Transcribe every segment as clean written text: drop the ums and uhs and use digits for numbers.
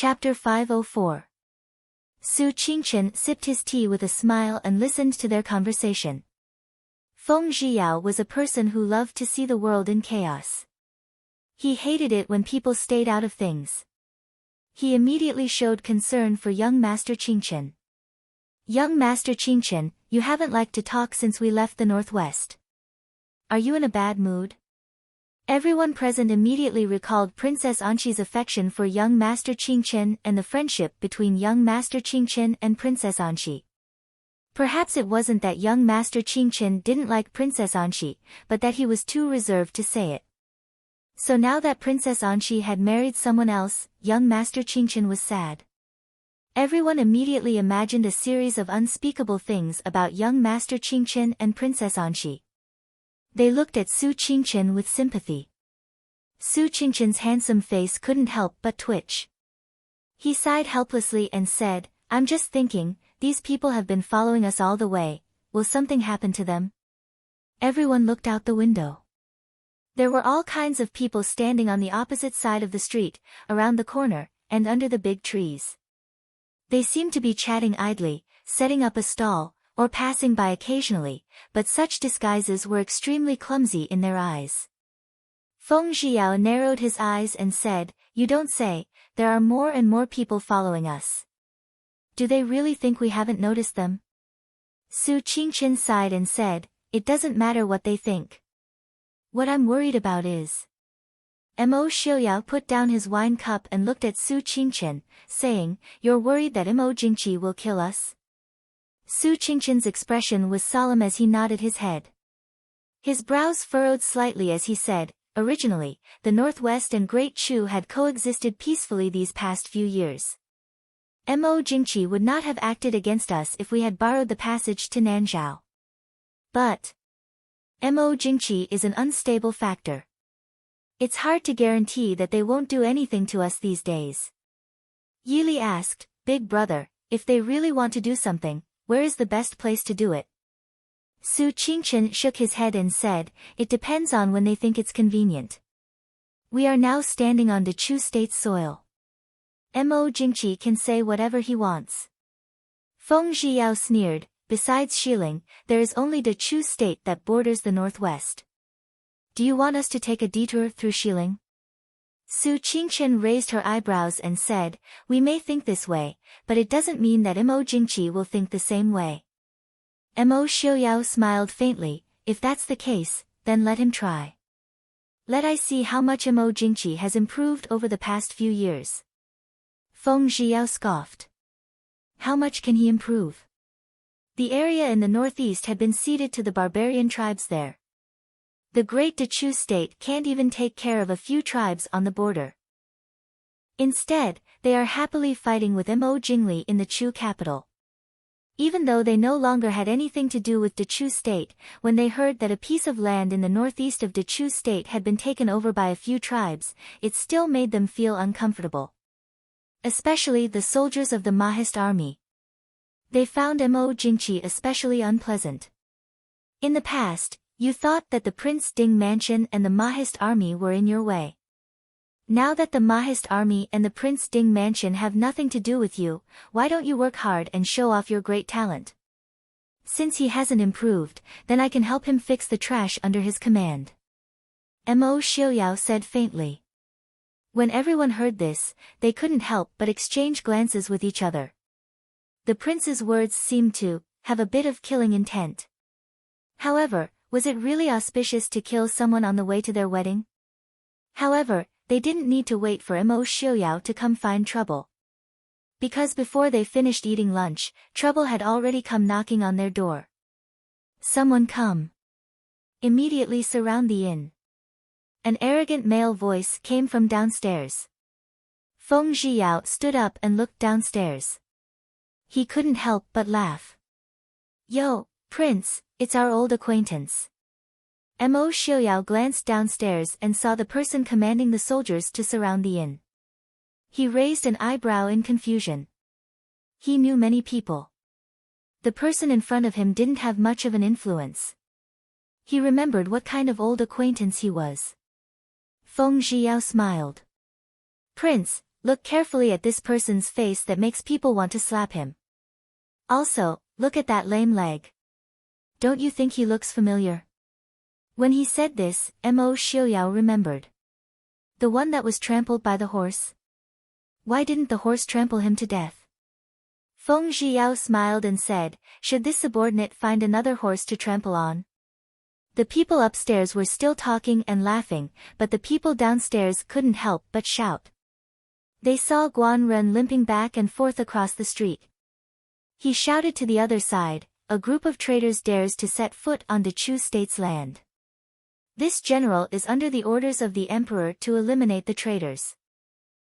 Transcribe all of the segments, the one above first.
Chapter 504. Su Qingchen sipped his tea with a smile and listened to their conversation. Feng Zhiyao was a person who loved to see the world in chaos. He hated it when people stayed out of things. He immediately showed concern for young Master Qingchen. Young Master Qingchen, you haven't liked to talk since we left the Northwest. Are you in a bad mood? Everyone present immediately recalled Princess Anqi's affection for young Master Qingchen and the friendship between young Master Qingchen and Princess Anqi. Perhaps it wasn't that young Master Qingchen didn't like Princess Anqi, but that he was too reserved to say it. So now that Princess Anqi had married someone else, young Master Qingchen was sad. Everyone immediately imagined a series of unspeakable things about young Master Qingchen and Princess Anqi. They looked at Su Qingchen with sympathy. Su Qingchen's handsome face couldn't help but twitch. He sighed helplessly and said, I'm just thinking, these people have been following us all the way, will something happen to them? Everyone looked out the window. There were all kinds of people standing on the opposite side of the street, around the corner, and under the big trees. They seemed to be chatting idly, setting up a stall, or passing by occasionally, but such disguises were extremely clumsy in their eyes. Feng Zhiyao narrowed his eyes and said, You don't say, there are more and more people following us. Do they really think we haven't noticed them? Su Qingchen sighed and said, It doesn't matter what they think. What I'm worried about is... Mo Xiuyao put down his wine cup and looked at Su Qingchen, saying, You're worried that Mo Jingqi will kill us? Su Qingchen's expression was solemn as he nodded his head. His brows furrowed slightly as he said, Originally, the Northwest and Great Chu had coexisted peacefully these past few years. Mo Jingqi would not have acted against us if we had borrowed the passage to Nanzhao. But Mo Jingqi is an unstable factor. It's hard to guarantee that they won't do anything to us these days. Yili asked, Big brother, if they really want to do something, where is the best place to do it? Su Qingchen shook his head and said, It depends on when they think it's convenient. We are now standing on the Chu state's soil. Mo Jingqi can say whatever he wants. Feng Zhiyao sneered, Besides Xiling, there is only the Chu state that borders the Northwest. Do you want us to take a detour through Xiling? Su Qingchen raised her eyebrows and said, We may think this way, but it doesn't mean that Mo Jingqi will think the same way. Mo Xiuyao smiled faintly, If that's the case, then let him try. Let I see how much Mo Jingqi has improved over the past few years. Feng Zhiyao scoffed. How much can he improve? The area in the northeast had been ceded to the barbarian tribes there. The Great Chu state can't even take care of a few tribes on the border. Instead, they are happily fighting with Mo Jingli in the Chu capital. Even though they no longer had anything to do with the Chu state, when they heard that a piece of land in the northeast of the Chu state had been taken over by a few tribes, it still made them feel uncomfortable. Especially the soldiers of the Mahist army. They found Mo Jingqi especially unpleasant. In the past, you thought that the Prince Ding mansion and the Mahist army were in your way. Now that the Mahist army and the Prince Ding mansion have nothing to do with you, why don't you work hard and show off your great talent? Since he hasn't improved, then I can help him fix the trash under his command. Mo Xiuyao said faintly. When everyone heard this, they couldn't help but exchange glances with each other. The prince's words seemed to have a bit of killing intent. However, was it really auspicious to kill someone on the way to their wedding? However, they didn't need to wait for Mo Xiuyao to come find trouble. Because before they finished eating lunch, trouble had already come knocking on their door. Someone come. Immediately surround the inn. An arrogant male voice came from downstairs. Feng Zhiyao stood up and looked downstairs. He couldn't help but laugh. Yo, Prince, it's our old acquaintance. Mo Xiuyao glanced downstairs and saw the person commanding the soldiers to surround the inn. He raised an eyebrow in confusion. He knew many people. The person in front of him didn't have much of an influence. He remembered what kind of old acquaintance he was. Feng Zhiyao smiled. Prince, look carefully at this person's face that makes people want to slap him. Also, look at that lame leg. Don't you think he looks familiar? When he said this, Mo Xiaoyao remembered. The one that was trampled by the horse? Why didn't the horse trample him to death? Feng Zhiyao smiled and said, should this subordinate find another horse to trample on? The people upstairs were still talking and laughing, but the people downstairs couldn't help but shout. They saw Guan Ren limping back and forth across the street. He shouted to the other side, a group of traitors dares to set foot on the Chu state's land. This general is under the orders of the emperor to eliminate the traitors.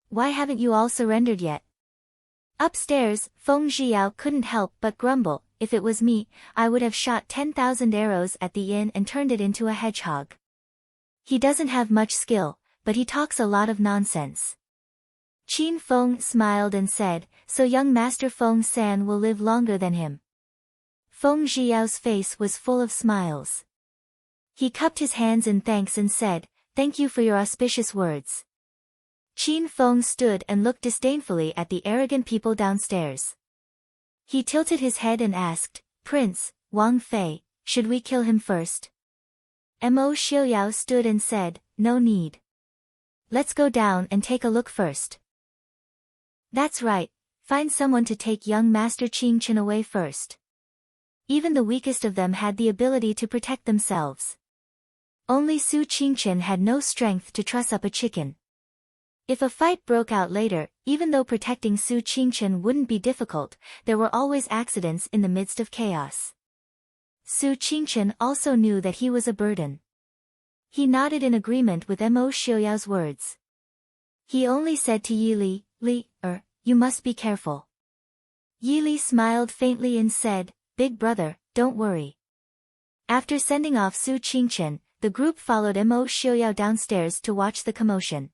Why haven't you all surrendered yet? Upstairs, Feng Zhiyao couldn't help but grumble, if it was me, I would have shot 10,000 arrows at the inn and turned it into a hedgehog. He doesn't have much skill, but he talks a lot of nonsense. Qin Feng smiled and said, so young Master Feng San will live longer than him. Feng Zhiyao's face was full of smiles. He cupped his hands in thanks and said, thank you for your auspicious words. Qin Feng stood and looked disdainfully at the arrogant people downstairs. He tilted his head and asked, Prince, Wang Fei, should we kill him first? Mo Xiaoyao stood and said, no need. Let's go down and take a look first. That's right, find someone to take young Master Qing Chen away first. Even the weakest of them had the ability to protect themselves. Only Su Qingchen had no strength to truss up a chicken. If a fight broke out later, even though protecting Su Qingchen wouldn't be difficult, there were always accidents in the midst of chaos. Su Qingchen also knew that he was a burden. He nodded in agreement with Mo Xiaoyao's words. He only said to Yi Li, you must be careful. Yi Li smiled faintly and said, Big brother, don't worry. After sending off Su Qingchen, the group followed Mo Xiaoyao downstairs to watch the commotion.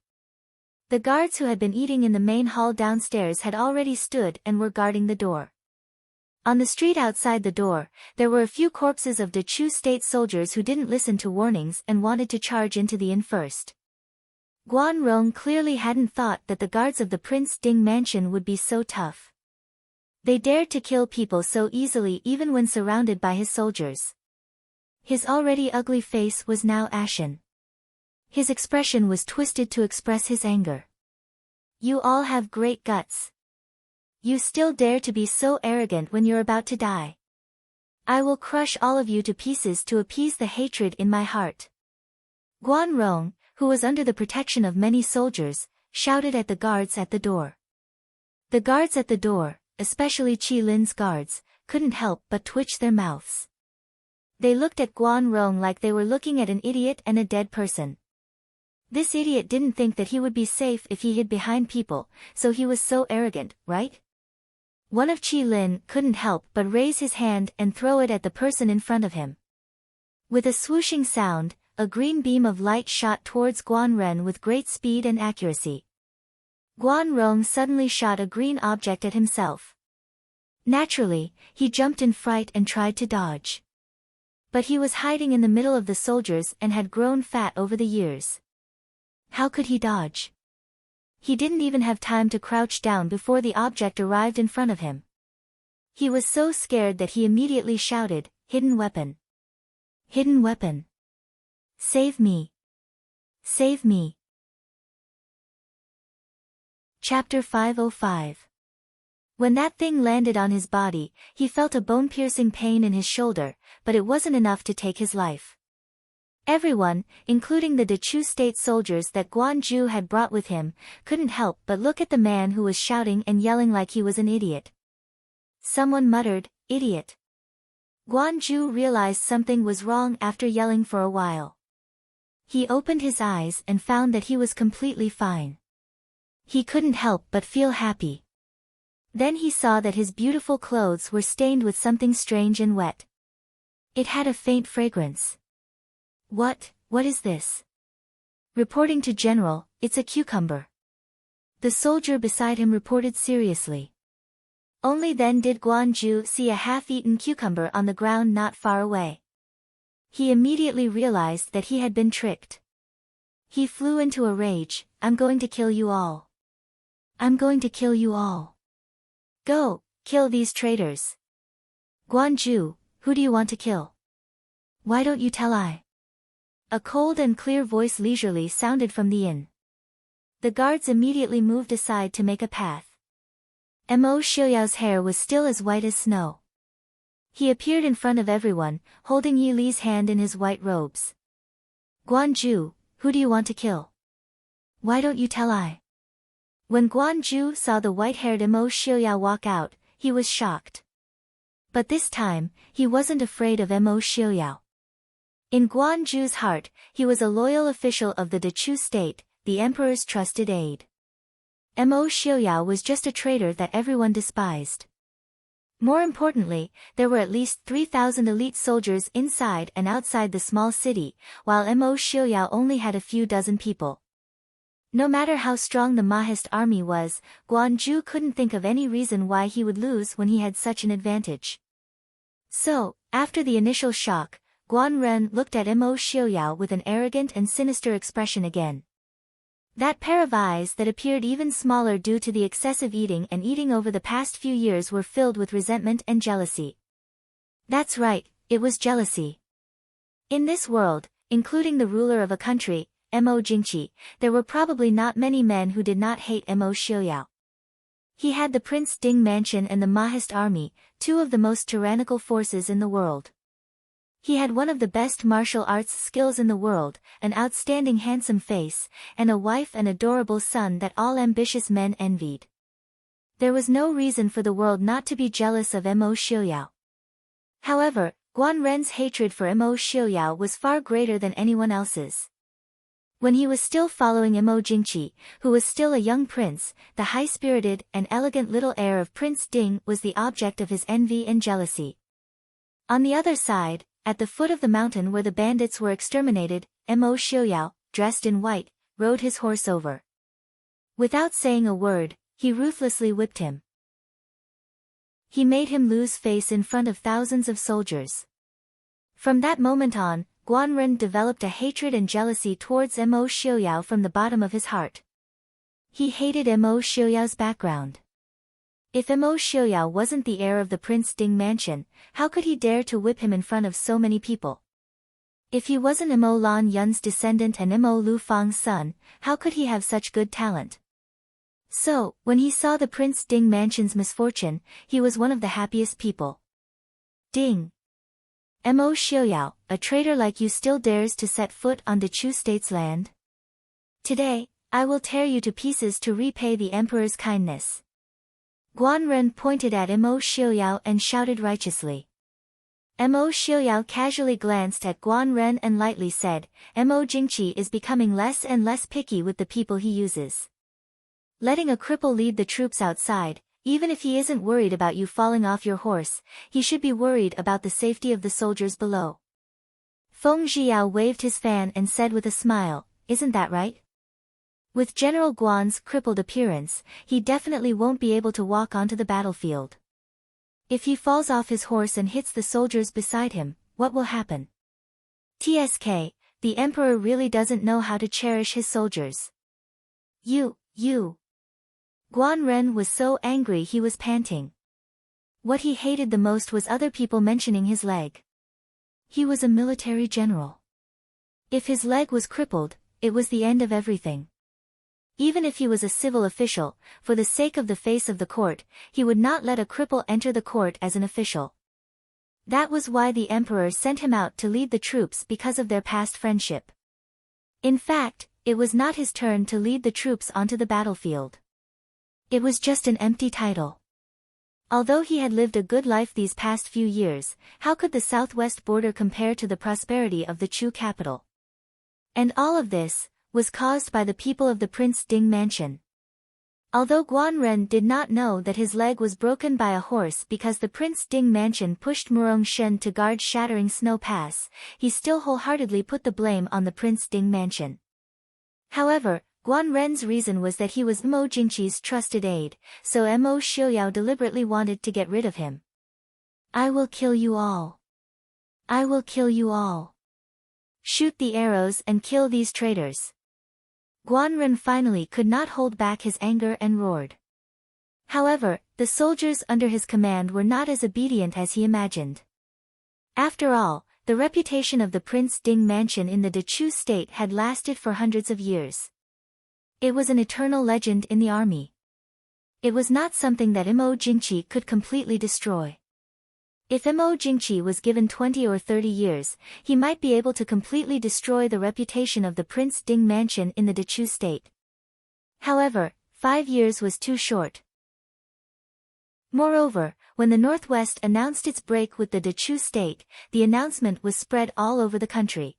The guards who had been eating in the main hall downstairs had already stood and were guarding the door. On the street outside the door, there were a few corpses of the Chu state soldiers who didn't listen to warnings and wanted to charge into the inn first. Guan Rong clearly hadn't thought that the guards of the Prince Ding mansion would be so tough. They dared to kill people so easily even when surrounded by his soldiers. His already ugly face was now ashen. His expression was twisted to express his anger. You all have great guts. You still dare to be so arrogant when you're about to die. I will crush all of you to pieces to appease the hatred in my heart. Guan Rong, who was under the protection of many soldiers, shouted at the guards at the door. The guards at the door, especially Qi Lin's guards, couldn't help but twitch their mouths. They looked at Guan Rong like they were looking at an idiot and a dead person. This idiot didn't think that he would be safe if he hid behind people, so he was so arrogant, right? One of Qi Lin couldn't help but raise his hand and throw it at the person in front of him. With a swooshing sound, a green beam of light shot towards Guan Ren with great speed and accuracy. Guan Rong suddenly shot a green object at himself. Naturally, he jumped in fright and tried to dodge. But he was hiding in the middle of the soldiers and had grown fat over the years. How could he dodge? He didn't even have time to crouch down before the object arrived in front of him. He was so scared that he immediately shouted, Hidden weapon! Hidden weapon! Save me! Save me! Chapter 505. When that thing landed on his body, he felt a bone-piercing pain in his shoulder, but it wasn't enough to take his life. Everyone, including the Dechu state soldiers that Guan Zhu had brought with him, couldn't help but look at the man who was shouting and yelling like he was an idiot. Someone muttered, idiot. Guan Zhu realized something was wrong after yelling for a while. He opened his eyes and found that he was completely fine. He couldn't help but feel happy. Then he saw that his beautiful clothes were stained with something strange and wet. It had a faint fragrance. What is this? Reporting to General, it's a cucumber. The soldier beside him reported seriously. Only then did Guan Zhu see a half-eaten cucumber on the ground not far away. He immediately realized that he had been tricked. He flew into a rage, I'm going to kill you all. I'm going to kill you all. Go, kill these traitors. Guanju, who do you want to kill? Why don't you tell I? A cold and clear voice leisurely sounded from the inn. The guards immediately moved aside to make a path. Mo Xiuyao's hair was still as white as snow. He appeared in front of everyone, holding Yi Li's hand in his white robes. Guanju, who do you want to kill? Why don't you tell I? When Guanju saw the white-haired Mo Xiuyao walk out, he was shocked. But this time, he wasn't afraid of Mo Xiuyao. In Guanju's heart, he was a loyal official of the Dechu state, the emperor's trusted aide. Mo Xiuyao was just a traitor that everyone despised. More importantly, there were at least 3,000 elite soldiers inside and outside the small city, while Mo Xiuyao only had a few dozen people. No matter how strong the Mahist army was, Guanju couldn't think of any reason why he would lose when he had such an advantage. So, after the initial shock, Guan Ren looked at Mo Xiuyao with an arrogant and sinister expression again. That pair of eyes that appeared even smaller due to the excessive eating and eating over the past few years were filled with resentment and jealousy. That's right, it was jealousy. In this world, including the ruler of a country, Mo Jingqi, there were probably not many men who did not hate Mo Xiuyao. He had the Prince Ding mansion and the Mahist army, two of the most tyrannical forces in the world. He had one of the best martial arts skills in the world, an outstanding handsome face, and a wife and adorable son that all ambitious men envied. There was no reason for the world not to be jealous of Mo Xiuyao. However, Guan Ren's hatred for Mo Xiuyao was far greater than anyone else's. When he was still following Mo Jingqi, who was still a young prince, the high-spirited and elegant little heir of Prince Ding was the object of his envy and jealousy. On the other side, at the foot of the mountain where the bandits were exterminated, Mo Xiuyao, dressed in white, rode his horse over. Without saying a word, he ruthlessly whipped him. He made him lose face in front of thousands of soldiers. From that moment on, Guan Ren developed a hatred and jealousy towards Mo Xiuyao from the bottom of his heart. He hated Mo Xiuyao's background. If Mo Xiuyao wasn't the heir of the Prince Ding mansion, how could he dare to whip him in front of so many people? If he wasn't Mo Lan Yun's descendant and Mo Lu Fang's son, how could he have such good talent? So, when he saw the Prince Ding mansion's misfortune, he was one of the happiest people. Ding! Mo Xiuyao, a traitor like you still dares to set foot on Dechu State's land? Today, I will tear you to pieces to repay the emperor's kindness. Guan Ren pointed at Mo Xiuyao and shouted righteously. Mo Xiuyao casually glanced at Guan Ren and lightly said, Mo Jingqi is becoming less and less picky with the people he uses. Letting a cripple lead the troops outside, even if he isn't worried about you falling off your horse, he should be worried about the safety of the soldiers below. Feng Zhiyao waved his fan and said with a smile, isn't that right? With General Guan's crippled appearance, he definitely won't be able to walk onto the battlefield. If he falls off his horse and hits the soldiers beside him, what will happen? TSK, the emperor really doesn't know how to cherish his soldiers. You. Guan Ren was so angry he was panting. What he hated the most was other people mentioning his leg. He was a military general. If his leg was crippled, it was the end of everything. Even if he was a civil official, for the sake of the face of the court, he would not let a cripple enter the court as an official. That was why the emperor sent him out to lead the troops because of their past friendship. In fact, it was not his turn to lead the troops onto the battlefield. It was just an empty title. Although he had lived a good life these past few years, how could the southwest border compare to the prosperity of the Chu capital? And all of this was caused by the people of the Prince Ding mansion. Although Guan Ren did not know that his leg was broken by a horse because the Prince Ding mansion pushed Murong Shen to guard Shattering Snow Pass, he still wholeheartedly put the blame on the Prince Ding mansion. However, Guan Ren's reason was that he was Mo Jingqi's trusted aide, so Mo Xiuyao deliberately wanted to get rid of him. I will kill you all. I will kill you all. Shoot the arrows and kill these traitors. Guanren finally could not hold back his anger and roared. However, the soldiers under his command were not as obedient as he imagined. After all, the reputation of the Prince Ding mansion in the Dechu state had lasted for hundreds of years. It was an eternal legend in the army. It was not something that Mo Jingqi could completely destroy. If Mo Jingqi was given 20 or 30 years, he might be able to completely destroy the reputation of the Prince Ding mansion in the Dechu state. However, 5 years was too short. Moreover, when the Northwest announced its break with the Dechu state, the announcement was spread all over the country.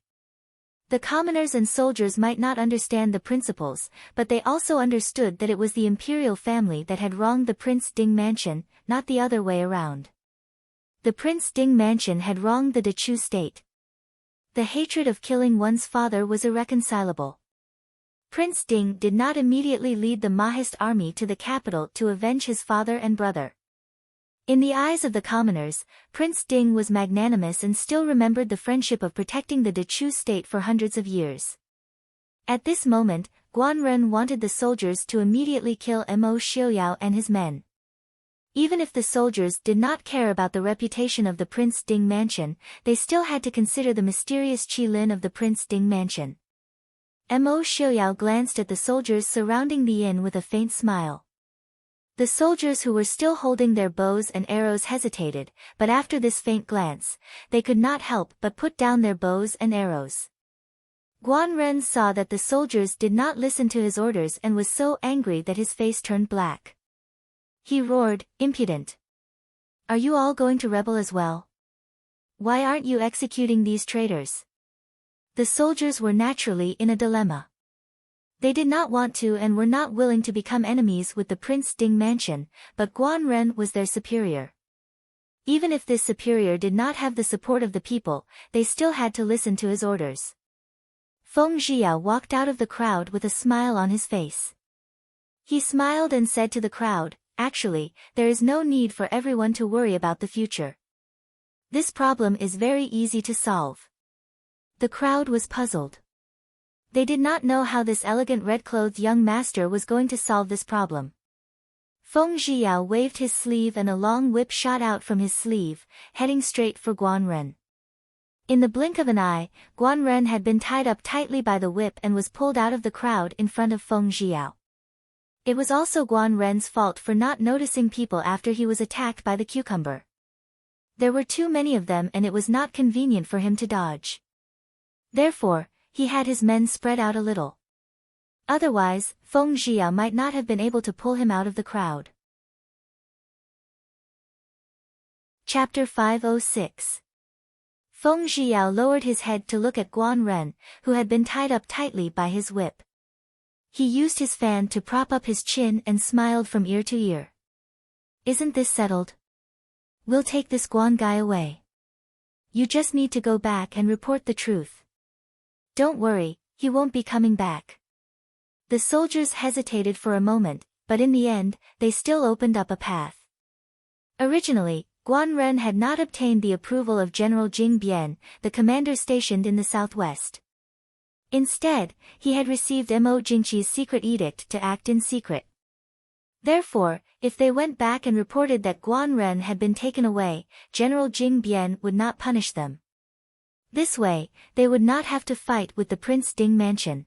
The commoners and soldiers might not understand the principles, but they also understood that it was the imperial family that had wronged the Prince Ding mansion, not the other way around. The Prince Ding mansion had wronged the Dechu state. The hatred of killing one's father was irreconcilable. Prince Ding did not immediately lead the Mahist army to the capital to avenge his father and brother. In the eyes of the commoners, Prince Ding was magnanimous and still remembered the friendship of protecting the Dechu state for hundreds of years. At this moment, Guanren wanted the soldiers to immediately kill Mo Xiaoyao and his men. Even if the soldiers did not care about the reputation of the Prince Ding mansion, they still had to consider the mysterious Qi Lin of the Prince Ding mansion. Mo Xiaoyao glanced at the soldiers surrounding the inn with a faint smile. The soldiers who were still holding their bows and arrows hesitated, but after this faint glance, they could not help but put down their bows and arrows. Guanren saw that the soldiers did not listen to his orders and was so angry that his face turned black. He roared, "Impudent! Are you all going to rebel as well? Why aren't you executing these traitors?" The soldiers were naturally in a dilemma. They did not want to and were not willing to become enemies with the Prince Ding mansion, but Guanren was their superior. Even if this superior did not have the support of the people, they still had to listen to his orders. Feng Zhiyao walked out of the crowd with a smile on his face. He smiled and said to the crowd, "Actually, there is no need for everyone to worry about the future. This problem is very easy to solve." The crowd was puzzled. They did not know how this elegant red-clothed young master was going to solve this problem. Feng Zhiyao waved his sleeve and a long whip shot out from his sleeve, heading straight for Guanren. In the blink of an eye, Guanren had been tied up tightly by the whip and was pulled out of the crowd in front of Feng Zhiyao. It was also Guanren's fault for not noticing people after he was attacked by the cucumber. There were too many of them and it was not convenient for him to dodge. Therefore, he had his men spread out a little. Otherwise, Feng Zhiyao might not have been able to pull him out of the crowd. Chapter 506. Feng Zhiyao lowered his head to look at Guanren, who had been tied up tightly by his whip. He used his fan to prop up his chin and smiled from ear to ear. "Isn't this settled? We'll take this Guan guy away. You just need to go back and report the truth. Don't worry, he won't be coming back." The soldiers hesitated for a moment, but in the end, they still opened up a path. Originally, Guanren had not obtained the approval of General Jing Bian, the commander stationed in the southwest. Instead, he had received Mo Jingqi's secret edict to act in secret. Therefore, if they went back and reported that Guanren had been taken away, General Jing Bian would not punish them. This way, they would not have to fight with the Prince Ding mansion.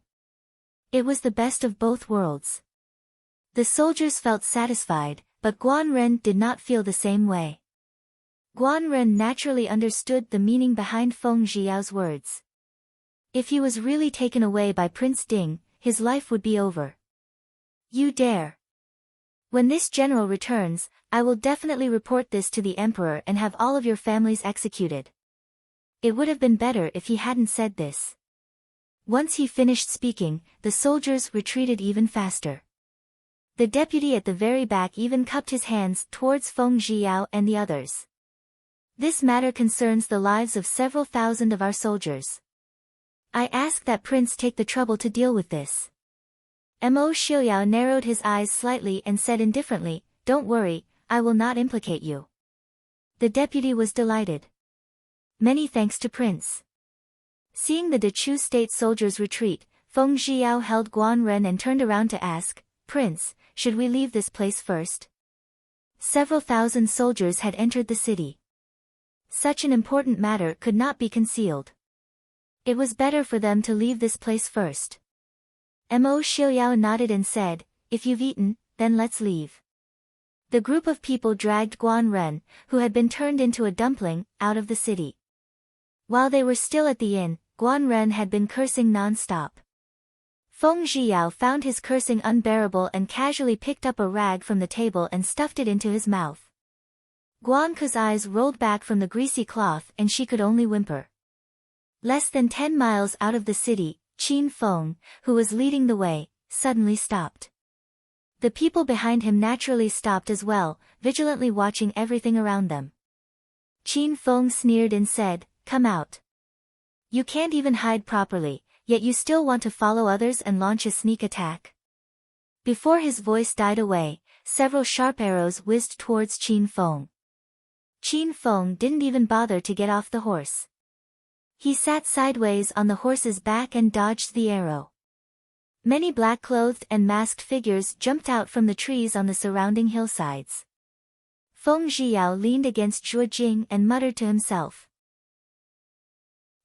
It was the best of both worlds. The soldiers felt satisfied, but Guanren did not feel the same way. Guanren naturally understood the meaning behind Feng Zhiyao's words. If he was really taken away by Prince Ding, his life would be over. "You dare! When this general returns, I will definitely report this to the emperor and have all of your families executed." It would have been better if he hadn't said this. Once he finished speaking, the soldiers retreated even faster. The deputy at the very back even cupped his hands towards Feng Zhiyao and the others. "This matter concerns the lives of several thousand of our soldiers. I ask that Prince take the trouble to deal with this." Mo Xiaoyao narrowed his eyes slightly and said indifferently, "Don't worry, I will not implicate you." The deputy was delighted. "Many thanks to Prince." Seeing the Dechu state soldiers retreat, Feng Zhiyao held Guan Ren and turned around to ask, "Prince, should we leave this place first?" Several thousand soldiers had entered the city. Such an important matter could not be concealed. It was better for them to leave this place first. Mo Xiaoyao nodded and said, "If you've eaten, then let's leave." The group of people dragged Guan Ren, who had been turned into a dumpling, out of the city. While they were still at the inn, Guan Ren had been cursing non-stop. Feng Zhiyao found his cursing unbearable and casually picked up a rag from the table and stuffed it into his mouth. Guan Ku's eyes rolled back from the greasy cloth and she could only whimper. Less than 10 miles out of the city, Qin Feng, who was leading the way, suddenly stopped. The people behind him naturally stopped as well, vigilantly watching everything around them. Qin Feng sneered and said, "Come out. You can't even hide properly, yet you still want to follow others and launch a sneak attack." Before his voice died away, several sharp arrows whizzed towards Qin Feng. Qin Feng didn't even bother to get off the horse. He sat sideways on the horse's back and dodged the arrow. Many black-clothed and masked figures jumped out from the trees on the surrounding hillsides. Feng Zhiyao leaned against Zhuo Jing and muttered to himself,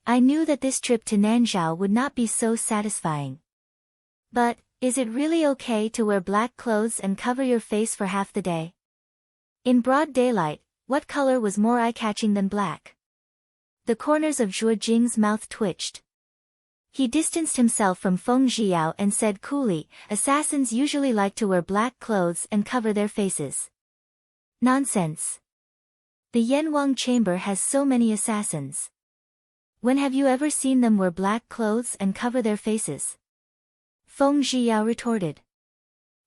"I knew that this trip to Nanzhao would not be so satisfying. But, is it really okay to wear black clothes and cover your face for half the day?" In broad daylight, what color was more eye-catching than black? The corners of Zhuo Jing's mouth twitched. He distanced himself from Feng Zhiyao and said coolly, "Assassins usually like to wear black clothes and cover their faces." Nonsense. The Yanwang chamber has so many assassins. When have you ever seen them wear black clothes and cover their faces? Feng Zhiyao retorted.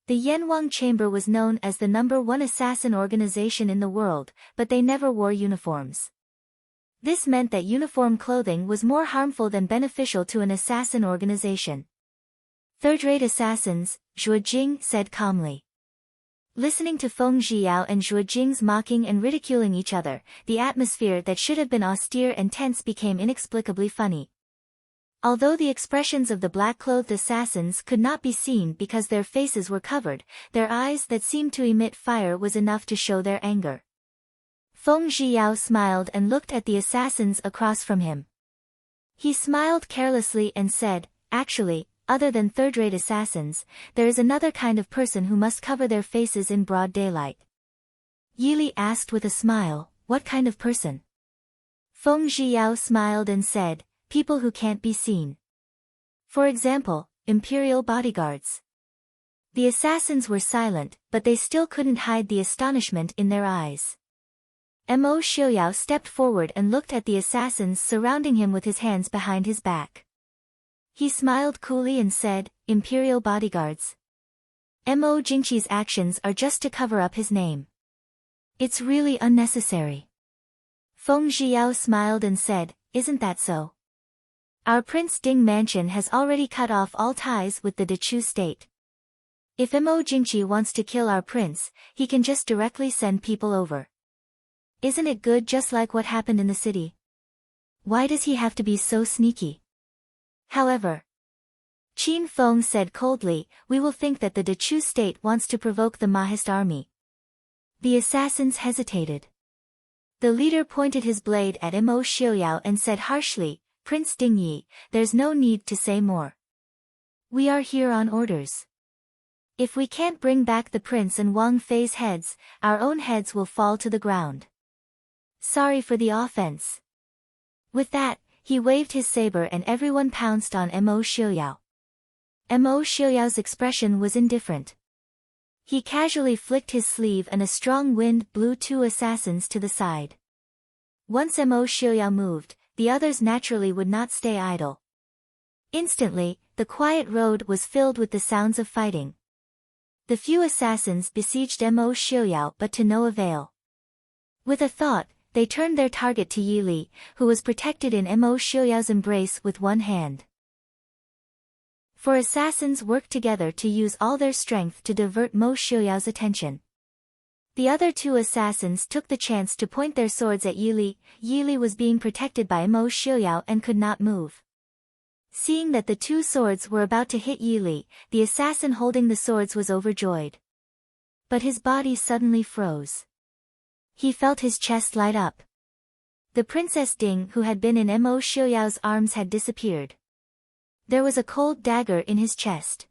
The Yanwang chamber was known as the #1 assassin organization in the world, but they never wore uniforms. This meant that uniform clothing was more harmful than beneficial to an assassin organization. "Third-rate assassins," Zhuo Jing said calmly. Listening to Feng Zhiyao and Zhuo Jing's mocking and ridiculing each other, the atmosphere that should have been austere and tense became inexplicably funny. Although the expressions of the black-clothed assassins could not be seen because their faces were covered, their eyes that seemed to emit fire was enough to show their anger. Feng Zhiyao smiled and looked at the assassins across from him. He smiled carelessly and said, "Actually, other than third-rate assassins, there is another kind of person who must cover their faces in broad daylight." Yili asked with a smile, "What kind of person?" Feng Zhiyao smiled and said, "People who can't be seen. For example, imperial bodyguards." The assassins were silent, but they still couldn't hide the astonishment in their eyes. Mo Xiaoyao stepped forward and looked at the assassins surrounding him with his hands behind his back. He smiled coolly and said, "Imperial bodyguards. Mo Jingqi's actions are just to cover up his name. It's really unnecessary." Feng Zhiyao smiled and said, "Isn't that so? Our Prince Ding mansion has already cut off all ties with the Dechu state. If Mo Jingqi wants to kill our prince, he can just directly send people over. Isn't it good just like what happened in the city? Why does he have to be so sneaky?" However, Qin Feng said coldly, "We will think that the Dechu state wants to provoke the Mahist army." The assassins hesitated. The leader pointed his blade at Mo Xiaoyao and said harshly, "Prince Dingyi, there's no need to say more. We are here on orders. If we can't bring back the prince and Wang Fei's heads, our own heads will fall to the ground. Sorry for the offense." With that, he waved his saber and everyone pounced on Mo Xiaoyao. Mo Xiaoyao's expression was indifferent. He casually flicked his sleeve and a strong wind blew 2 assassins to the side. Once Mo Xiaoyao moved, the others naturally would not stay idle. Instantly, the quiet road was filled with the sounds of fighting. The few assassins besieged Mo Xiaoyao but to no avail. With a thought, they turned their target to Yili, who was protected in Mo Xiaoyao's embrace with one hand. For assassins worked together to use all their strength to divert Mo Xiaoyao's attention. The other 2 assassins took the chance to point their swords at Yili. Yili was being protected by Mo Xiaoyao and could not move. Seeing that the two swords were about to hit Yi Li, the assassin holding the swords was overjoyed. But his body suddenly froze. He felt his chest light up. The Princess Ding who had been in Mo Xiuyao's arms had disappeared. There was a cold dagger in his chest.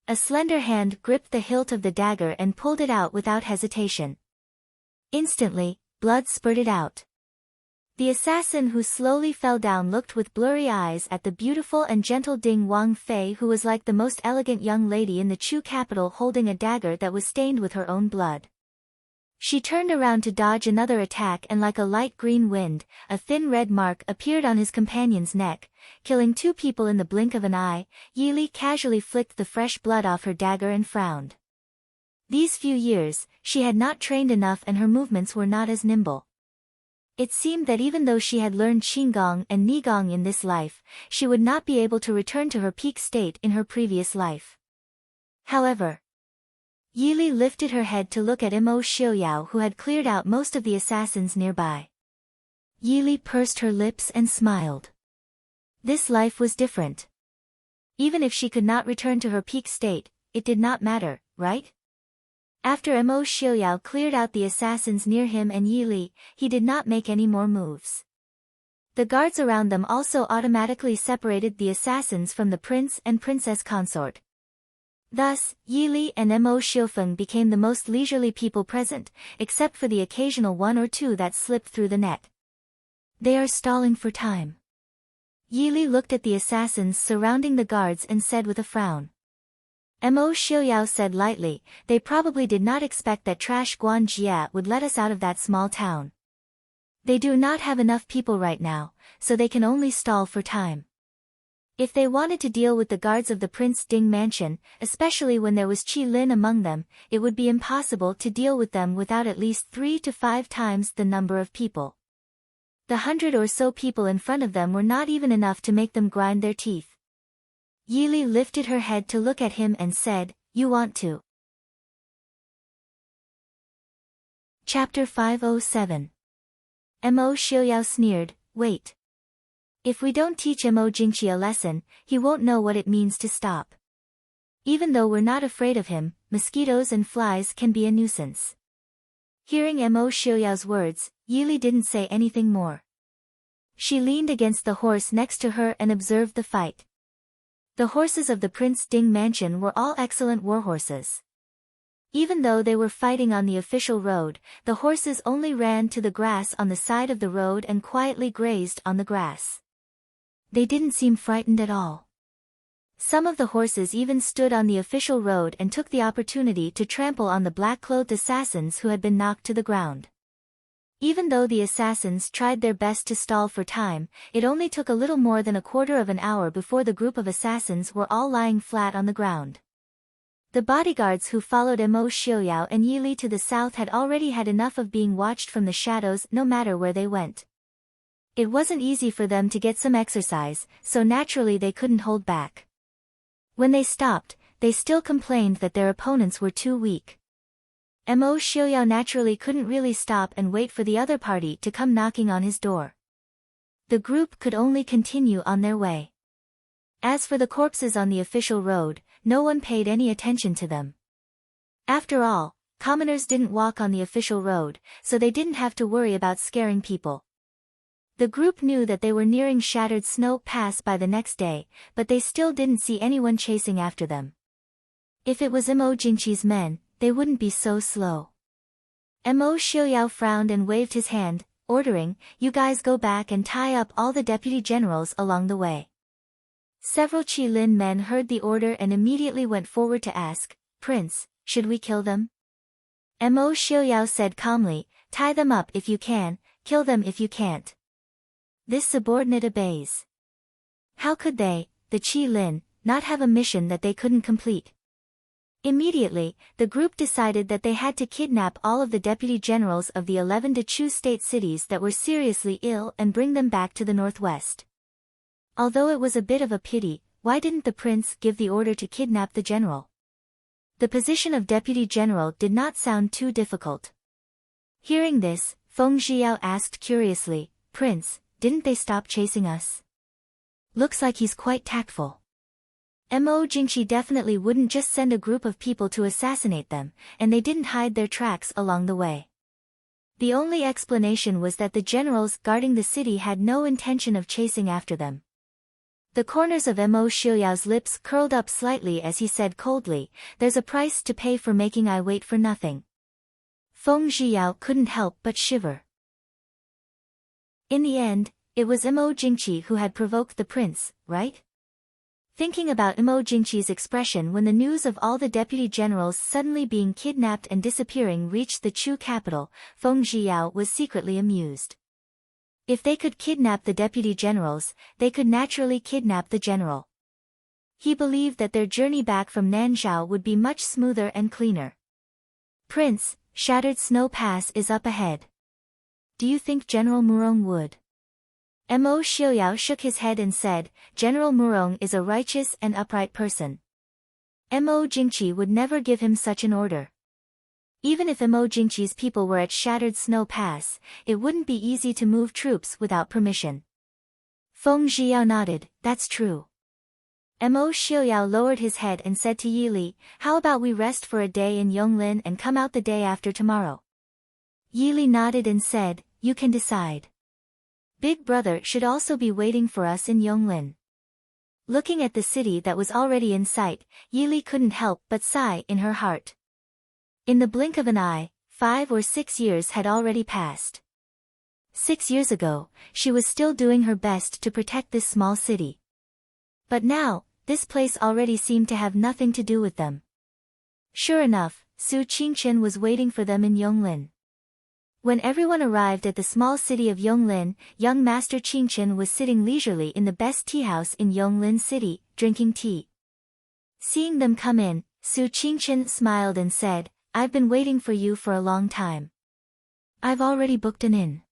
A slender hand gripped the hilt of the dagger and pulled it out without hesitation. Instantly, blood spurted out. The assassin who slowly fell down looked with blurry eyes at the beautiful and gentle Ding Wangfei, who was like the most elegant young lady in the Chu capital, holding a dagger that was stained with her own blood. She turned around to dodge another attack, and like a light green wind, a thin red mark appeared on his companion's neck, killing two people in the blink of an eye. Yi Li casually flicked the fresh blood off her dagger and frowned. These few years, she had not trained enough and her movements were not as nimble. It seemed that even though she had learned Qinggong and Nigong in this life, she would not be able to return to her peak state in her previous life. However, Yi Li lifted her head to look at Mo Xiuyao, who had cleared out most of the assassins nearby. Yi Li pursed her lips and smiled. This life was different. Even if she could not return to her peak state, it did not matter, right? After Mo Xiuyao cleared out the assassins near him and Yi Li, he did not make any more moves. The guards around them also automatically separated the assassins from the prince and princess consort. Thus, Yi Li and Mo Xiufeng became the most leisurely people present, except for the occasional one or two that slipped through the net. They are stalling for time. Yi Li looked at the assassins surrounding the guards and said with a frown. Mo Xiuyao said lightly, they probably did not expect that Trash Guan Jia would let us out of that small town. They do not have enough people right now, so they can only stall for time. If they wanted to deal with the guards of the Prince Ding mansion, especially when there was Qi Lin among them, it would be impossible to deal with them without at least 3 to 5 times the number of people. The 100 or so people in front of them were not even enough to make them grind their teeth. Yi Li lifted her head to look at him and said, "You want to?" Chapter 507. Mo Xiuyao sneered, "Wait. If we don't teach Mo Jingqi a lesson, he won't know what it means to stop. Even though we're not afraid of him, mosquitoes and flies can be a nuisance." Hearing Mo Xiuyao's words, Yi Li didn't say anything more. She leaned against the horse next to her and observed the fight. The horses of the Prince Ding mansion were all excellent warhorses. Even though they were fighting on the official road, the horses only ran to the grass on the side of the road and quietly grazed on the grass. They didn't seem frightened at all. Some of the horses even stood on the official road and took the opportunity to trample on the black-clothed assassins who had been knocked to the ground. Even though the assassins tried their best to stall for time, it only took a little more than a quarter of an hour before the group of assassins were all lying flat on the ground. The bodyguards who followed Mo Xiuyao and Yi Li to the south had already had enough of being watched from the shadows no matter where they went. It wasn't easy for them to get some exercise, so naturally they couldn't hold back. When they stopped, they still complained that their opponents were too weak. Mo Xiuyao naturally couldn't really stop and wait for the other party to come knocking on his door. The group could only continue on their way. As for the corpses on the official road, no one paid any attention to them. After all, commoners didn't walk on the official road, so they didn't have to worry about scaring people. The group knew that they were nearing Shattered Snow Pass by the next day, but they still didn't see anyone chasing after them. If it was Mo Jingqi's men, they wouldn't be so slow. Mo Xiuyao frowned and waved his hand, ordering, "You guys go back and tie up all the deputy generals along the way." Several Qi Lin men heard the order and immediately went forward to ask, "Prince, should we kill them?" Mo Xiuyao said calmly, "Tie them up if you can, kill them if you can't." This subordinate obeys. How could they, the Qi Lin, not have a mission that they couldn't complete? Immediately, the group decided that they had to kidnap all of the deputy generals of the 11 Dechu state cities that were seriously ill and bring them back to the northwest. Although it was a bit of a pity, why didn't the prince give the order to kidnap the general? The position of deputy general did not sound too difficult. Hearing this, Feng Zhiyao asked curiously, "Prince, didn't they stop chasing us?" Looks like he's quite tactful. Mo Jingqi definitely wouldn't just send a group of people to assassinate them, and they didn't hide their tracks along the way. The only explanation was that the generals guarding the city had no intention of chasing after them. The corners of Mo Xiaoyao's lips curled up slightly as he said coldly, "There's a price to pay for making I wait for nothing." Feng Zhiyao couldn't help but shiver. In the end, it was Mo Jingqi who had provoked the prince, right? Thinking about Mo Jingqi's expression when the news of all the deputy generals suddenly being kidnapped and disappearing reached the Chu capital, Feng Zhiyao was secretly amused. If they could kidnap the deputy generals, they could naturally kidnap the general. He believed that their journey back from Nanzhao would be much smoother and cleaner. "Prince, Shattered Snow Pass is up ahead. Do you think General Murong would?" Mo Xiaoyao shook his head and said, "General Murong is a righteous and upright person. Mo Jingqi would never give him such an order. Even if Mo Jingqi's people were at Shattered Snow Pass, it wouldn't be easy to move troops without permission." Feng Zhiyao nodded, "That's true." Mo Xiaoyao lowered his head and said to Yi Li, "How about we rest for a day in Yonglin and come out the day after tomorrow?" Yi Li nodded and said, "You can decide. Big Brother should also be waiting for us in Yonglin." Looking at the city that was already in sight, Yi Li couldn't help but sigh in her heart. In the blink of an eye, 5 or 6 years had already passed. 6 years ago, she was still doing her best to protect this small city. But now, this place already seemed to have nothing to do with them. Sure enough, Su Qingchen was waiting for them in Yonglin. When everyone arrived at the small city of Yonglin, young Master Qingchen was sitting leisurely in the best tea house in Yonglin City, drinking tea. Seeing them come in, Su Qingchen smiled and said, "I've been waiting for you for a long time. I've already booked an inn.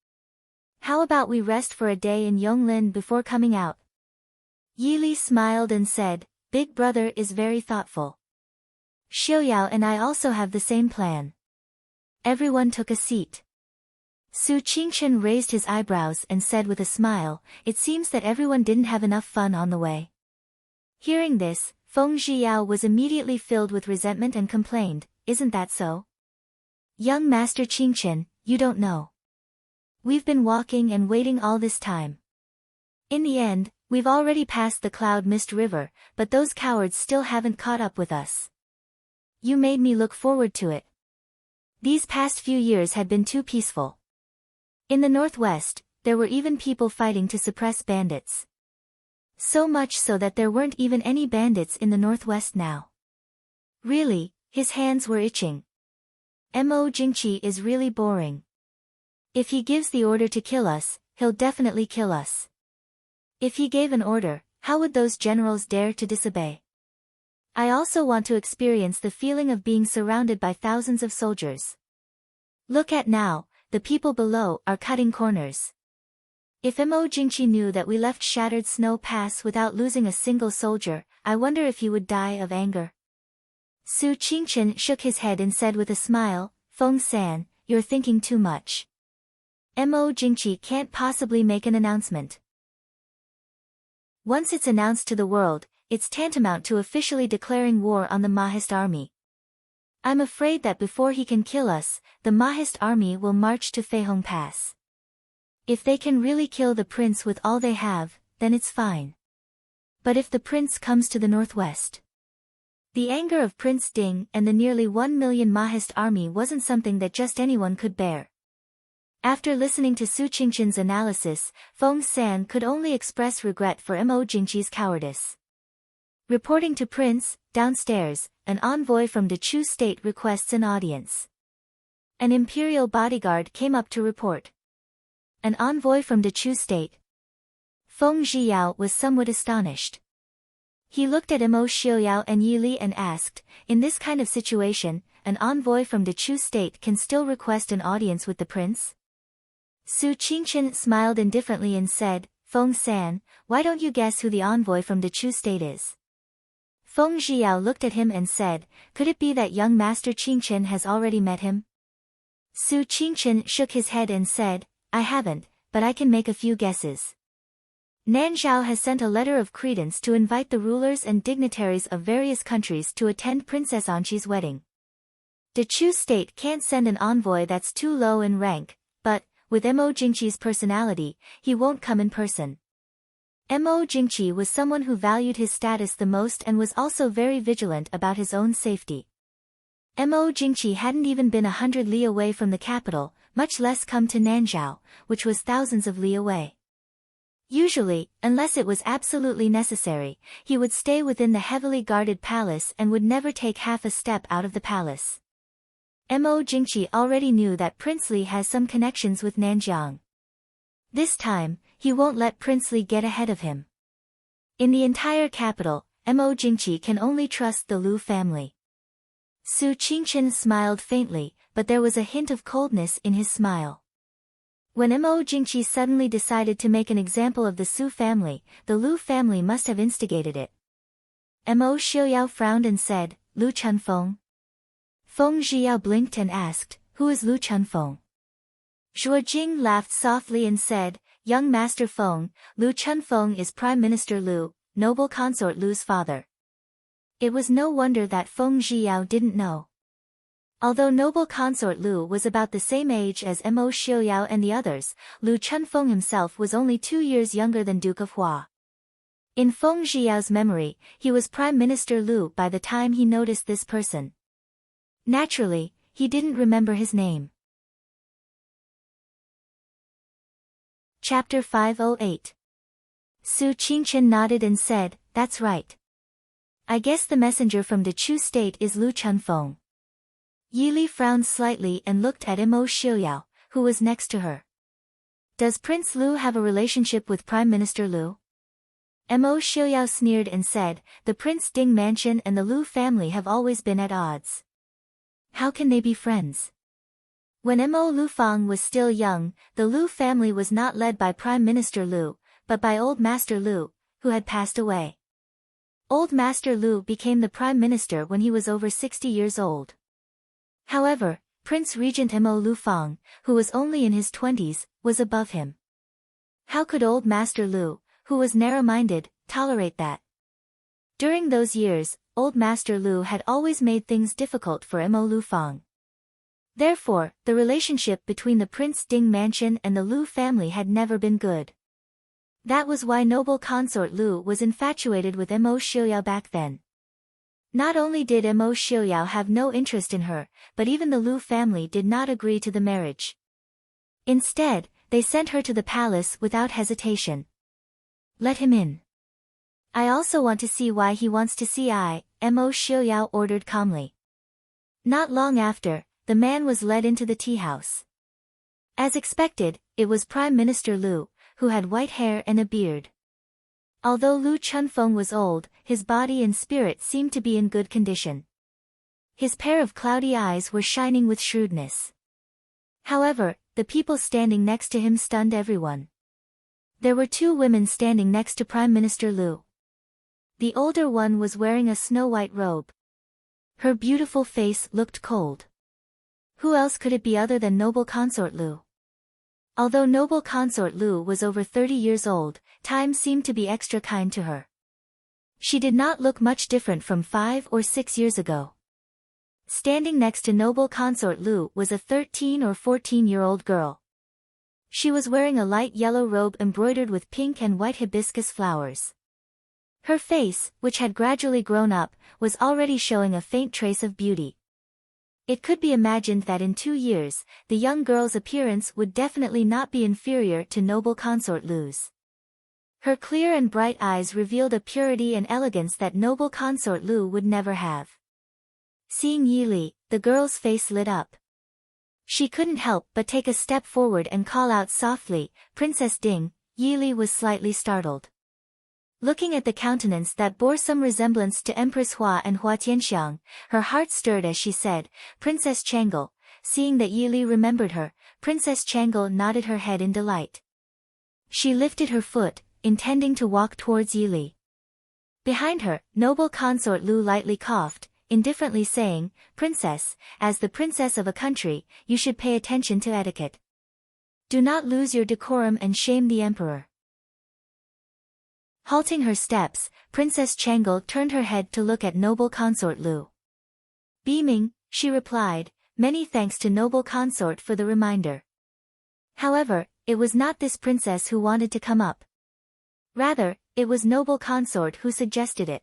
How about we rest for a day in Yonglin before coming out?" Yi Li smiled and said, "Big Brother is very thoughtful. Xiaoyao and I also have the same plan." Everyone took a seat. Su Qingchen raised his eyebrows and said with a smile, "It seems that everyone didn't have enough fun on the way." Hearing this, Feng Zhiyao was immediately filled with resentment and complained, "Isn't that so? Young Master Qingchen, you don't know. We've been walking and waiting all this time. In the end, we've already passed the Cloud Mist River, but those cowards still haven't caught up with us. You made me look forward to it. These past few years had been too peaceful. In the northwest, there were even people fighting to suppress bandits. So much so that there weren't even any bandits in the northwest now. Really, his hands were itching. Mo Jingqi is really boring. If he gives the order to kill us, he'll definitely kill us. If he gave an order, how would those generals dare to disobey? I also want to experience the feeling of being surrounded by thousands of soldiers. Look at now, the people below are cutting corners. If Mo Jingqi knew that we left Shattered Snow Pass without losing a single soldier, I wonder if he would die of anger." Su Qingchen shook his head and said with a smile, "Feng San, you're thinking too much. Mo Jingqi can't possibly make an announcement. Once it's announced to the world, it's tantamount to officially declaring war on the Mahist army. I'm afraid that before he can kill us, the Mahist army will march to Feihong Pass. If they can really kill the prince with all they have, then it's fine. But if the prince comes to the northwest..." The anger of Prince Ding and the nearly 1 million Mahist army wasn't something that just anyone could bear. After listening to Su Qingchen's analysis, Feng San could only express regret for Mo Jingqi's cowardice. Reporting to Prince, downstairs, an envoy from the Chu state requests an audience. An imperial bodyguard came up to report. An envoy from the Chu state. Feng Zhiyao was somewhat astonished. He looked at Mo Xiaoyao and Yi Li and asked, "In this kind of situation, an envoy from the Chu state can still request an audience with the prince?" Su Qingchen smiled indifferently and said, "Feng San, why don't you guess who the envoy from the Chu state is?" Feng Zhiyao looked at him and said, "Could it be that young Master Qingchen has already met him?" Su Qingchen shook his head and said, "I haven't, but I can make a few guesses." Nanzhao has sent a letter of credence to invite the rulers and dignitaries of various countries to attend Princess Anqi's wedding. The Chu state can't send an envoy that's too low in rank, but, with Mo Jingqi's personality, he won't come in person. Mo Jingqi was someone who valued his status the most and was also very vigilant about his own safety. Mo Jingqi hadn't even been 100 li away from the capital, much less come to Nanzhao, which was thousands of li away. Usually, unless it was absolutely necessary, he would stay within the heavily guarded palace and would never take half a step out of the palace. Mo Jingqi already knew that Prince Li has some connections with Nanjiang. This time, he won't let Prince Li get ahead of him. In the entire capital, Mo Jingqi can only trust the Lu family. Su Qingchen smiled faintly, but there was a hint of coldness in his smile. When Mo Jingqi suddenly decided to make an example of the Su family, the Lu family must have instigated it. Mo Xiuyao frowned and said, Lu Chunfeng. Feng Zhiyao blinked and asked, who is Lu Chunfeng? Zhuo Jing laughed softly and said, young Master Feng, Lu Chunfeng is Prime Minister Lu, noble consort Lu's father. It was no wonder that Feng Zhiyao didn't know. Although noble consort Lu was about the same age as Mo Xiuyao and the others, Lu Chunfeng himself was only 2 years younger than Duke of Hua. In Feng Zhiyao's memory, he was Prime Minister Lu by the time he noticed this person. Naturally, he didn't remember his name. Chapter 508. Su Qingchen nodded and said, that's right. I guess the messenger from the Chu state is Lu Chunfeng. Yili frowned slightly and looked at Mo Xiuyao, who was next to her. Does Prince Lu have a relationship with Prime Minister Lu? Mo Xiuyao sneered and said, the Prince Ding mansion and the Lu family have always been at odds. How can they be friends? When Mo Lufang was still young, the Lu family was not led by Prime Minister Lu, but by Old Master Lu, who had passed away. Old Master Lu became the Prime Minister when he was over 60 years old. However, Prince Regent Mo Lufang, who was only in his 20s, was above him. How could Old Master Lu, who was narrow-minded, tolerate that? During those years, Old Master Lu had always made things difficult for Mo Lufang. Therefore, the relationship between the Prince Ding mansion and the Lu family had never been good. That was why noble consort Lu was infatuated with Mo Xiuyao back then. Not only did Mo Xiuyao have no interest in her, but even the Lu family did not agree to the marriage. Instead, they sent her to the palace without hesitation. Let him in. I also want to see why he wants to see Mo Xiuyao ordered calmly. Not long after, the man was led into the tea house. As expected, it was Prime Minister Lu, who had white hair and a beard. Although Lu Chunfeng was old, his body and spirit seemed to be in good condition. His pair of cloudy eyes were shining with shrewdness. However, the people standing next to him stunned everyone. There were 2 women standing next to Prime Minister Lu. The older one was wearing a snow-white robe. Her beautiful face looked cold. Who else could it be other than noble consort Lu? Although noble consort Lu was over 30 years old, time seemed to be extra kind to her. She did not look much different from 5 or 6 years ago. Standing next to noble consort Lu was a 13 or 14-year-old girl. She was wearing a light yellow robe embroidered with pink and white hibiscus flowers. Her face, which had gradually grown up, was already showing a faint trace of beauty. It could be imagined that in 2 years, the young girl's appearance would definitely not be inferior to noble consort Lu's. Her clear and bright eyes revealed a purity and elegance that noble consort Lu would never have. Seeing Yi Li, the girl's face lit up. She couldn't help but take a step forward and call out softly, Princess Ding. Yi Li was slightly startled. Looking at the countenance that bore some resemblance to Empress Hua and Hua Tianxiang, her heart stirred as she said, Princess Changel. Seeing that Yi Li remembered her, Princess Changel nodded her head in delight. She lifted her foot, intending to walk towards Yi Li. Behind her, noble consort Lu lightly coughed, indifferently saying, Princess, as the princess of a country, you should pay attention to etiquette. Do not lose your decorum and shame the emperor. Halting her steps, Princess Changel turned her head to look at noble consort Lu. Beaming, she replied, "Many thanks to noble consort for the reminder." However, it was not this princess who wanted to come up. Rather, it was noble consort who suggested it.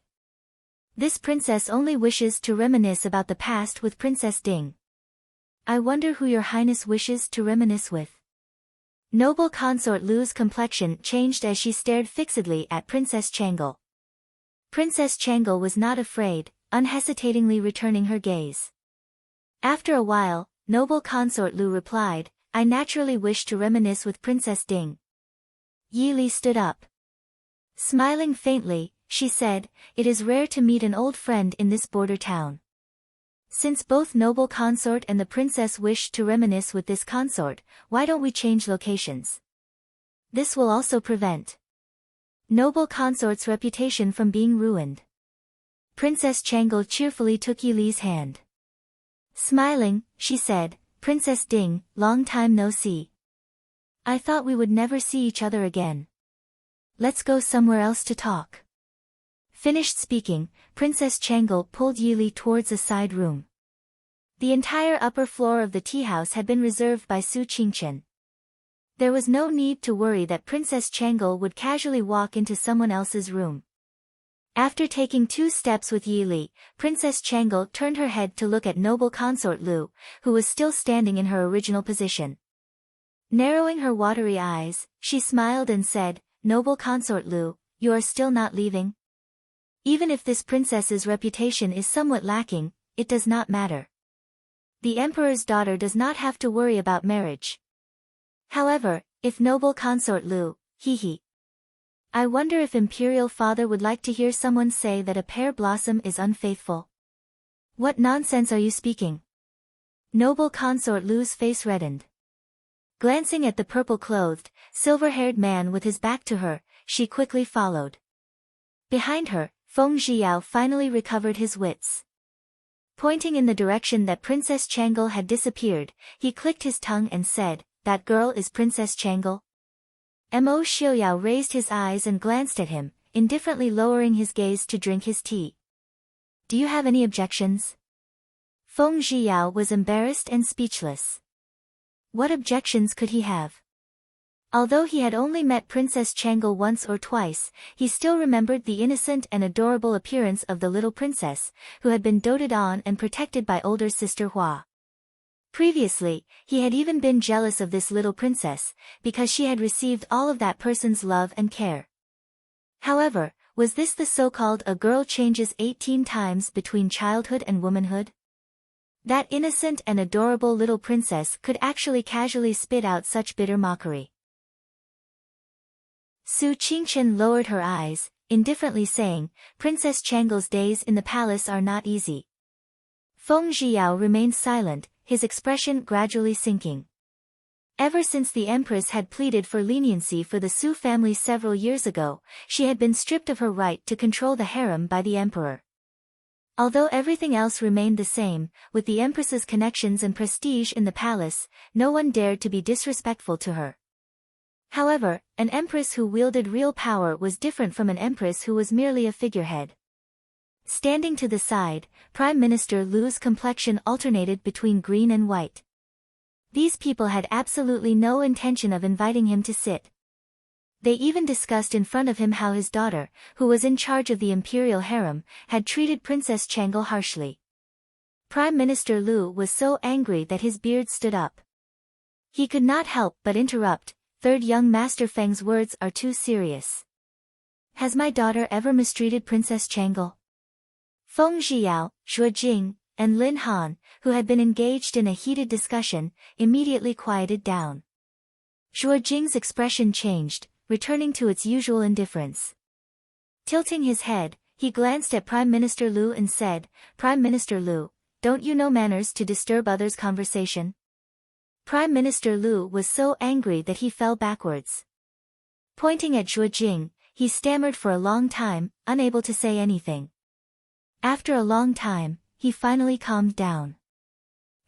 This princess only wishes to reminisce about the past with Princess Ding. I wonder who your highness wishes to reminisce with. Noble consort Lu's complexion changed as she stared fixedly at Princess Changel. Princess Changel was not afraid, unhesitatingly returning her gaze. After a while, noble consort Lu replied, "I naturally wish to reminisce with Princess Ding." Yi Li stood up. Smiling faintly, she said, "It is rare to meet an old friend in this border town. Since both noble consort and the princess wish to reminisce with this consort, why don't we change locations? This will also prevent noble consort's reputation from being ruined." Princess Changel cheerfully took Yi Li's hand. Smiling, she said, "Princess Ding, long time no see. I thought we would never see each other again. Let's go somewhere else to talk." Finished speaking, Princess Changel pulled Yi Li towards a side room. The entire upper floor of the tea house had been reserved by Su Qingchen. There was no need to worry that Princess Changel would casually walk into someone else's room. After taking 2 steps with Yi Li, Princess Changel turned her head to look at noble consort Lu, who was still standing in her original position. Narrowing her watery eyes, she smiled and said, "Noble consort Lu, you are still not leaving? Even if this princess's reputation is somewhat lacking, it does not matter. The emperor's daughter does not have to worry about marriage. However, if noble consort Lu, I wonder if imperial father would like to hear someone say that a pear blossom is unfaithful. What nonsense are you speaking?" Noble consort Lu's face reddened. Glancing at the purple-clothed, silver-haired man with his back to her, she quickly followed. Behind her, Feng Zhiyao finally recovered his wits. Pointing in the direction that Princess Changel had disappeared, he clicked his tongue and said, "That girl is Princess Changel?" Mo Xiaoyao raised his eyes and glanced at him, indifferently lowering his gaze to drink his tea. "Do you have any objections?" Feng Zhiyao was embarrassed and speechless. What objections could he have? Although he had only met Princess Changel once or twice, he still remembered the innocent and adorable appearance of the little princess, who had been doted on and protected by older sister Hua. Previously, he had even been jealous of this little princess, because she had received all of that person's love and care. However, was this the so-called "a girl changes 18 times between childhood and womanhood"? That innocent and adorable little princess could actually casually spit out such bitter mockery. Su Qingchen lowered her eyes, indifferently saying, "Princess Changel's days in the palace are not easy." Feng Zhiyao remained silent, his expression gradually sinking. Ever since the empress had pleaded for leniency for the Su family several years ago, she had been stripped of her right to control the harem by the emperor. Although everything else remained the same, with the empress's connections and prestige in the palace, no one dared to be disrespectful to her. However, an empress who wielded real power was different from an empress who was merely a figurehead. Standing to the side, Prime Minister Lu's complexion alternated between green and white. These people had absolutely no intention of inviting him to sit. They even discussed in front of him how his daughter, who was in charge of the imperial harem, had treated Princess Changel harshly. Prime Minister Lu was so angry that his beard stood up. He could not help but interrupt, "Third young Master Feng's words are too serious. Has my daughter ever mistreated Princess Changel?" Feng Zhiyao, Zhuo Jing, and Lin Han, who had been engaged in a heated discussion, immediately quieted down. Zhuo Jing's expression changed, returning to its usual indifference. Tilting his head, he glanced at Prime Minister Lu and said, "Prime Minister Lu, don't you know manners to disturb others' conversation?" Prime Minister Lu was so angry that he fell backwards. Pointing at Zhuo Jing, he stammered for a long time, unable to say anything. After a long time, he finally calmed down.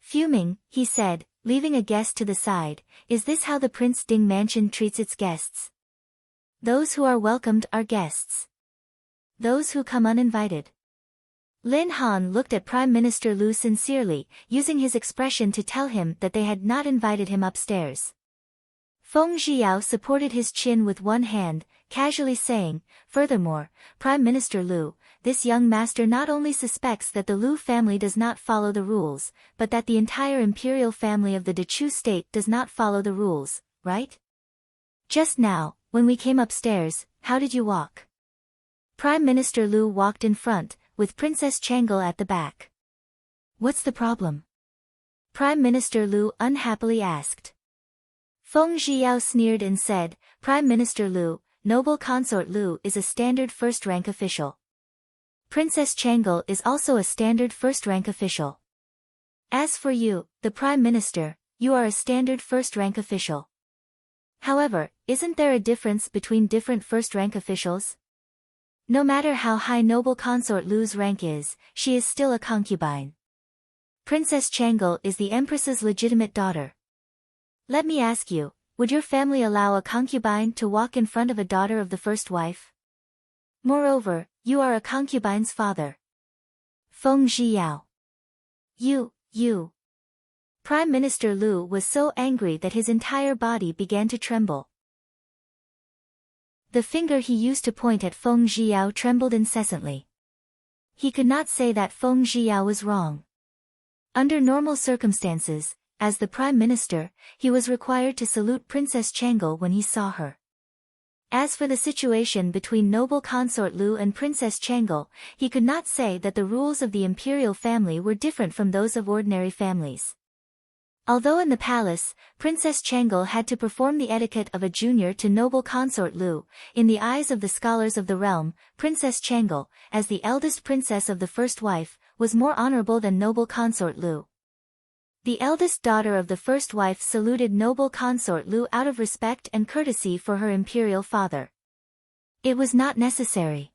Fuming, he said, leaving a guest to the side, "Is this how the Prince Ding mansion treats its guests?" Those who are welcomed are guests. Those who come uninvited. Lin Han looked at Prime Minister Lu sincerely, using his expression to tell him that they had not invited him upstairs. Feng Zhiyao supported his chin with one hand, casually saying, "Furthermore, Prime Minister Lu, this young master not only suspects that the Lu family does not follow the rules, but that the entire imperial family of the Dechu state does not follow the rules, right? Just now, when we came upstairs, how did you walk?" Prime Minister Lu walked in front, with Princess Changel at the back. "What's the problem?" Prime Minister Lu unhappily asked. Feng Zhiyao sneered and said, "Prime Minister Lu, noble consort Lu is a standard first-rank official. Princess Changel is also a standard first-rank official. As for you, the Prime Minister, you are a standard first-rank official. However, isn't there a difference between different first-rank officials? No matter how high noble consort Lu's rank is, she is still a concubine. Princess Changel is the Empress's legitimate daughter. Let me ask you, would your family allow a concubine to walk in front of a daughter of the first wife? Moreover, you are a concubine's father." Feng Zhiyao. You. Prime Minister Lu was so angry that his entire body began to tremble. The finger he used to point at Feng Zhiyao trembled incessantly. He could not say that Feng Zhiyao was wrong. Under normal circumstances, as the Prime Minister, he was required to salute Princess Changel when he saw her. As for the situation between noble consort Lu and Princess Changel, he could not say that the rules of the imperial family were different from those of ordinary families. Although in the palace, Princess Changel had to perform the etiquette of a junior to noble consort Lu, in the eyes of the scholars of the realm, Princess Changel, as the eldest princess of the first wife, was more honorable than noble consort Lu. The eldest daughter of the first wife saluted noble consort Lu out of respect and courtesy for her imperial father. It was not necessary.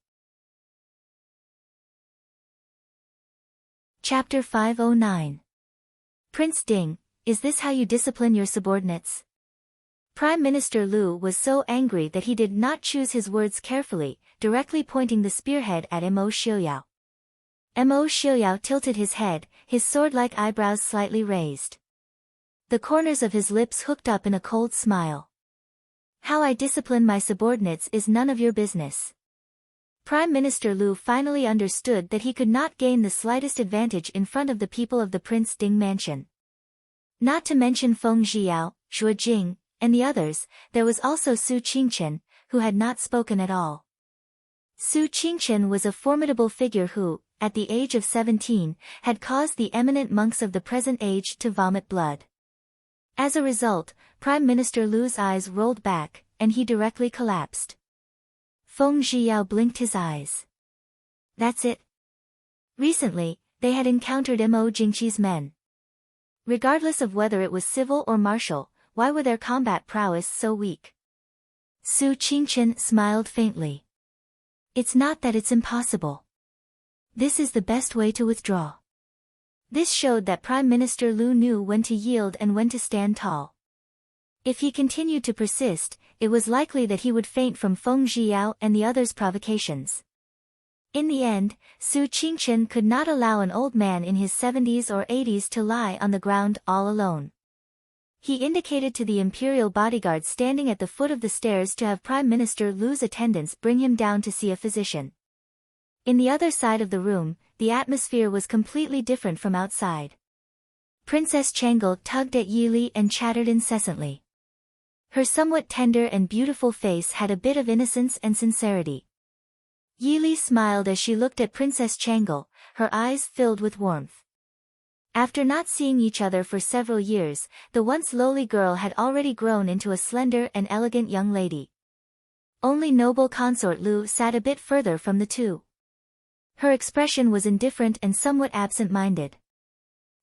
Chapter 509. Prince Ding, is this how you discipline your subordinates? Prime Minister Lu was so angry that he did not choose his words carefully, directly pointing the spearhead at Mo Xiuyao. Mo Xiuyao tilted his head, his sword-like eyebrows slightly raised. The corners of his lips hooked up in a cold smile. "How I discipline my subordinates is none of your business." Prime Minister Lu finally understood that he could not gain the slightest advantage in front of the people of the Prince Ding mansion. Not to mention Feng Zhiyao, Zhuo Jing, and the others, there was also Su Qingchen, who had not spoken at all. Su Qingchen was a formidable figure who, at the age of 17, had caused the eminent monks of the present age to vomit blood. As a result, Prime Minister Lu's eyes rolled back, and he directly collapsed. Feng Zhiyao blinked his eyes. That's it. Recently, they had encountered Mo Jingqi's men. Regardless of whether it was civil or martial, why were their combat prowess so weak? Su Qingchen smiled faintly. It's not that it's impossible. This is the best way to withdraw. This showed that Prime Minister Lu knew when to yield and when to stand tall. If he continued to persist, it was likely that he would faint from Feng Zhiyao and the others' provocations. In the end, Su Qingchen could not allow an old man in his 70s or 80s to lie on the ground all alone. He indicated to the imperial bodyguard standing at the foot of the stairs to have Prime Minister Lu's attendants bring him down to see a physician. In the other side of the room, the atmosphere was completely different from outside. Princess Changel tugged at Yili and chattered incessantly. Her somewhat tender and beautiful face had a bit of innocence and sincerity. Yili smiled as she looked at Princess Changel, her eyes filled with warmth. After not seeing each other for several years, the once lowly girl had already grown into a slender and elegant young lady. Only noble consort Lu sat a bit further from the two. Her expression was indifferent and somewhat absent-minded.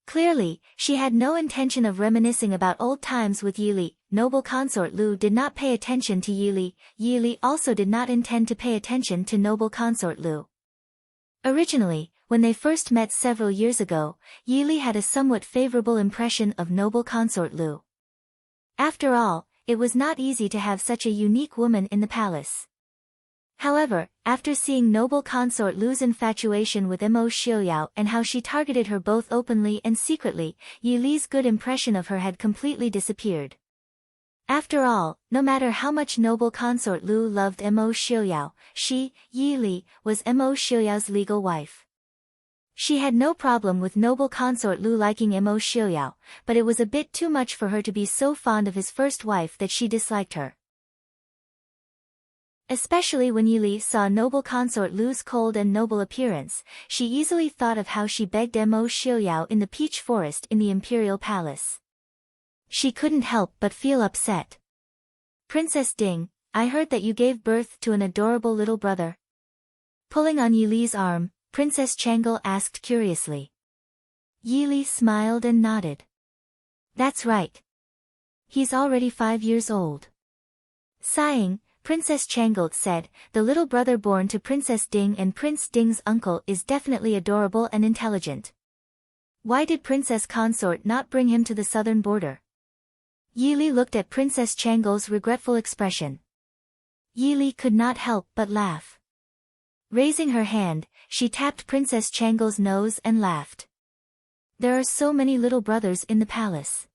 Clearly, she had no intention of reminiscing about old times with Yili. Noble consort Lu did not pay attention to Yili. Yili also did not intend to pay attention to noble consort Lu. Originally, when they first met several years ago, Yili had a somewhat favorable impression of noble consort Lu. After all, it was not easy to have such a unique woman in the palace. However, after seeing noble consort Lu's infatuation with Mo Xiaoyao and how she targeted her both openly and secretly, Yi Li's good impression of her had completely disappeared. After all, no matter how much noble consort Lu loved Mo Xiaoyao, she, Yi Li, was Mo Xiaoyao's legal wife. She had no problem with noble consort Lu liking Mo Xiaoyao, but it was a bit too much for her to be so fond of his first wife that she disliked her. Especially when Yi Li saw noble consort Lu's cold and noble appearance, she easily thought of how she begged Mo Xiaoyao in the peach forest in the imperial palace. She couldn't help but feel upset. "Princess Ding, I heard that you gave birth to an adorable little brother." Pulling on Yi Li's arm, Princess Changle asked curiously. Yi Li smiled and nodded. "That's right. He's already 5 years old." Sighing, Princess Changle said, "The little brother born to Princess Ding and Prince Ding's uncle is definitely adorable and intelligent. Why did Princess Consort not bring him to the southern border?" Yi Li looked at Princess Changle's regretful expression. Yi Li could not help but laugh. Raising her hand, she tapped Princess Changle's nose and laughed. "There are so many little brothers in the palace.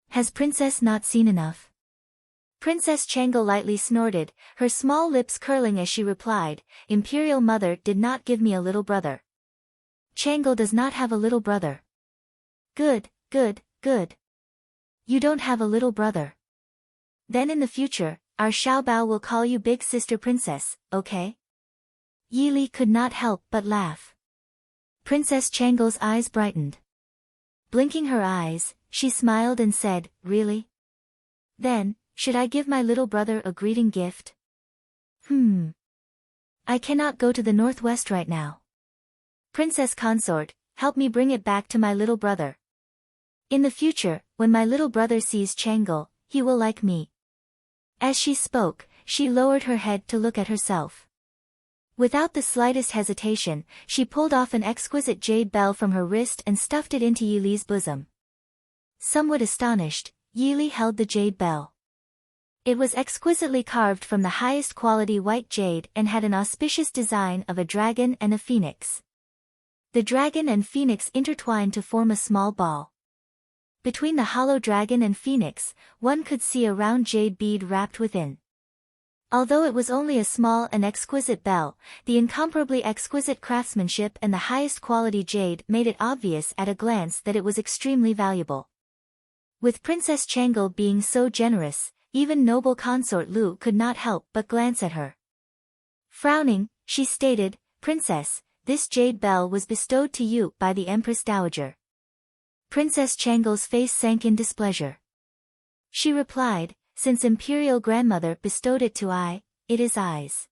Has Princess not seen enough?" Princess Changle lightly snorted, her small lips curling as she replied, "Imperial Mother did not give me a little brother. Changle does not have a little brother." "Good, good, good. You don't have a little brother. Then in the future, our Xiaobao will call you Big Sister Princess, okay?" Yi Li could not help but laugh. Princess Changle's eyes brightened. Blinking her eyes, she smiled and said, "Really? Then, should I give my little brother a greeting gift?" I cannot go to the northwest right now. Princess Consort, help me bring it back to my little brother. In the future, when my little brother sees Changle, he will like me." As she spoke, she lowered her head to look at herself. Without the slightest hesitation, she pulled off an exquisite jade bell from her wrist and stuffed it into Yi Li's bosom. Somewhat astonished, Yi Li held the jade bell. It was exquisitely carved from the highest quality white jade and had an auspicious design of a dragon and a phoenix. The dragon and phoenix intertwined to form a small ball. Between the hollow dragon and phoenix, one could see a round jade bead wrapped within. Although it was only a small and exquisite bell, the incomparably exquisite craftsmanship and the highest quality jade made it obvious at a glance that it was extremely valuable. With Princess Changle being so generous, even noble consort Lu could not help but glance at her. Frowning, she stated, "Princess, this jade bell was bestowed to you by the Empress Dowager." Princess Changle's face sank in displeasure. She replied, "Since Imperial Grandmother bestowed it to I, it is I's.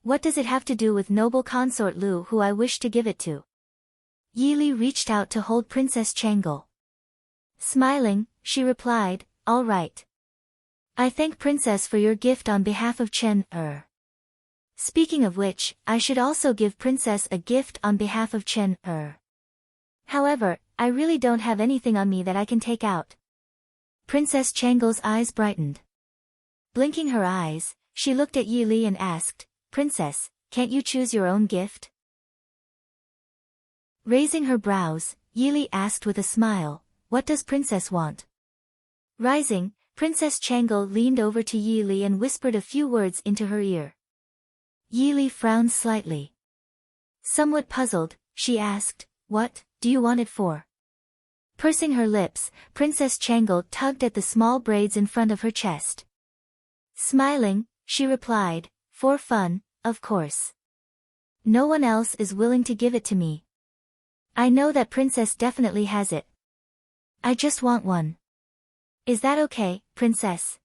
What does it have to do with noble consort Lu who I wish to give it to?" Yi Li reached out to hold Princess Changle. Smiling, she replied, "All right. I thank Princess for your gift on behalf of Chen Er. Speaking of which, I should also give Princess a gift on behalf of Chen Er. However, I really don't have anything on me that I can take out." Princess Changle's eyes brightened. Blinking her eyes, she looked at Yi Li and asked, "Princess, can't you choose your own gift?" Raising her brows, Yi Li asked with a smile, "What does Princess want?" Rising, Princess Changle leaned over to Yi Li and whispered a few words into her ear. Yi Li frowned slightly. Somewhat puzzled, she asked, "What do you want it for?" Pursing her lips, Princess Changle tugged at the small braids in front of her chest. Smiling, she replied, "For fun, of course. No one else is willing to give it to me. I know that Princess definitely has it. I just want one. Is that okay, Princess?"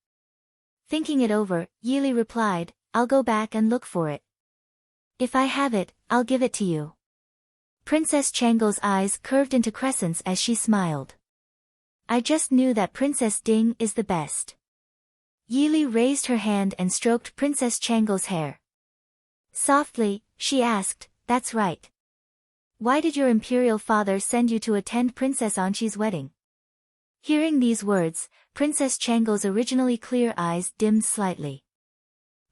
Thinking it over, Yi Li replied, "I'll go back and look for it. If I have it, I'll give it to you." Princess Changle's eyes curved into crescents as she smiled. "I just knew that Princess Ding is the best." Yi Li raised her hand and stroked Princess Changle's hair. Softly, she asked, "That's right. Why did your imperial father send you to attend Princess Anqi's wedding?" Hearing these words, Princess Changle's originally clear eyes dimmed slightly.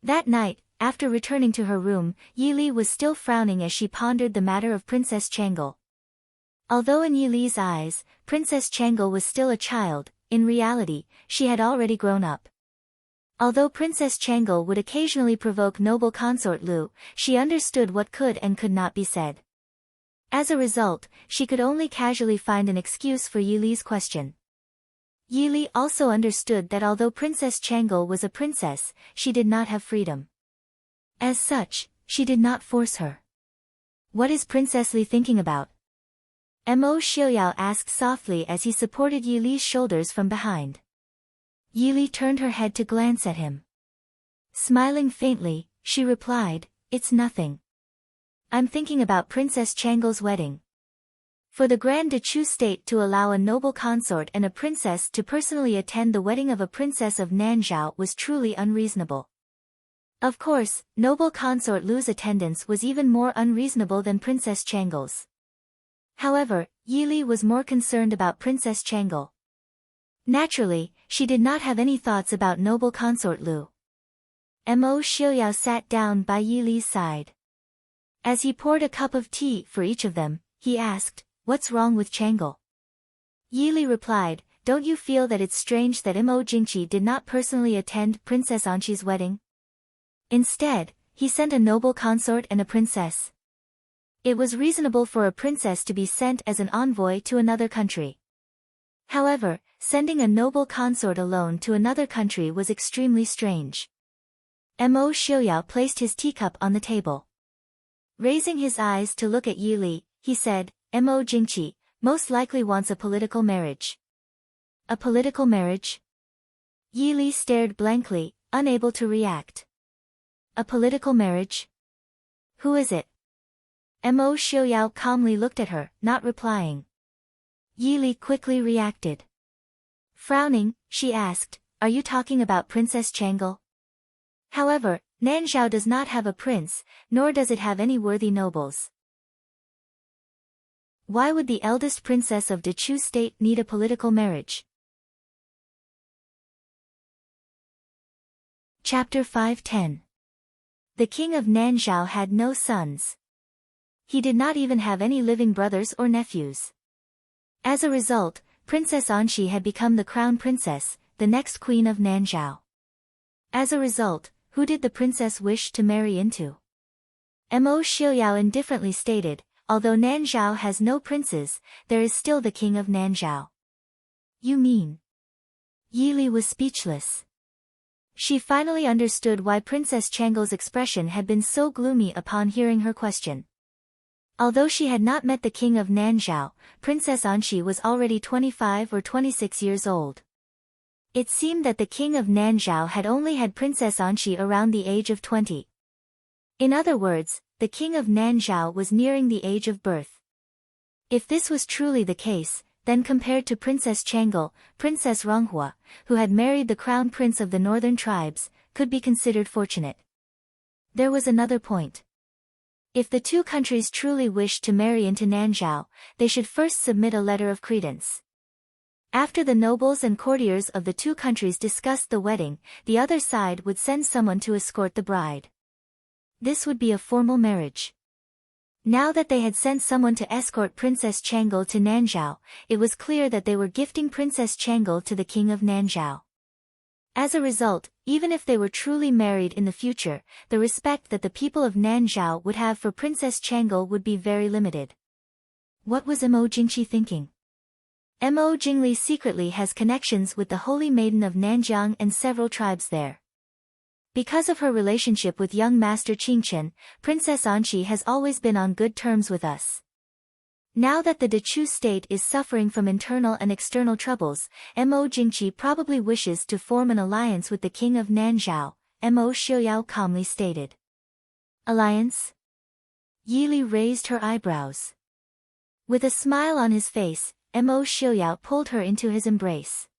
That night, after returning to her room, Yi Li was still frowning as she pondered the matter of Princess Changle. Although in Yi Li's eyes, Princess Changle was still a child, in reality, she had already grown up. Although Princess Changle would occasionally provoke noble consort Lu, she understood what could and could not be said. As a result, she could only casually find an excuse for Yi Li's question. Yi Li also understood that although Princess Changle was a princess, she did not have freedom. As such, she did not force her. What is Princess Li thinking about? Mo Xiuyao asked softly as he supported Yi Li's shoulders from behind. Yi Li turned her head to glance at him. Smiling faintly, she replied, "It's nothing. I'm thinking about Princess Changle's wedding." For the Grand Duchu state to allow a noble consort and a princess to personally attend the wedding of a princess of Nanzhao was truly unreasonable. Of course, noble consort Lu's attendance was even more unreasonable than Princess Changle's. However, Yi Li was more concerned about Princess Changle. Naturally, she did not have any thoughts about noble consort Lu. Mo Xiuyao sat down by Yi Li's side. As he poured a cup of tea for each of them, he asked, "What's wrong with Changle?" Yi Li replied, "Don't you feel that it's strange that Mo Jingqi did not personally attend Princess Anqi's wedding? Instead, he sent a noble consort and a princess. It was reasonable for a princess to be sent as an envoy to another country. However, sending a noble consort alone to another country was extremely strange." Mo Xiuyao placed his teacup on the table. Raising his eyes to look at Yi Li, he said, "Mo Jingqi most likely wants a political marriage." "A political marriage?" Yi Li stared blankly, unable to react. "A political marriage? Who is it?" Mo Xiuyao calmly looked at her, not replying. Yi Li quickly reacted. Frowning, she asked, "Are you talking about Princess Changle?" However, Nanzhao does not have a prince, nor does it have any worthy nobles. Why would the eldest princess of Duchu state need a political marriage? Chapter 510. The king of Nanzhao had no sons. He did not even have any living brothers or nephews. As a result, Princess Anqi had become the crown princess, the next queen of Nanzhao. As a result, who did the princess wish to marry into? Mo Xiuyao indifferently stated, "Although Nanzhao has no princes, there is still the king of Nanzhao." "You mean?" Yi Li was speechless. She finally understood why Princess Changle's expression had been so gloomy upon hearing her question. Although she had not met the king of Nanzhao, Princess Anqi was already 25 or 26 years old. It seemed that the king of Nanzhao had only had Princess Anqi around the age of 20. In other words, the king of Nanzhao was nearing the age of birth. If this was truly the case, then compared to Princess Changle, Princess Ronghua, who had married the crown prince of the northern tribes, could be considered fortunate. There was another point. If the two countries truly wished to marry into Nanzhao, they should first submit a letter of credence. After the nobles and courtiers of the two countries discussed the wedding, the other side would send someone to escort the bride. This would be a formal marriage. Now that they had sent someone to escort Princess Changle to Nanzhao, it was clear that they were gifting Princess Changle to the king of Nanzhao. As a result, even if they were truly married in the future, the respect that the people of Nanzhao would have for Princess Changle would be very limited. What was Mo Jingqi thinking? Mo Jingli secretly has connections with the Holy Maiden of Nanjiang and several tribes there. Because of her relationship with young Master Qingchen, Princess Anqi has always been on good terms with us. Now that the Duchu state is suffering from internal and external troubles, Mo Jingqi probably wishes to form an alliance with the king of Nanzhao, Mo Xiuyao calmly stated. Alliance? Yi Li raised her eyebrows. With a smile on his face, Mo Xiuyao pulled her into his embrace.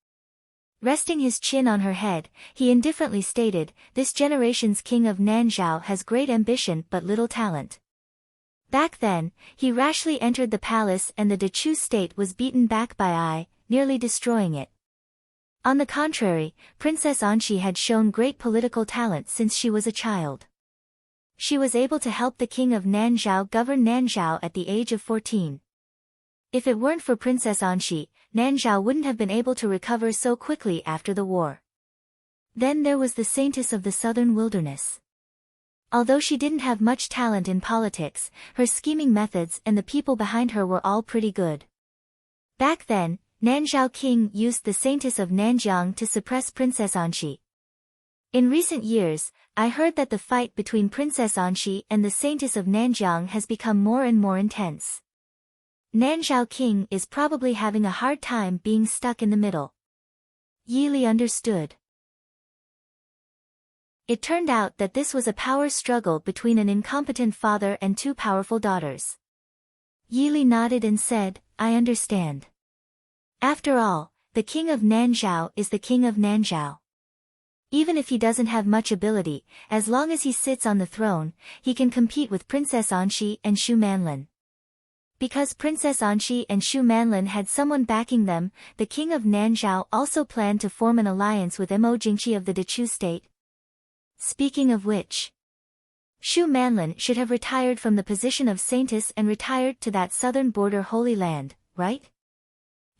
Resting his chin on her head, he indifferently stated, "This generation's king of Nanzhao has great ambition but little talent." Back then, he rashly entered the palace and the Duchu state was beaten back by nearly destroying it. On the contrary, Princess Anxi had shown great political talent since she was a child. She was able to help the king of Nanzhao govern Nanzhao at the age of 14. If it weren't for Princess Anxi, Nanzhao wouldn't have been able to recover so quickly after the war. Then there was the Saintess of the Southern Wilderness. Although she didn't have much talent in politics, her scheming methods and the people behind her were all pretty good. Back then, Nanzhao King used the Saintess of Nanjiang to suppress Princess Anxi. In recent years, I heard that the fight between Princess Anxi and the Saintess of Nanjiang has become more and more intense. Nanzhao King is probably having a hard time being stuck in the middle. Yi Li understood. It turned out that this was a power struggle between an incompetent father and two powerful daughters. Yi Li nodded and said, I understand. After all, the king of Nanzhao is the king of Nanzhao. Even if he doesn't have much ability, as long as he sits on the throne, he can compete with Princess Anxi and Shu Manlin. Because Princess Anxi and Shu Manlin had someone backing them, the king of Nanzhao also planned to form an alliance with Mo Jingqi of the Dechu state. Speaking of which, Shu Manlin should have retired from the position of saintess and retired to that southern border Holy Land, right?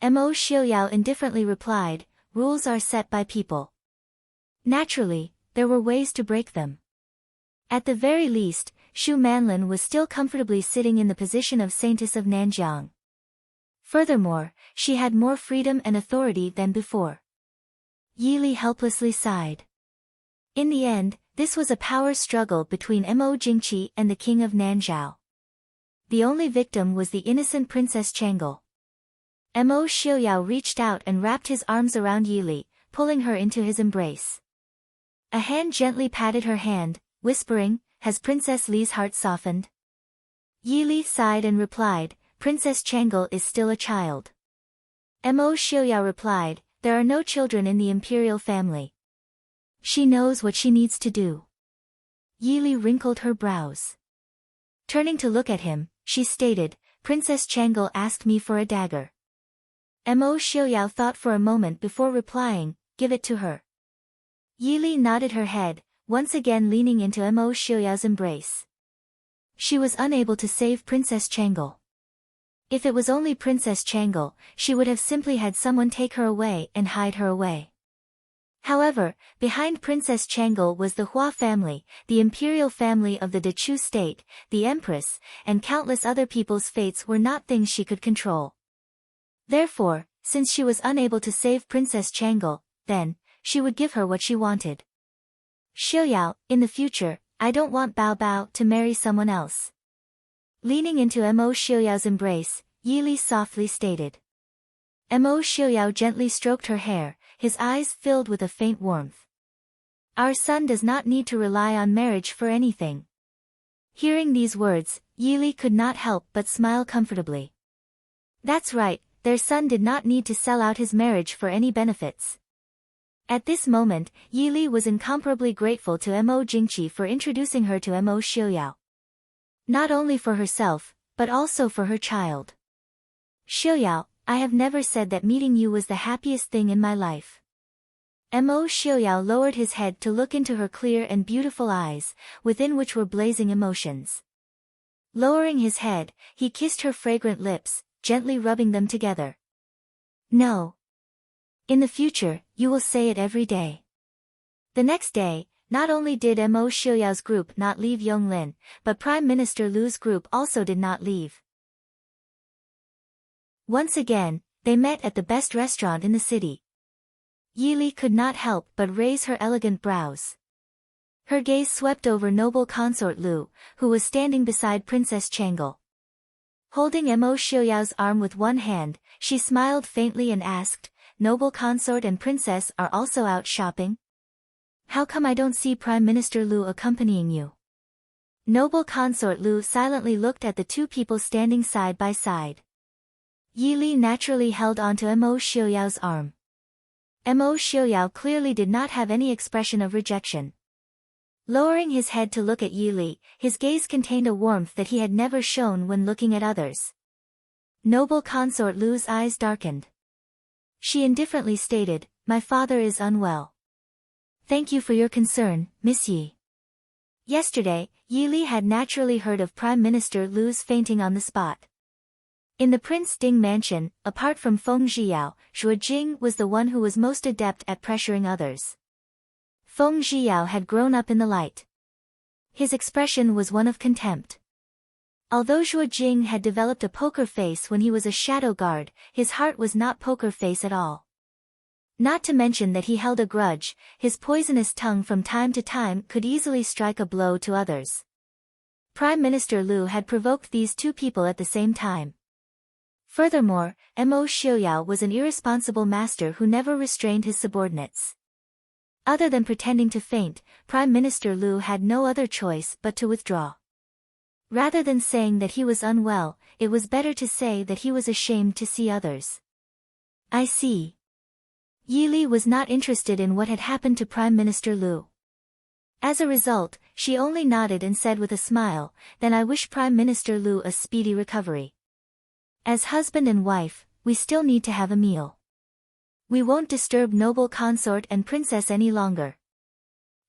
Mo Xiaoyao indifferently replied, rules are set by people. Naturally, there were ways to break them. At the very least, Shu Manlin was still comfortably sitting in the position of saintess of Nanjiang. Furthermore, she had more freedom and authority than before. Yi Li helplessly sighed. In the end, this was a power struggle between Mo Jingqi and the king of Nanzhao. The only victim was the innocent Princess Chang'e. Mo Xiaoyao reached out and wrapped his arms around Yi Li, pulling her into his embrace. A hand gently patted her hand, whispering, has Princess Li's heart softened? Yi Li sighed and replied, Princess Chang'e is still a child. Mo Xiaoyao replied, there are no children in the imperial family. She knows what she needs to do. Yi Li wrinkled her brows. Turning to look at him, she stated, Princess Chang'e asked me for a dagger. Mo Xiaoyao thought for a moment before replying, give it to her. Yi Li nodded her head, once again leaning into Mo Xiaoyao's embrace. She was unable to save Princess Chang'e. If it was only Princess Chang'e, she would have simply had someone take her away and hide her away. However, behind Princess Chang'e was the Hua family, the imperial family of the Dechu state, the empress, and countless other people's fates were not things she could control. Therefore, since she was unable to save Princess Chang'e, then, she would give her what she wanted. Xiaoyao, in the future, I don't want Bao Bao to marry someone else. Leaning into Mo Xiaoyao's embrace, Yi Li softly stated. Mo Xiaoyao gently stroked her hair, his eyes filled with a faint warmth. Our son does not need to rely on marriage for anything. Hearing these words, Yi Li could not help but smile comfortably. That's right, their son did not need to sell out his marriage for any benefits. At this moment, Yi Li was incomparably grateful to Mo Jingqi for introducing her to Mo Xiaoyao. Not only for herself, but also for her child. Xiaoyao, I have never said that meeting you was the happiest thing in my life. Mo Xiaoyao lowered his head to look into her clear and beautiful eyes, within which were blazing emotions. Lowering his head, he kissed her fragrant lips, gently rubbing them together. No. In the future, you will say it every day. The next day, not only did Mo Xiaoyao's group not leave Yonglin, but Prime Minister Lu's group also did not leave. Once again, they met at the best restaurant in the city. Yi Li could not help but raise her elegant brows. Her gaze swept over noble consort Lu, who was standing beside Princess Chang'e. Holding Mo Xiaoyao's arm with one hand, she smiled faintly and asked, Noble consort and princess are also out shopping? How come I don't see Prime Minister Lu accompanying you? Noble consort Lu silently looked at the two people standing side by side. Yi Li naturally held onto Mo Xiaoyao's arm. Mo Xiaoyao clearly did not have any expression of rejection. Lowering his head to look at Yi Li, his gaze contained a warmth that he had never shown when looking at others. Noble consort Lu's eyes darkened. She indifferently stated, "My father is unwell." "Thank you for your concern, Miss Yi." Yesterday, Yi Li had naturally heard of Prime Minister Lu's fainting on the spot. In the Prince Ding mansion, apart from Feng Zhiyao, Zhuo Jing was the one who was most adept at pressuring others. Feng Zhiyao had grown up in the light. His expression was one of contempt. Although Zhuo Jing had developed a poker face when he was a shadow guard, his heart was not poker face at all. Not to mention that he held a grudge, his poisonous tongue from time to time could easily strike a blow to others. Prime Minister Lu had provoked these two people at the same time. Furthermore, Mo Xiuyao was an irresponsible master who never restrained his subordinates. Other than pretending to faint, Prime Minister Lu had no other choice but to withdraw. Rather than saying that he was unwell, it was better to say that he was ashamed to see others. "I see." Yi Li was not interested in what had happened to Prime Minister Lu. As a result, she only nodded and said with a smile, "Then I wish Prime Minister Lu a speedy recovery. As husband and wife, we still need to have a meal. We won't disturb noble consort and princess any longer.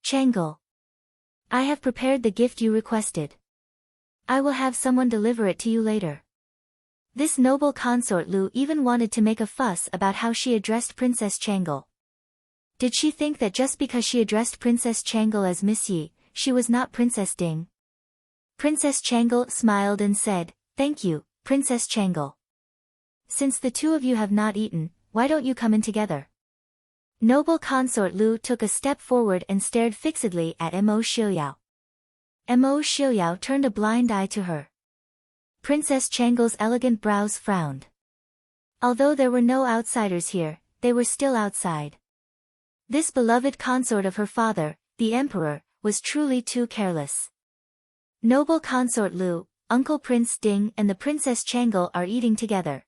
Changel. I have prepared the gift you requested. I will have someone deliver it to you later." This noble consort Lu even wanted to make a fuss about how she addressed Princess Changel. Did she think that just because she addressed Princess Changel as Miss Yi, she was not Princess Ding? Princess Changel smiled and said, "Thank you, Princess Changel. Since the two of you have not eaten, why don't you come in together?" Noble consort Lu took a step forward and stared fixedly at Mo Xiuyao. Mo Xiuyao turned a blind eye to her. Princess Changel's elegant brows frowned. Although there were no outsiders here, they were still outside. This beloved consort of her father, the emperor, was truly too careless. Noble consort Lu, Uncle Prince Ding and the Princess Changel are eating together.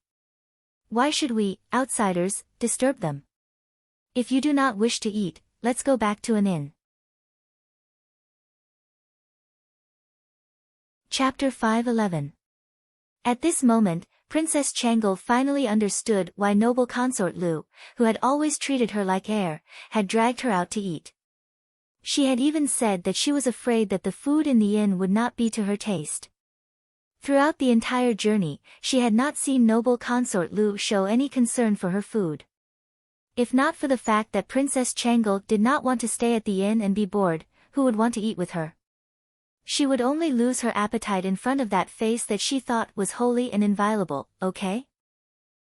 Why should we, outsiders, disturb them? If you do not wish to eat, let's go back to an inn. Chapter 5:11. At this moment, Princess Changel finally understood why noble consort Lu, who had always treated her like air, had dragged her out to eat. She had even said that she was afraid that the food in the inn would not be to her taste. Throughout the entire journey, she had not seen noble consort Lu show any concern for her food. If not for the fact that Princess Changel did not want to stay at the inn and be bored, who would want to eat with her? She would only lose her appetite in front of that face that she thought was holy and inviolable, okay?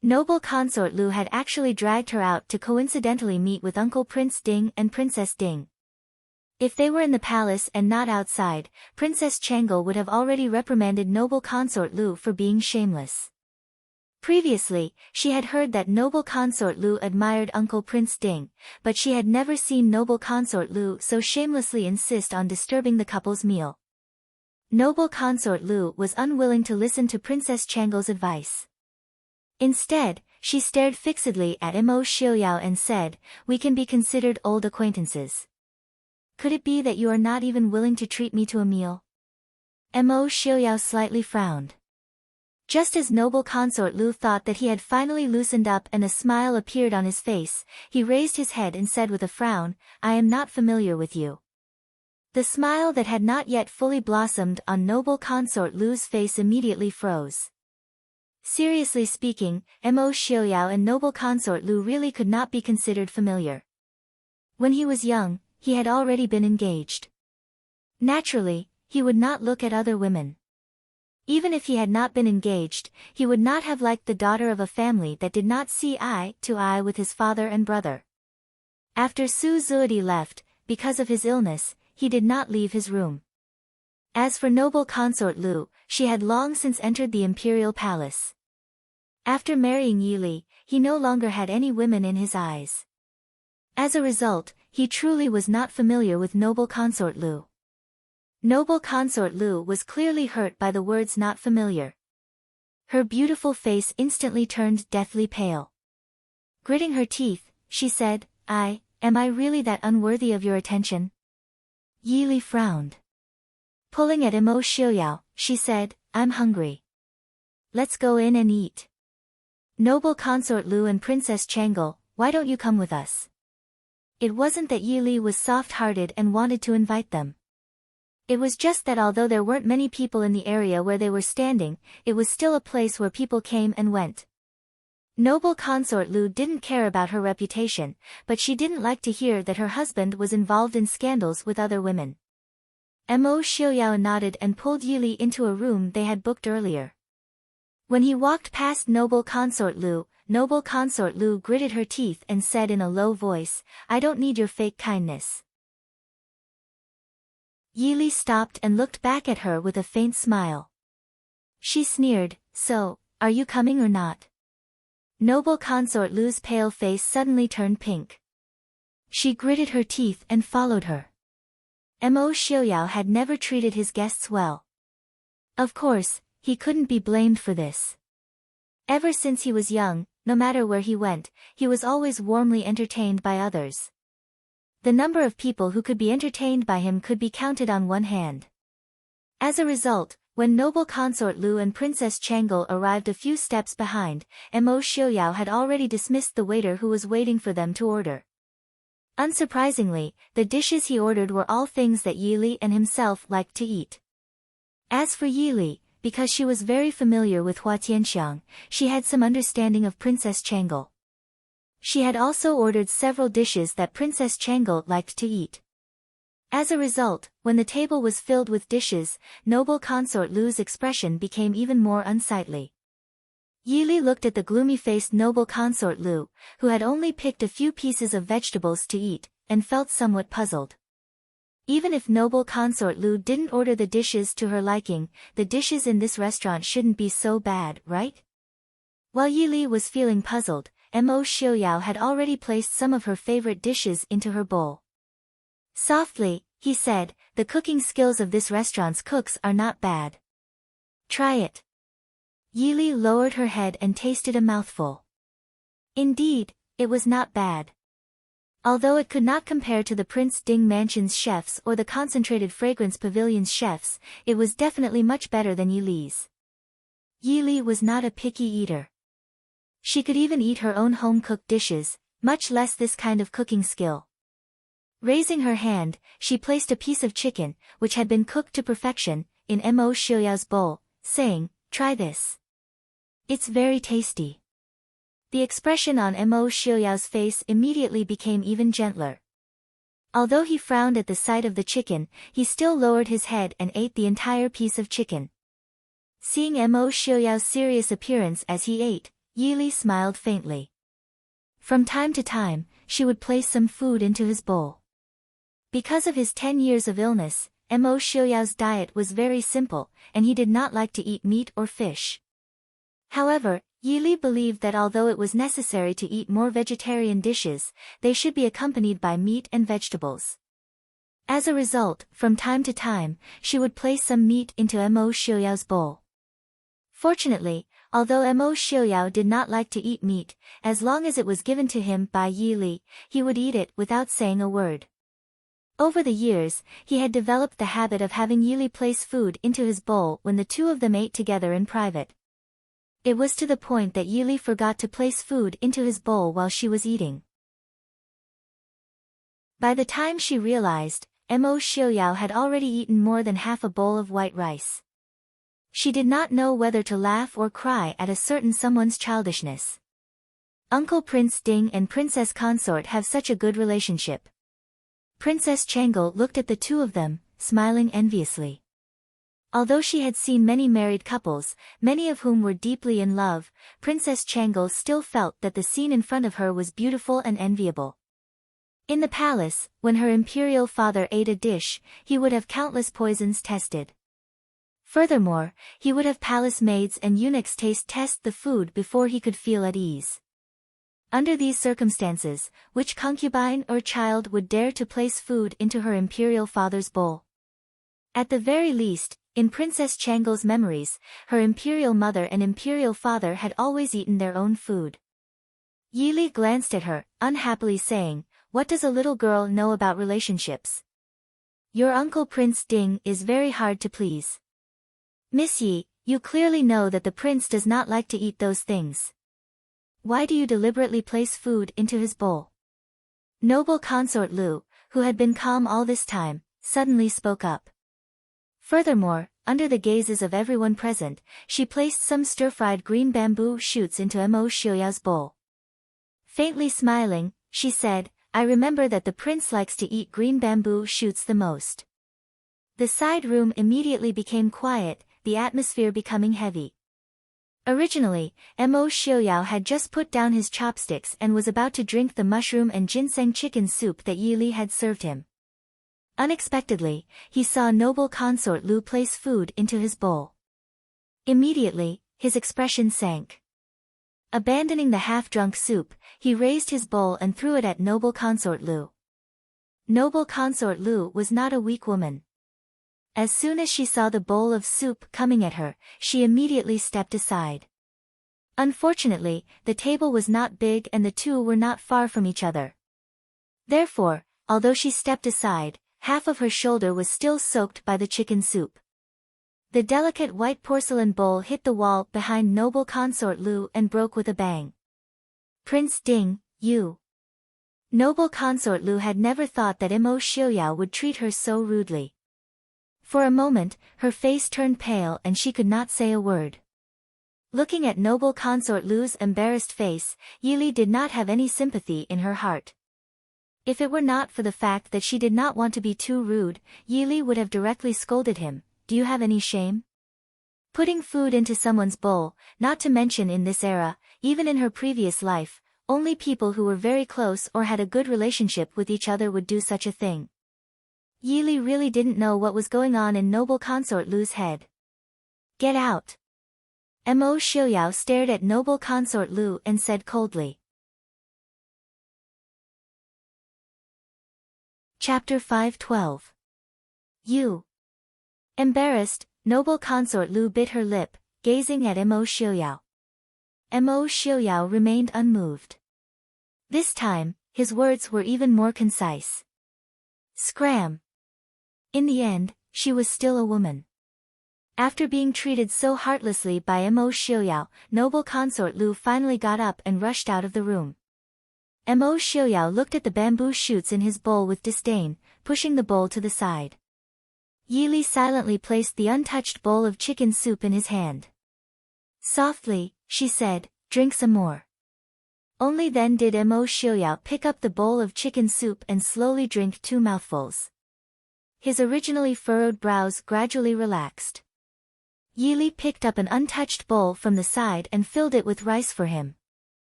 Noble consort Lu had actually dragged her out to coincidentally meet with Uncle Prince Ding and Princess Ding. If they were in the palace and not outside, Princess Changel would have already reprimanded noble consort Lu for being shameless. Previously, she had heard that noble consort Lu admired Uncle Prince Ding, but she had never seen noble consort Lu so shamelessly insist on disturbing the couple's meal. Noble consort Lu was unwilling to listen to Princess Changel's advice. Instead, she stared fixedly at Mo Xiuyao and said, "We can be considered old acquaintances. Could it be that you are not even willing to treat me to a meal?" Mo Xiuyao slightly frowned. Just as noble consort Lu thought that he had finally loosened up and a smile appeared on his face, he raised his head and said with a frown, "I am not familiar with you." The smile that had not yet fully blossomed on noble consort Lu's face immediately froze. Seriously speaking, Mo Xiuyao and noble consort Lu really could not be considered familiar. When he was young, he had already been engaged. Naturally, he would not look at other women. Even if he had not been engaged, he would not have liked the daughter of a family that did not see eye to eye with his father and brother. After Su Zuodi left, because of his illness, he did not leave his room. As for noble consort Lu, she had long since entered the imperial palace. After marrying Yi Li, he no longer had any women in his eyes. As a result, he truly was not familiar with noble consort Lu. Noble consort Lu was clearly hurt by the words "not familiar." Her beautiful face instantly turned deathly pale. Gritting her teeth, she said, Am I really that unworthy of your attention?" Yi Li frowned. Pulling at Mo Xiuyao, she said, "I'm hungry. Let's go in and eat." Noble consort Lu and Princess Changle, why don't you come with us? It wasn't that Yi Li was soft-hearted and wanted to invite them. It was just that although there weren't many people in the area where they were standing, it was still a place where people came and went. Noble consort Lu didn't care about her reputation, but she didn't like to hear that her husband was involved in scandals with other women. Mo Xiaoyao nodded and pulled Yi Li into a room they had booked earlier. When he walked past Noble consort Lu gritted her teeth and said in a low voice, "I don't need your fake kindness." Yi Li stopped and looked back at her with a faint smile. She sneered, "So, are you coming or not?" Noble consort Lu's pale face suddenly turned pink. She gritted her teeth and followed her. Mo Xiaoyao had never treated his guests well. Of course, he couldn't be blamed for this. Ever since he was young, no matter where he went, he was always warmly entertained by others. The number of people who could be entertained by him could be counted on one hand. As a result, when Noble consort Lu and Princess Changle arrived a few steps behind, Mo Xiaoyao had already dismissed the waiter who was waiting for them to order. Unsurprisingly, the dishes he ordered were all things that Yi Li and himself liked to eat. As for Yi Li, because she was very familiar with Hua Tianxiang, she had some understanding of Princess Changle. She had also ordered several dishes that Princess Changle liked to eat. As a result, when the table was filled with dishes, Noble consort Lu's expression became even more unsightly. Yi Li looked at the gloomy-faced Noble consort Lu, who had only picked a few pieces of vegetables to eat, and felt somewhat puzzled. Even if Noble consort Lu didn't order the dishes to her liking, the dishes in this restaurant shouldn't be so bad, right? While Yi Li was feeling puzzled, Mo Xiaoyao had already placed some of her favorite dishes into her bowl. Softly, he said, "The cooking skills of this restaurant's cooks are not bad. Try it." Yi Li lowered her head and tasted a mouthful. Indeed, it was not bad. Although it could not compare to the Prince Ding Mansion's chefs or the Concentrated Fragrance Pavilion's chefs, it was definitely much better than Yi Li's. Yi Li was not a picky eater. She could even eat her own home-cooked dishes, much less this kind of cooking skill. Raising her hand, she placed a piece of chicken, which had been cooked to perfection, in Mo Xiaoyao's bowl, saying, "Try this. It's very tasty." The expression on Mo Xiaoyao's face immediately became even gentler. Although he frowned at the sight of the chicken, he still lowered his head and ate the entire piece of chicken. Seeing Mo Xiaoyao's serious appearance as he ate, Yi Li smiled faintly. From time to time, she would place some food into his bowl. Because of his 10 years of illness, Mo Xiaoyao's diet was very simple, and he did not like to eat meat or fish. However, Yi Li believed that although it was necessary to eat more vegetarian dishes, they should be accompanied by meat and vegetables. As a result, from time to time, she would place some meat into Mo Xiaoyao's bowl. Fortunately, although Mo Xiaoyao did not like to eat meat, as long as it was given to him by Yi Li, he would eat it without saying a word. Over the years, he had developed the habit of having Yi Li place food into his bowl when the two of them ate together in private. It was to the point that Yi Li forgot to place food into his bowl while she was eating. By the time she realized, Mo Xiaoyao had already eaten more than half a bowl of white rice. She did not know whether to laugh or cry at a certain someone's childishness. Uncle Prince Ding and Princess Consort have such a good relationship. Princess Changle looked at the two of them, smiling enviously. Although she had seen many married couples, many of whom were deeply in love, Princess Changle still felt that the scene in front of her was beautiful and enviable. In the palace, when her imperial father ate a dish, he would have countless poisons tested. Furthermore, he would have palace maids and eunuchs test the food before he could feel at ease. Under these circumstances, which concubine or child would dare to place food into her imperial father's bowl? At the very least, in Princess Changle's memories, her imperial mother and imperial father had always eaten their own food. Yi Li glanced at her, unhappily saying, "What does a little girl know about relationships? Your uncle Prince Ding is very hard to please. Miss Yi, you clearly know that the prince does not like to eat those things." Why do you deliberately place food into his bowl? Noble consort Lu, who had been calm all this time, suddenly spoke up. Furthermore, under the gazes of everyone present, she placed some stir-fried green bamboo shoots into Mo Xiuyao's bowl. Faintly smiling, she said, I remember that the prince likes to eat green bamboo shoots the most. The side room immediately became quiet, the atmosphere becoming heavy. Originally, Mo Xiuyao had just put down his chopsticks and was about to drink the mushroom and ginseng chicken soup that Yi Li had served him. Unexpectedly, he saw noble consort Lu place food into his bowl. Immediately, his expression sank. Abandoning the half-drunk soup, he raised his bowl and threw it at noble consort Lu. Noble consort Lu was not a weak woman. As soon as she saw the bowl of soup coming at her, she immediately stepped aside. Unfortunately, the table was not big and the two were not far from each other. Therefore, although she stepped aside, half of her shoulder was still soaked by the chicken soup. The delicate white porcelain bowl hit the wall behind noble consort Lu and broke with a bang. Prince Ding, you. Noble consort Lu had never thought that Mo Xiuyao would treat her so rudely. For a moment, her face turned pale and she could not say a word. Looking at noble consort Lu's embarrassed face, Yi Li did not have any sympathy in her heart. If it were not for the fact that she did not want to be too rude, Yi Li would have directly scolded him. Do you have any shame? Putting food into someone's bowl, not to mention in this era, even in her previous life, only people who were very close or had a good relationship with each other would do such a thing. Yi Li really didn't know what was going on in noble consort Lu's head. Get out! Mo Xiuyao stared at noble consort Lu and said coldly. Chapter 5:12. You. Embarrassed, noble consort Lu bit her lip, gazing at Mo Xiuyao. Mo Xiuyao remained unmoved. This time, his words were even more concise. Scram! In the end, she was still a woman. After being treated so heartlessly by Mo Xiuyao, noble consort Lu finally got up and rushed out of the room. Mo Xiuyao looked at the bamboo shoots in his bowl with disdain, pushing the bowl to the side. Yi Li silently placed the untouched bowl of chicken soup in his hand. Softly, she said, drink some more. Only then did Mo Xiuyao pick up the bowl of chicken soup and slowly drink 2 mouthfuls. His originally furrowed brows gradually relaxed. Yi Li picked up an untouched bowl from the side and filled it with rice for him.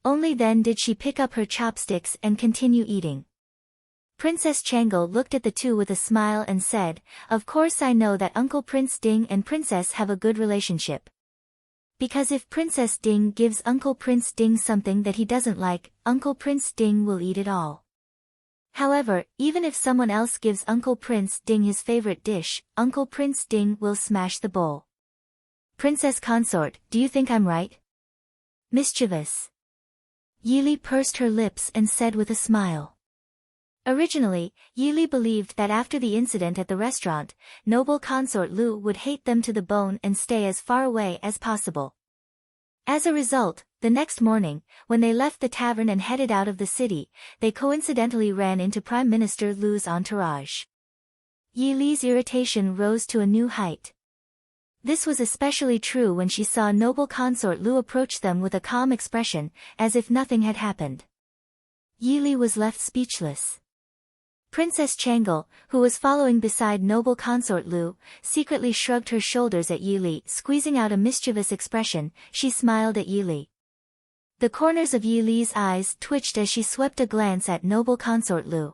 Only then did she pick up her chopsticks and continue eating. Princess Changle looked at the two with a smile and said, Of course I know that Uncle Prince Ding and Princess have a good relationship. Because if Princess Ding gives Uncle Prince Ding something that he doesn't like, Uncle Prince Ding will eat it all. However, even if someone else gives Uncle Prince Ding his favorite dish, Uncle Prince Ding will smash the bowl. Princess Consort, do you think I'm right? Mischievous. Yi Li pursed her lips and said with a smile. Originally, Yi Li believed that after the incident at the restaurant, noble consort Lu would hate them to the bone and stay as far away as possible. As a result, the next morning, when they left the tavern and headed out of the city, they coincidentally ran into Prime Minister Lu's entourage. Yi Li's irritation rose to a new height. This was especially true when she saw noble consort Lu approach them with a calm expression, as if nothing had happened. Yi Li was left speechless. Princess Changle, who was following beside noble consort Lu, secretly shrugged her shoulders at Yi Li, squeezing out a mischievous expression. She smiled at Yi Li. The corners of Yi Li's eyes twitched as she swept a glance at noble consort Lu.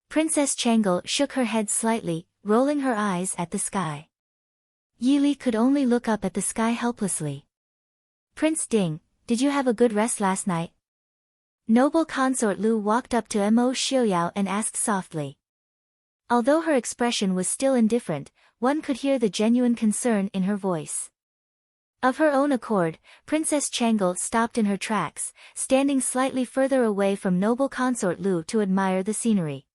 Princess Changle shook her head slightly, rolling her eyes at the sky. Yi Li could only look up at the sky helplessly. Prince Ding, did you have a good rest last night? Noble consort Lu walked up to Mo Xiuyao and asked softly. Although her expression was still indifferent, one could hear the genuine concern in her voice. Of her own accord, Princess Changle stopped in her tracks, standing slightly further away from noble consort Lu to admire the scenery.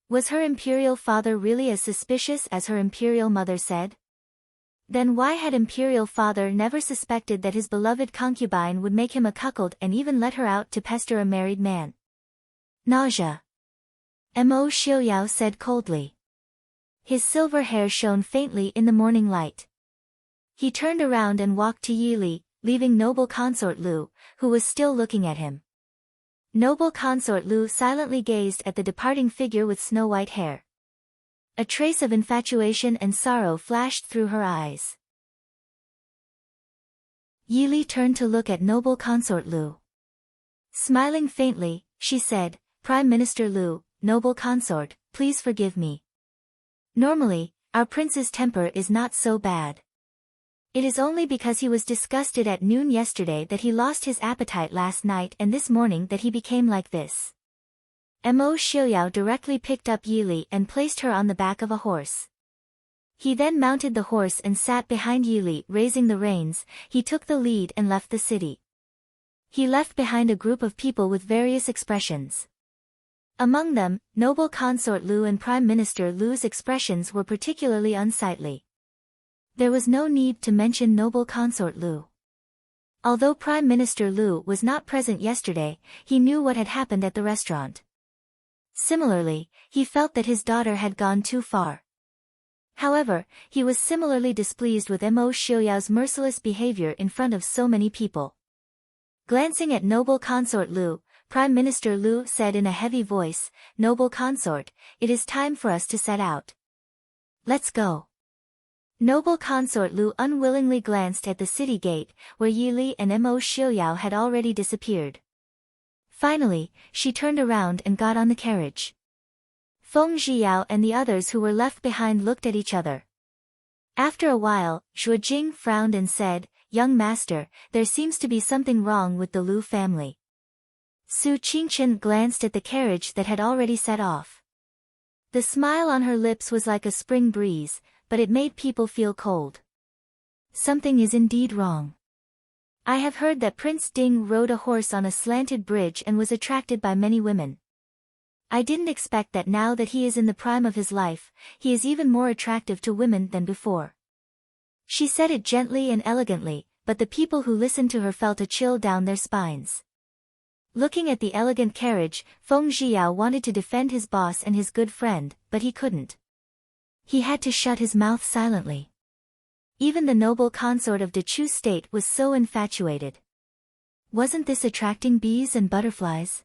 Was her imperial father really as suspicious as her imperial mother said? Then why had imperial father never suspected that his beloved concubine would make him a cuckold and even let her out to pester a married man? Nausea. Mo Xiaoyao said coldly. His silver hair shone faintly in the morning light. He turned around and walked to Yili, leaving noble consort Lu, who was still looking at him. Noble consort Lu silently gazed at the departing figure with snow-white hair. A trace of infatuation and sorrow flashed through her eyes. Yili turned to look at noble consort Lu. Smiling faintly, she said, "Prime Minister Lu, noble consort, please forgive me. Normally, our prince's temper is not so bad. It is only because he was disgusted at noon yesterday that he lost his appetite last night and this morning that he became like this." Mo Xiaoyao directly picked up Yili and placed her on the back of a horse. He then mounted the horse and sat behind Yili, raising the reins. He took the lead and left the city. He left behind a group of people with various expressions. Among them, noble consort Lu and Prime Minister Lu's expressions were particularly unsightly. There was no need to mention noble consort Lu. Although Prime Minister Lu was not present yesterday, he knew what had happened at the restaurant. Similarly, he felt that his daughter had gone too far. However, he was similarly displeased with Mo Xiaoyao's merciless behavior in front of so many people. Glancing at noble consort Lu, Prime Minister Lu said in a heavy voice, "Noble consort, it is time for us to set out. Let's go." Noble consort Lu unwillingly glanced at the city gate, where Yili and Mo Xiaoyao had already disappeared. Finally, she turned around and got on the carriage. Feng Zhiyao and the others who were left behind looked at each other. After a while, Zhuojing frowned and said, "Young master, there seems to be something wrong with the Lu family." Su Qingchen glanced at the carriage that had already set off. The smile on her lips was like a spring breeze, but it made people feel cold. Something is indeed wrong. I have heard that Prince Ding rode a horse on a slanted bridge and was attracted by many women. I didn't expect that now that he is in the prime of his life, he is even more attractive to women than before. She said it gently and elegantly, but the people who listened to her felt a chill down their spines. Looking at the elegant carriage, Feng Zhiyao wanted to defend his boss and his good friend, but he couldn't. He had to shut his mouth silently. Even the noble consort of Dechu state was so infatuated. Wasn't this attracting bees and butterflies?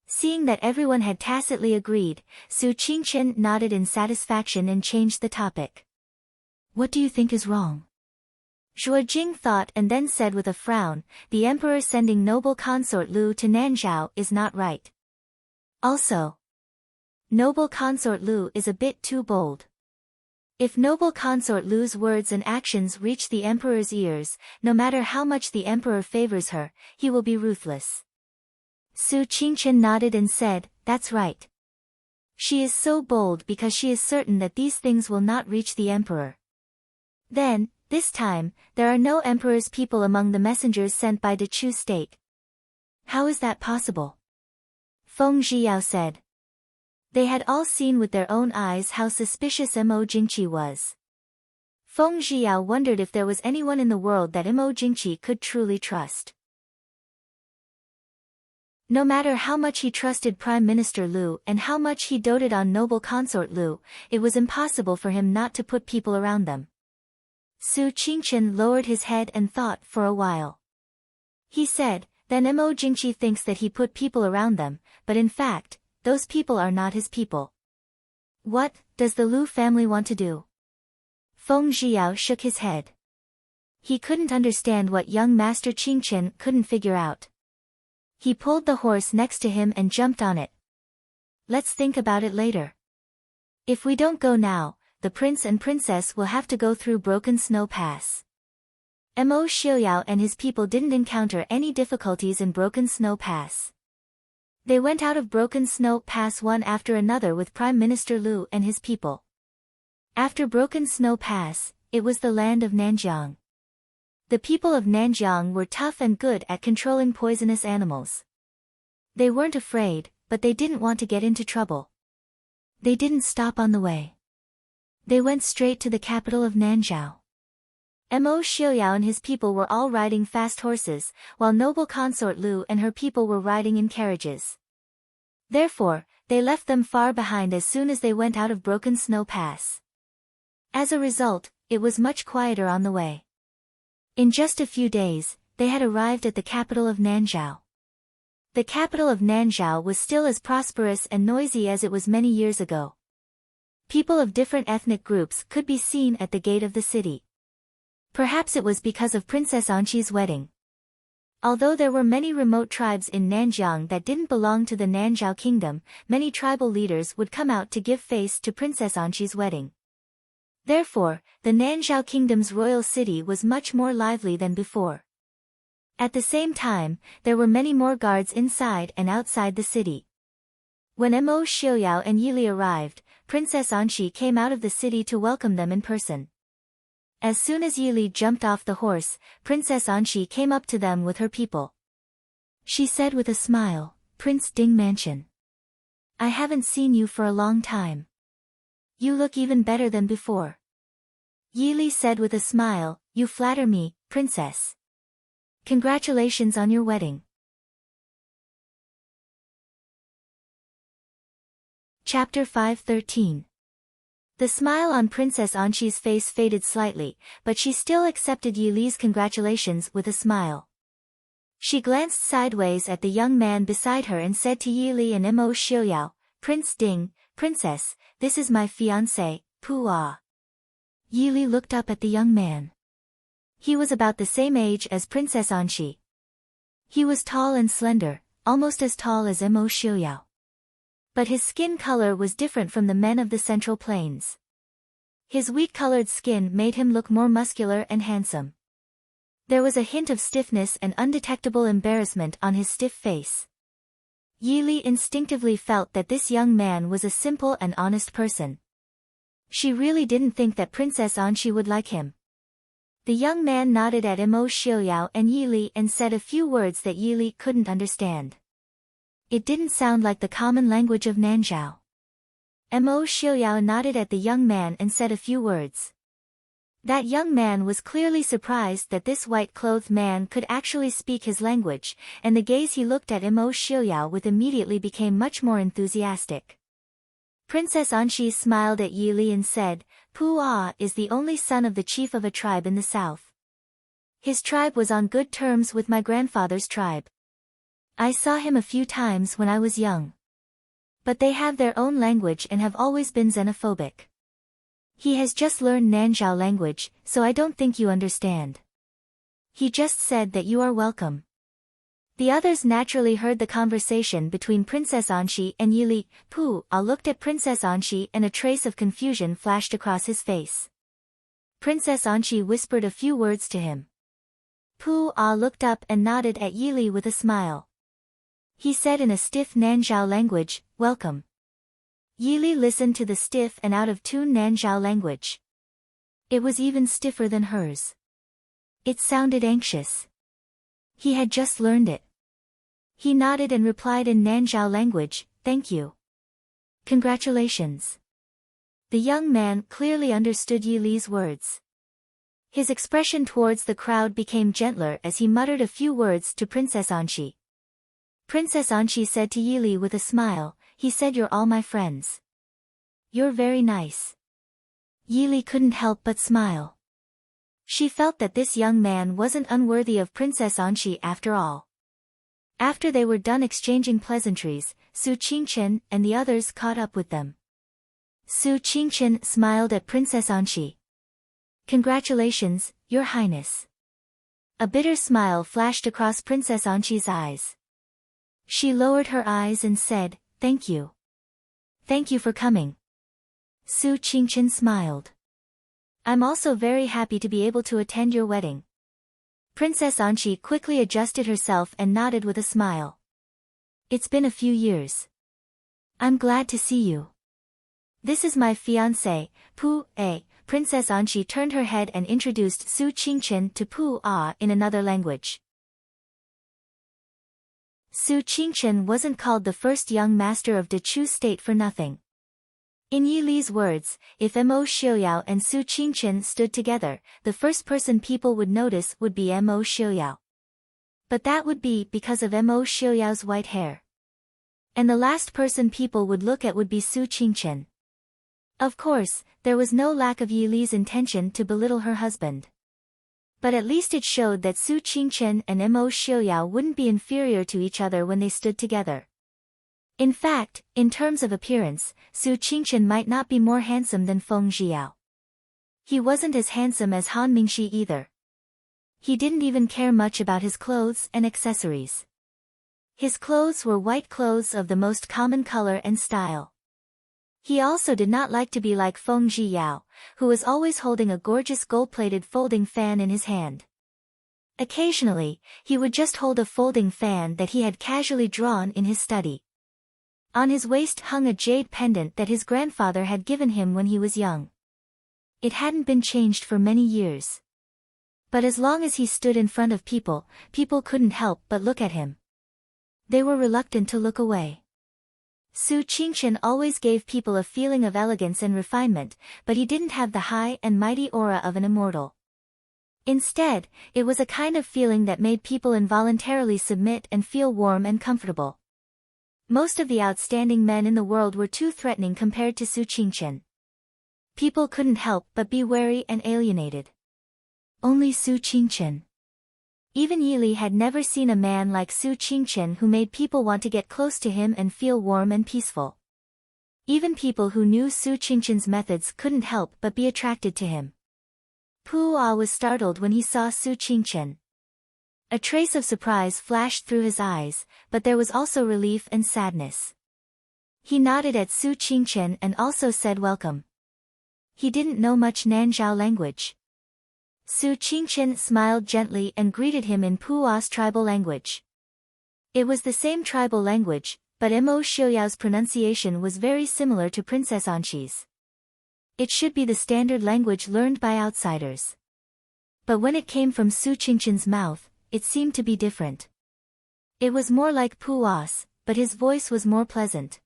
Seeing that everyone had tacitly agreed, Su Qingchen nodded in satisfaction and changed the topic. "What do you think is wrong?" Zhuojing thought and then said with a frown, "The emperor sending noble consort Lu to Nanzhao is not right. Also, noble consort Lu is a bit too bold. If noble consort Lu's words and actions reach the emperor's ears, no matter how much the emperor favors her, he will be ruthless." Su Qingchen nodded and said, "That's right. She is so bold because she is certain that these things will not reach the emperor. Then, this time, there are no emperor's people among the messengers sent by the Chu state." "How is that possible?" Feng Zhiyao said. They had all seen with their own eyes how suspicious Mo Jingqi was. Feng Zhiyao wondered if there was anyone in the world that Mo Jingqi could truly trust. No matter how much he trusted Prime Minister Lu and how much he doted on noble consort Lu, it was impossible for him not to put people around them. Su Qingchen lowered his head and thought for a while. He said, "Then Mo Jingqi thinks that he put people around them, but in fact, those people are not his people. What does the Lu family want to do?" Feng Zhiyao shook his head. He couldn't understand what young Master Qingchen couldn't figure out. He pulled the horse next to him and jumped on it. "Let's think about it later. If we don't go now, the prince and princess will have to go through Broken Snow Pass." Mo Xiaoyao and his people didn't encounter any difficulties in Broken Snow Pass. They went out of Broken Snow Pass one after another with Prime Minister Lu and his people. After Broken Snow Pass, it was the land of Nanjiang. The people of Nanjiang were tough and good at controlling poisonous animals. They weren't afraid, but they didn't want to get into trouble. They didn't stop on the way. They went straight to the capital of Nanzhao. Mo Xiaoyao and his people were all riding fast horses, while noble consort Lu and her people were riding in carriages. Therefore, they left them far behind as soon as they went out of Broken Snow Pass. As a result, it was much quieter on the way. In just a few days, they had arrived at the capital of Nanzhao. The capital of Nanzhao was still as prosperous and noisy as it was many years ago. People of different ethnic groups could be seen at the gate of the city. Perhaps it was because of Princess Anqi's wedding. Although there were many remote tribes in Nanjiang that didn't belong to the Nanzhao kingdom, many tribal leaders would come out to give face to Princess Anqi's wedding. Therefore, the Nanzhao kingdom's royal city was much more lively than before. At the same time, there were many more guards inside and outside the city. When Mo Xiaoyao and Yili arrived, Princess Anqi came out of the city to welcome them in person. As soon as Yili jumped off the horse, Princess Anqi came up to them with her people. She said with a smile, "Prince Ding Mansion. I haven't seen you for a long time. You look even better than before." Yili said with a smile, "You flatter me, Princess. Congratulations on your wedding." Chapter 5:13. The smile on Princess Anqi's face faded slightly, but she still accepted Yili's congratulations with a smile. She glanced sideways at the young man beside her and said to Yili and Mo Xiaoyao, "Prince Ding, Princess, this is my fiancé, Pu Ah." Yili looked up at the young man. He was about the same age as Princess Anqi. He was tall and slender, almost as tall as Mo Xiaoyao. But his skin color was different from the men of the Central Plains. His wheat-colored skin made him look more muscular and handsome. There was a hint of stiffness and undetectable embarrassment on his stiff face. Yili instinctively felt that this young man was a simple and honest person. She really didn't think that Princess Anqi would like him. The young man nodded at Mo Xiaoyao and Yili and said a few words that Yili couldn't understand. It didn't sound like the common language of Nanzhao. Mo Xiaoyao nodded at the young man and said a few words. That young man was clearly surprised that this white-clothed man could actually speak his language, and the gaze he looked at Mo Xiaoyao with immediately became much more enthusiastic. Princess Anqi smiled at Yili and said, "Pu Ah is the only son of the chief of a tribe in the south. His tribe was on good terms with my grandfather's tribe. I saw him a few times when I was young. But they have their own language and have always been xenophobic. He has just learned Nanzhao language, so I don't think you understand. He just said that you are welcome." The others naturally heard the conversation between Princess Anqi and Yili. Pu Ah looked at Princess Anqi and a trace of confusion flashed across his face. Princess Anqi whispered a few words to him. Pu Ah looked up and nodded at Yili with a smile. He said in a stiff Nanzhao language, "Welcome." Yili listened to the stiff and out-of-tune Nanzhao language. It was even stiffer than hers. It sounded anxious. He had just learned it. He nodded and replied in Nanzhao language, "Thank you. Congratulations." The young man clearly understood Yili's words. His expression towards the crowd became gentler as he muttered a few words to Princess Anqi. Princess Anqi said to Yili with a smile, "He said you're all my friends. You're very nice." Yili couldn't help but smile. She felt that this young man wasn't unworthy of Princess Anqi after all. After they were done exchanging pleasantries, Su Qingchen and the others caught up with them. Su Qingchen smiled at Princess Anqi. "Congratulations, Your Highness." A bitter smile flashed across Princess Anqi's eyes. She lowered her eyes and said, "Thank you. Thank you for coming." Su Qingchen smiled. "I'm also very happy to be able to attend your wedding." Princess Anqi quickly adjusted herself and nodded with a smile. "It's been a few years. I'm glad to see you. This is my fiancé, Pu A." Princess Anqi turned her head and introduced Su Qingchen to Pu Ah in another language. Su Qingchen wasn't called the first young master of Dechu State for nothing. In Yi Li's words, if Mo Xiuyao and Su Qingchen stood together, the first person people would notice would be Mo Xiuyao. But that would be because of Mo Xiuyao's white hair. And the last person people would look at would be Su Qingchen. Of course, there was no lack of Yi Li's intention to belittle her husband. But at least it showed that Su Qingchen and Mo Xiuyao wouldn't be inferior to each other when they stood together. In fact, in terms of appearance, Su Qingchen might not be more handsome than Feng Zhiyao. He wasn't as handsome as Han Mingxi either. He didn't even care much about his clothes and accessories. His clothes were white clothes of the most common color and style. He also did not like to be like Feng Zhiyao, who was always holding a gorgeous gold-plated folding fan in his hand. Occasionally, he would just hold a folding fan that he had casually drawn in his study. On his waist hung a jade pendant that his grandfather had given him when he was young. It hadn't been changed for many years. But as long as he stood in front of people, people couldn't help but look at him. They were reluctant to look away. Su Qingchen always gave people a feeling of elegance and refinement, but he didn't have the high and mighty aura of an immortal. Instead, it was a kind of feeling that made people involuntarily submit and feel warm and comfortable. Most of the outstanding men in the world were too threatening compared to Su Qingchen. People couldn't help but be wary and alienated. Only Su Qingchen. Even Yi Li had never seen a man like Su Qingchen who made people want to get close to him and feel warm and peaceful. Even people who knew Su Qingchen's methods couldn't help but be attracted to him. Pu Ah was startled when he saw Su Qingchen. A trace of surprise flashed through his eyes, but there was also relief and sadness. He nodded at Su Qingchen and also said welcome. He didn't know much Nanzhao language. Su Qingchen smiled gently and greeted him in Pu Ah's tribal language. It was the same tribal language, but Mo Xiuyao's pronunciation was very similar to Princess Anqi's. It should be the standard language learned by outsiders. But when it came from Su Qingchen's mouth, it seemed to be different. It was more like Pu Ah's, but his voice was more pleasant.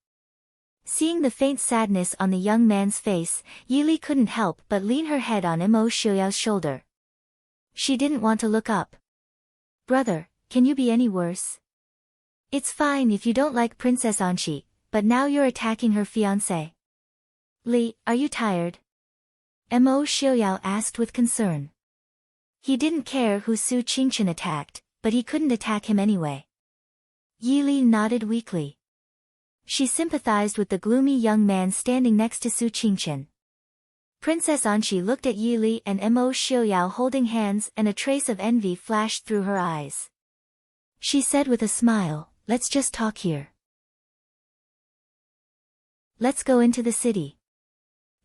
Seeing the faint sadness on the young man's face, Yi Li couldn't help but lean her head on Mo Xiuyao's shoulder. She didn't want to look up. Brother, can you be any worse? It's fine if you don't like Princess Anqi, but now you're attacking her fiancé. Li, are you tired? Mo Xiuyao asked with concern. He didn't care who Su Qingchen attacked, but he couldn't attack him anyway. Yi Li nodded weakly. She sympathized with the gloomy young man standing next to Su Qingchen. Princess Anqi looked at Yi Li and Mo Xiuyao holding hands and a trace of envy flashed through her eyes. She said with a smile, "Let's just talk here. Let's go into the city.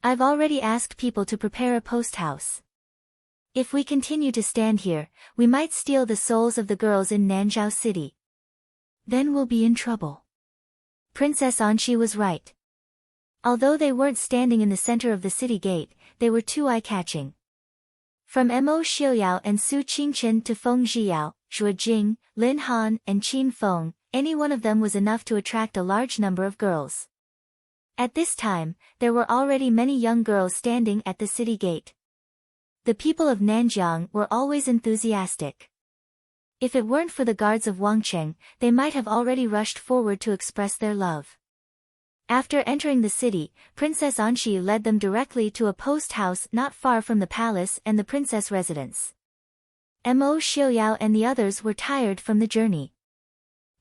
I've already asked people to prepare a post house. If we continue to stand here, we might steal the souls of the girls in Nanzhao City. Then we'll be in trouble." Princess Anqi was right. Although they weren't standing in the center of the city gate, they were too eye-catching. From Mo Xiuyao and Su Qingchen to Feng Zhiyao, Zhuo Jing, Lin Han, and Qin Feng, any one of them was enough to attract a large number of girls. At this time, there were already many young girls standing at the city gate. The people of Nanjiang were always enthusiastic. If it weren't for the guards of Wangcheng, they might have already rushed forward to express their love. After entering the city, Princess Anqi led them directly to a post house not far from the palace and the princess residence. Mo Xiuyao and the others were tired from the journey.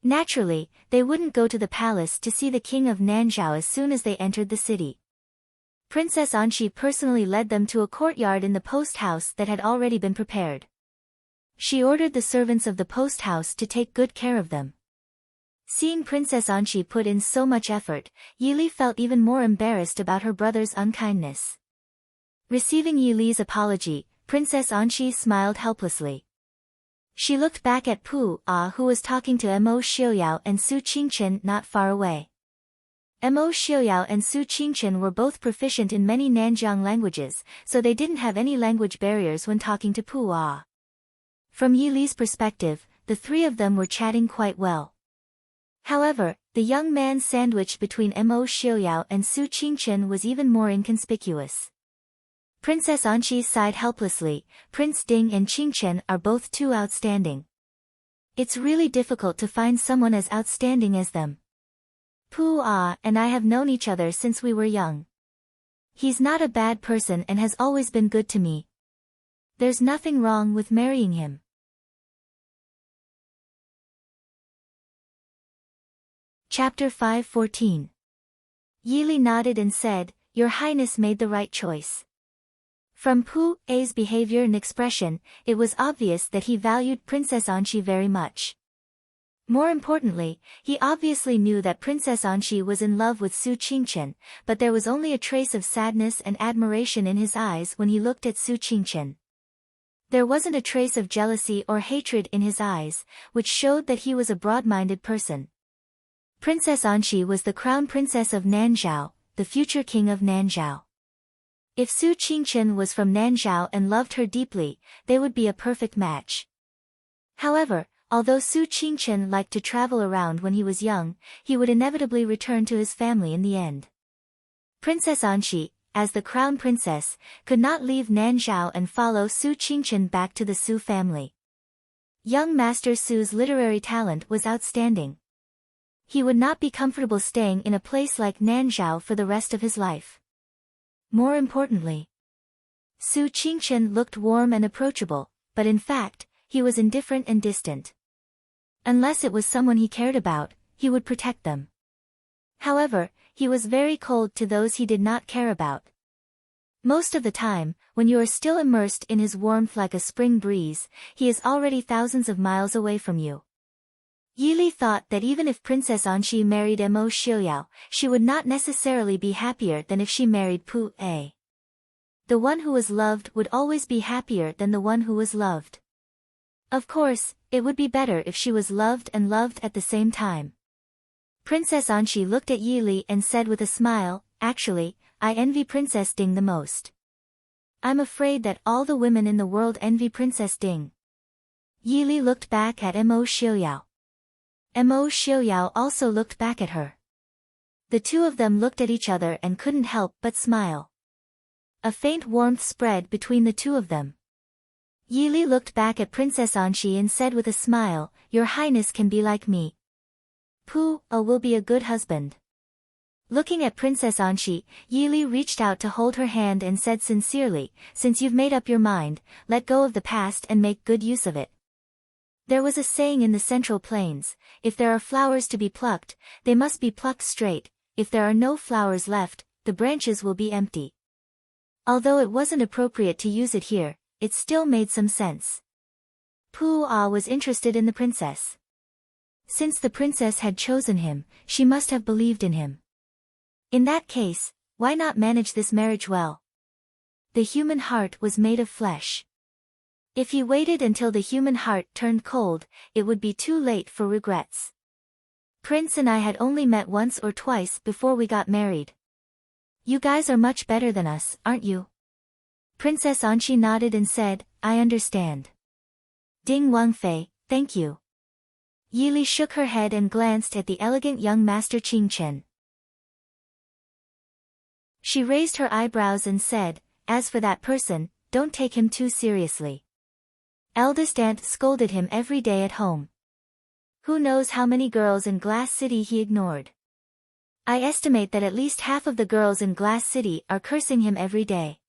Naturally, they wouldn't go to the palace to see the king of Nanzhao as soon as they entered the city. Princess Anqi personally led them to a courtyard in the post house that had already been prepared. She ordered the servants of the post house to take good care of them. Seeing Princess Anqi put in so much effort, Yi Li felt even more embarrassed about her brother's unkindness. Receiving Yi Li's apology, Princess Anqi smiled helplessly. She looked back at Pu Ah who was talking to Mo Xiuyao and Su Qingchen not far away. Mo Xiuyao and Su Qingchen were both proficient in many Nanjiang languages, so they didn't have any language barriers when talking to Pu Ah. From Yi Li's perspective, the three of them were chatting quite well. However, The young man sandwiched between Mo Xiaoyao and Su Qingchen was even more inconspicuous. Princess Anqi sighed helplessly. Prince Ding and Qingchen are both too outstanding. It's really difficult to find someone as outstanding as them. Pu Ah and I have known each other since we were young. He's not a bad person and has always been good to me. There's nothing wrong with marrying him. Chapter 5:14. Yili nodded and said, Your Highness made the right choice. From Pu A's behavior and expression, it was obvious that he valued Princess Anqi very much. More importantly, he obviously knew that Princess Anqi was in love with Su Qingchen, but there was only a trace of sadness and admiration in his eyes when he looked at Su Qingchen. There wasn't a trace of jealousy or hatred in his eyes, which showed that he was a broad-minded person. Princess Anqi was the crown princess of Nanzhao, the future king of Nanzhao. If Su Qingchen was from Nanzhao and loved her deeply, they would be a perfect match. However, although Su Qingchen liked to travel around when he was young, he would inevitably return to his family in the end. Princess Anqi, as the crown princess, could not leave Nanzhao and follow Su Qingchen back to the Su family. Young Master Su's literary talent was outstanding. He would not be comfortable staying in a place like Nanzhao for the rest of his life. More importantly, Su Qingchen looked warm and approachable, but in fact, he was indifferent and distant. Unless it was someone he cared about, he would protect them. However, he was very cold to those he did not care about. Most of the time, when you are still immersed in his warmth like a spring breeze, he is already thousands of miles away from you. Yili thought that even if Princess Anqi married Mo Xiaoyao, she would not necessarily be happier than if she married Pu A. The one who was loved would always be happier than the one who was loved. Of course, it would be better if she was loved and loved at the same time. Princess Anqi looked at Yili and said with a smile, Actually, I envy Princess Ding the most. I'm afraid that all the women in the world envy Princess Ding. Yili looked back at Mo Xiaoyao. Mo Xiaoyao also looked back at her. The two of them looked at each other and couldn't help but smile. A faint warmth spread between the two of them. Yili looked back at Princess Anqi and said with a smile, Your Highness can be like me. Pu A will be a good husband. Looking at Princess Anqi, Yili reached out to hold her hand and said sincerely, Since you've made up your mind, let go of the past and make good use of it. There was a saying in the Central Plains, if there are flowers to be plucked, they must be plucked straight, if there are no flowers left, the branches will be empty. Although it wasn't appropriate to use it here, it still made some sense. Pu A was interested in the princess. Since the princess had chosen him, she must have believed in him. In that case, why not manage this marriage well? The human heart was made of flesh. If he waited until the human heart turned cold, it would be too late for regrets. Prince and I had only met once or twice before we got married. You guys are much better than us, aren't you? Princess Anqi nodded and said, I understand. Ding Wangfei, thank you. Yili shook her head and glanced at the elegant young Master Qingchen. She raised her eyebrows and said, As for that person, don't take him too seriously. Eldest aunt scolded him every day at home. Who knows how many girls in Glass City he ignored. I estimate that at least half of the girls in Glass City are cursing him every day.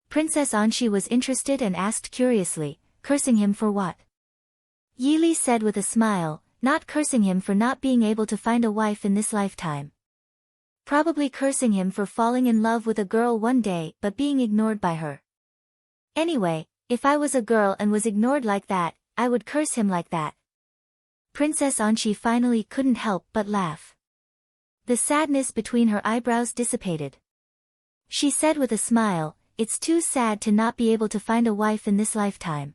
Princess Anqi was interested and asked curiously, Cursing him for what? Yili said with a smile, Not cursing him for not being able to find a wife in this lifetime. Probably cursing him for falling in love with a girl one day but being ignored by her. Anyway, if I was a girl and was ignored like that, I would curse him like that. Princess Anqi finally couldn't help but laugh. The sadness between her eyebrows dissipated. She said with a smile, It's too sad to not be able to find a wife in this lifetime.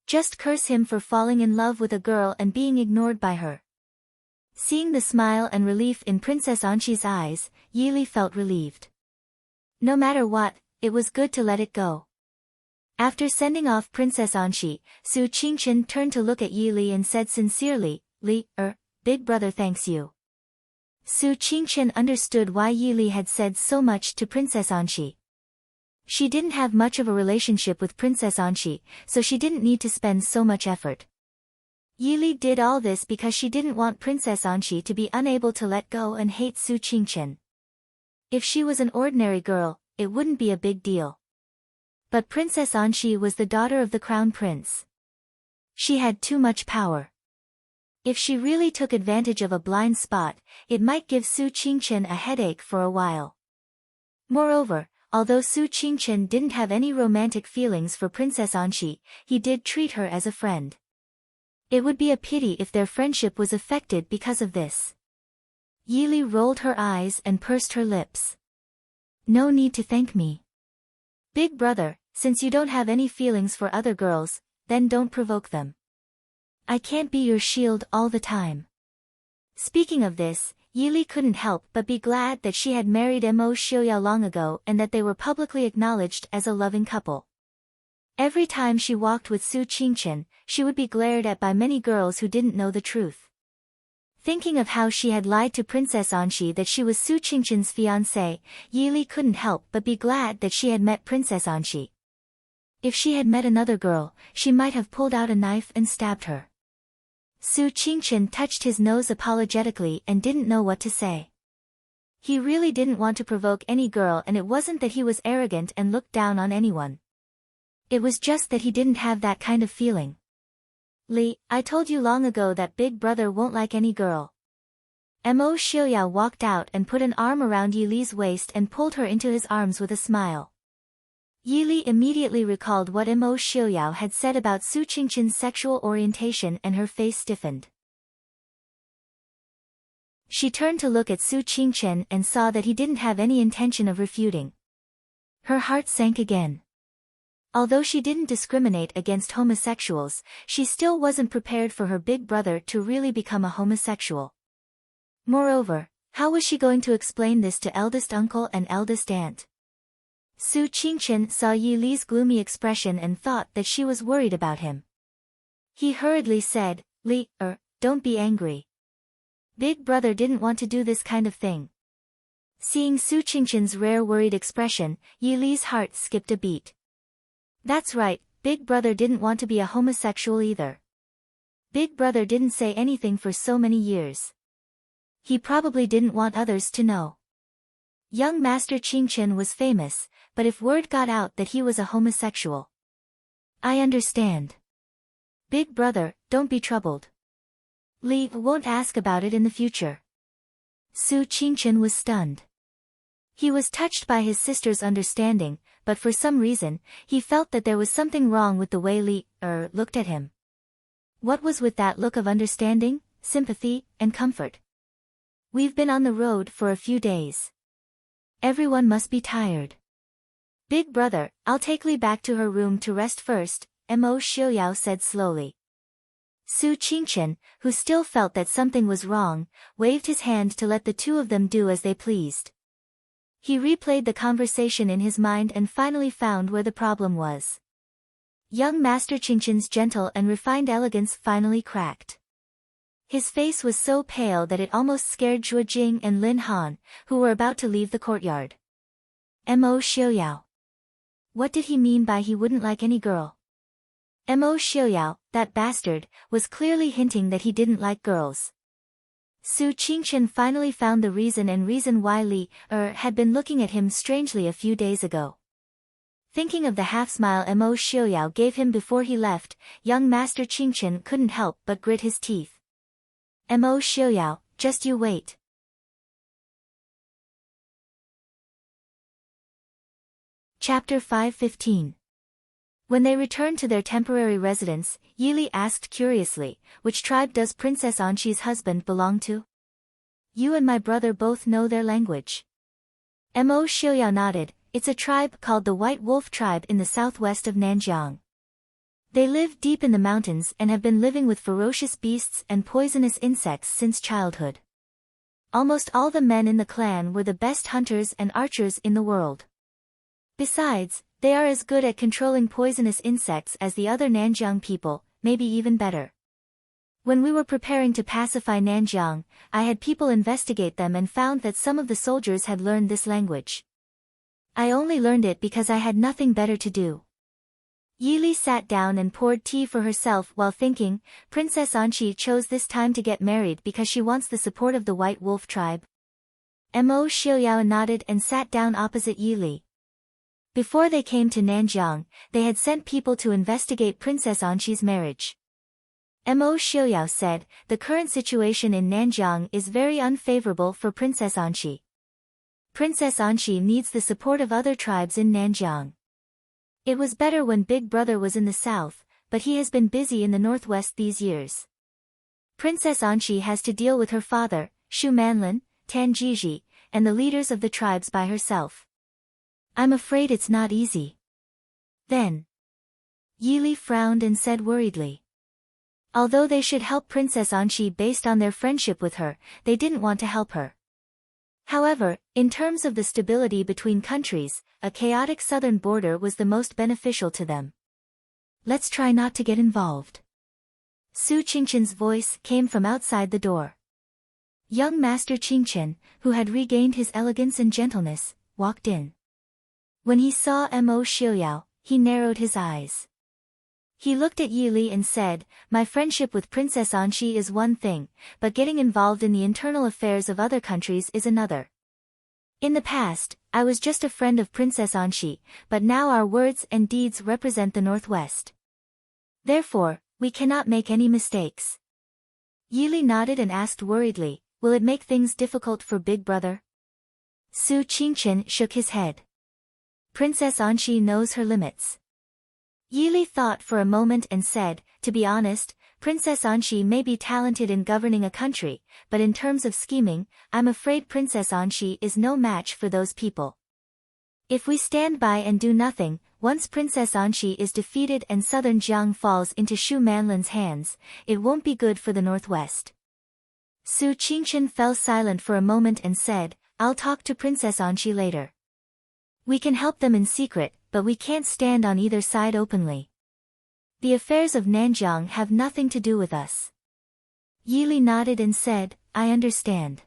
Just curse him for falling in love with a girl and being ignored by her. Seeing the smile and relief in Princess Anqi's eyes, Yili felt relieved. No matter what, it was good to let it go. After sending off Princess Anqi, Su Qingchen turned to look at Yili and said sincerely, Big brother thanks you. Su Qingchen understood why Yi Li had said so much to Princess Anxi. She didn't have much of a relationship with Princess Anxi, so she didn't need to spend so much effort. Yi Li did all this because she didn't want Princess Anxi to be unable to let go and hate Su Qingchen. If she was an ordinary girl, it wouldn't be a big deal. But Princess Anxi was the daughter of the crown prince. She had too much power. If she really took advantage of a blind spot, it might give Su Qingchen a headache for a while. Moreover, although Su Qingchen didn't have any romantic feelings for Princess Anxi, he did treat her as a friend. It would be a pity if their friendship was affected because of this. Yi Li rolled her eyes and pursed her lips. No need to thank me. Big brother, since you don't have any feelings for other girls, then don't provoke them. I can't be your shield all the time. Speaking of this, Yi Li couldn't help but be glad that she had married Mo Xiuyao long ago and that they were publicly acknowledged as a loving couple. Every time she walked with Su Qingchen, she would be glared at by many girls who didn't know the truth. Thinking of how she had lied to Princess Anxi that she was Su Qingchen's fiancée, Yi Li couldn't help but be glad that she had met Princess Anxi. If she had met another girl, she might have pulled out a knife and stabbed her. Su Qingchen touched his nose apologetically and didn't know what to say. He really didn't want to provoke any girl, and it wasn't that he was arrogant and looked down on anyone. It was just that he didn't have that kind of feeling. Li, I told you long ago that big brother won't like any girl. Mo Xiuyao walked out and put an arm around Yi Li's waist and pulled her into his arms with a smile. Yi Li immediately recalled what Mo Xiuyao had said about Su Qingchen's sexual orientation and her face stiffened. She turned to look at Su Qingchen and saw that he didn't have any intention of refuting. Her heart sank again. Although she didn't discriminate against homosexuals, she still wasn't prepared for her big brother to really become a homosexual. Moreover, how was she going to explain this to eldest uncle and eldest aunt? Su Qingchen saw Yi Li's gloomy expression and thought that she was worried about him. He hurriedly said, Li, don't be angry. Big brother didn't want to do this kind of thing. Seeing Su Qingchen's rare worried expression, Yi Li's heart skipped a beat. That's right, big brother didn't want to be a homosexual either. Big brother didn't say anything for so many years. He probably didn't want others to know. Young Master Qingchen was famous, but if word got out that he was a homosexual. I understand. Big brother, don't be troubled. Li won't ask about it in the future. Su Qingchen was stunned. He was touched by his sister's understanding, but for some reason, he felt that there was something wrong with the way Li looked at him. What was with that look of understanding, sympathy, and comfort? We've been on the road for a few days. Everyone must be tired. Big brother, I'll take Li back to her room to rest first, Mo Xiuyao said slowly. Su Qingchen, who still felt that something was wrong, waved his hand to let the two of them do as they pleased. He replayed the conversation in his mind and finally found where the problem was. Young Master Qingchen's gentle and refined elegance finally cracked. His face was so pale that it almost scared Zhuo Jing and Lin Han, who were about to leave the courtyard. Mo Xiuyao. What did he mean by he wouldn't like any girl? Mo Xiuyao, that bastard, was clearly hinting that he didn't like girls. Su Qingchen finally found the reason why Li had been looking at him strangely a few days ago. Thinking of the half-smile Mo Xiuyao gave him before he left, young Master Qingchen couldn't help but grit his teeth. Mo Xiuyao, just you wait. Chapter 5:15. When they returned to their temporary residence, Yi Li asked curiously, which tribe does Princess Anxi's husband belong to? You and my brother both know their language. Mo Xiuyao nodded. It's a tribe called the White Wolf tribe in the southwest of Nanjiang. They live deep in the mountains and have been living with ferocious beasts and poisonous insects since childhood. Almost all the men in the clan were the best hunters and archers in the world. Besides, they are as good at controlling poisonous insects as the other Nanjiang people, maybe even better. When we were preparing to pacify Nanjiang, I had people investigate them and found that some of the soldiers had learned this language. I only learned it because I had nothing better to do. Yili sat down and poured tea for herself while thinking. Princess Anqi chose this time to get married because she wants the support of the White Wolf tribe. Mo Xiaoyao nodded and sat down opposite Yili. Before they came to Nanjiang, they had sent people to investigate Princess Anqi's marriage. Mo Xiaoyao said, the current situation in Nanjiang is very unfavorable for Princess Anqi. Princess Anqi needs the support of other tribes in Nanjiang. It was better when Big Brother was in the south, but he has been busy in the northwest these years. Princess Anqi has to deal with her father, Shu Manlin, Tan Jiji, and the leaders of the tribes by herself. I'm afraid it's not easy. Then Yili frowned and said worriedly. Although they should help Princess Anqi based on their friendship with her, they didn't want to help her. However, in terms of the stability between countries, a chaotic southern border was the most beneficial to them. Let's try not to get involved. Su Qingchen's voice came from outside the door. Young Master Qingchen, who had regained his elegance and gentleness, walked in. When he saw Mo Xiaoyao, he narrowed his eyes. He looked at Yili and said, my friendship with Princess Anqi is one thing, but getting involved in the internal affairs of other countries is another. In the past, I was just a friend of Princess Anqi, but now our words and deeds represent the Northwest. Therefore, we cannot make any mistakes. Yili nodded and asked worriedly, will it make things difficult for Big Brother? Su Qingchen shook his head. Princess Anqi knows her limits. Yili thought for a moment and said, to be honest, Princess Anqi may be talented in governing a country, but in terms of scheming, I'm afraid Princess Anqi is no match for those people. If we stand by and do nothing, once Princess Anqi is defeated and southern Jiang falls into Shu Manlin's hands, it won't be good for the Northwest. Su Qingchen fell silent for a moment and said, I'll talk to Princess Anqi later. We can help them in secret, but we can't stand on either side openly. The affairs of Nanjiang have nothing to do with us. Yili nodded and said, I understand.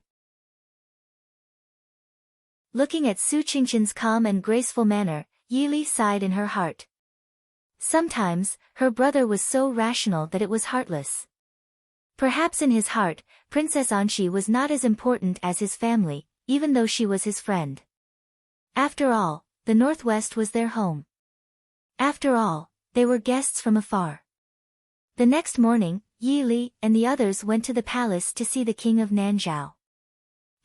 Looking at Su Qingchen's calm and graceful manner, Yili sighed in her heart. Sometimes, her brother was so rational that it was heartless. Perhaps in his heart, Princess Anqi was not as important as his family, even though she was his friend. After all, the Northwest was their home. After all, they were guests from afar. The next morning, Yili and the others went to the palace to see the king of Nanzhao.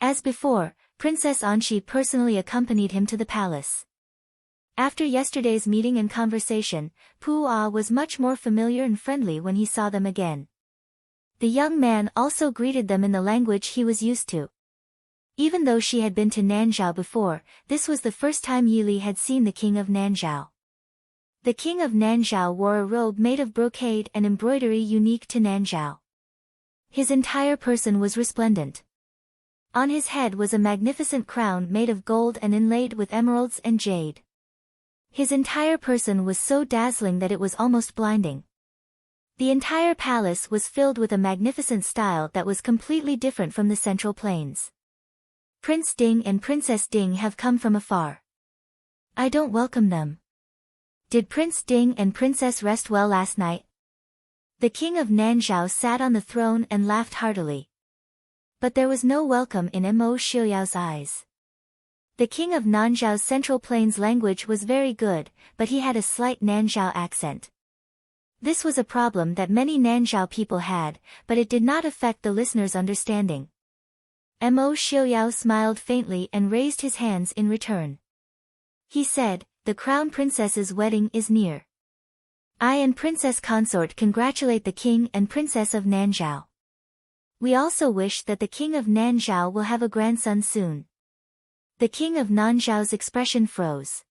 As before, Princess Anqi personally accompanied him to the palace. After yesterday's meeting and conversation, Pu Ah was much more familiar and friendly when he saw them again. The young man also greeted them in the language he was used to. Even though she had been to Nanzhao before, this was the first time Yili had seen the king of Nanzhao. The king of Nanzhao wore a robe made of brocade and embroidery unique to Nanzhao. His entire person was resplendent. On his head was a magnificent crown made of gold and inlaid with emeralds and jade. His entire person was so dazzling that it was almost blinding. The entire palace was filled with a magnificent style that was completely different from the Central Plains. Prince Ding and Princess Ding have come from afar. I don't welcome them. Did Prince Ding and Princess rest well last night? The king of Nanzhao sat on the throne and laughed heartily. But there was no welcome in Mo Xiaoyao's eyes. The king of Nanzhao's Central Plains language was very good, but he had a slight Nanzhao accent. This was a problem that many Nanzhao people had, but it did not affect the listener's understanding. Mo Xiaoyao smiled faintly and raised his hands in return. He said, the crown princess's wedding is near. I and princess consort congratulate the king and princess of Nanzhao. We also wish that the king of Nanzhao will have a grandson soon. The king of Nanzhao's expression froze.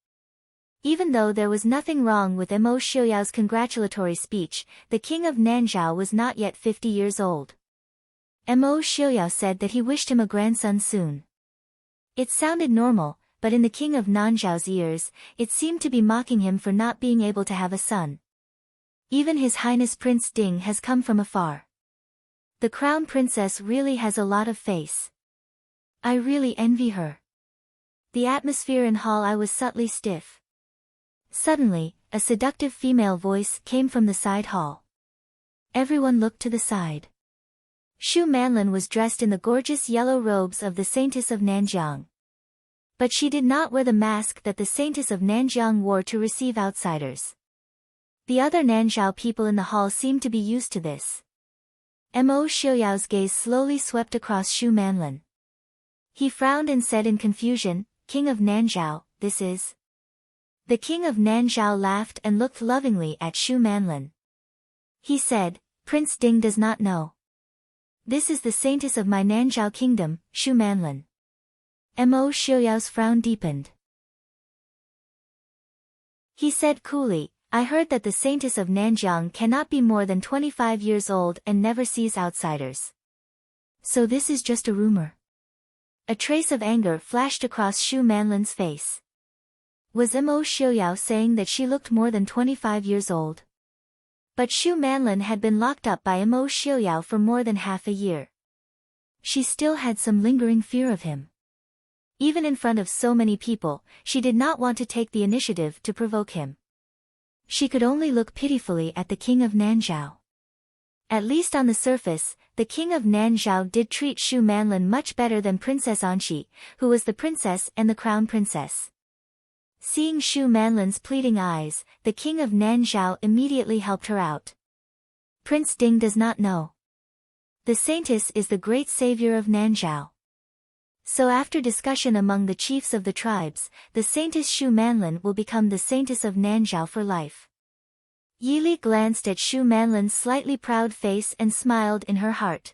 Even though there was nothing wrong with Mo Xiaoyao's congratulatory speech, the king of Nanzhao was not yet 50 years old. Mo Xiaoyao said that he wished him a grandson soon. It sounded normal, but in the king of Nanzhao's ears, it seemed to be mocking him for not being able to have a son. Even His Highness Prince Ding has come from afar. The crown princess really has a lot of face. I really envy her. The atmosphere in hall I was subtly stiff. Suddenly, a seductive female voice came from the side hall. Everyone looked to the side. Shu Manlin was dressed in the gorgeous yellow robes of the Saintess of Nanjiang. But she did not wear the mask that the Saintess of Nanjiang wore to receive outsiders. The other Nanzhao people in the hall seemed to be used to this. Mo Xiuyao's gaze slowly swept across Shu Manlin. He frowned and said in confusion, "King of Nanzhao, this is..." The king of Nanzhao laughed and looked lovingly at Shu Manlin. He said, "Prince Ding does not know. This is the saintess of my Nanzhao kingdom, Shu Manlin." Mo Xiuyao's frown deepened. He said coolly, "I heard that the saintess of Nanjiang cannot be more than 25 years old and never sees outsiders. So this is just a rumor." A trace of anger flashed across Shu Manlin's face. Was Mo Xiuyao saying that she looked more than 25 years old? But Shu Manlin had been locked up by Mo Xiuyao for more than half a year. She still had some lingering fear of him. Even in front of so many people, she did not want to take the initiative to provoke him. She could only look pitifully at the king of Nanzhao. At least on the surface, the king of Nanzhao did treat Shu Manlin much better than Princess Anqi, who was the princess and the crown princess. Seeing Shu Manlin's pleading eyes, the king of Nanzhao immediately helped her out. "Prince Ding does not know. The saintess is the great savior of Nanzhao. So after discussion among the chiefs of the tribes, the saintess Shu Manlin will become the saintess of Nanzhao for life." Yili glanced at Shu Manlin's slightly proud face and smiled in her heart.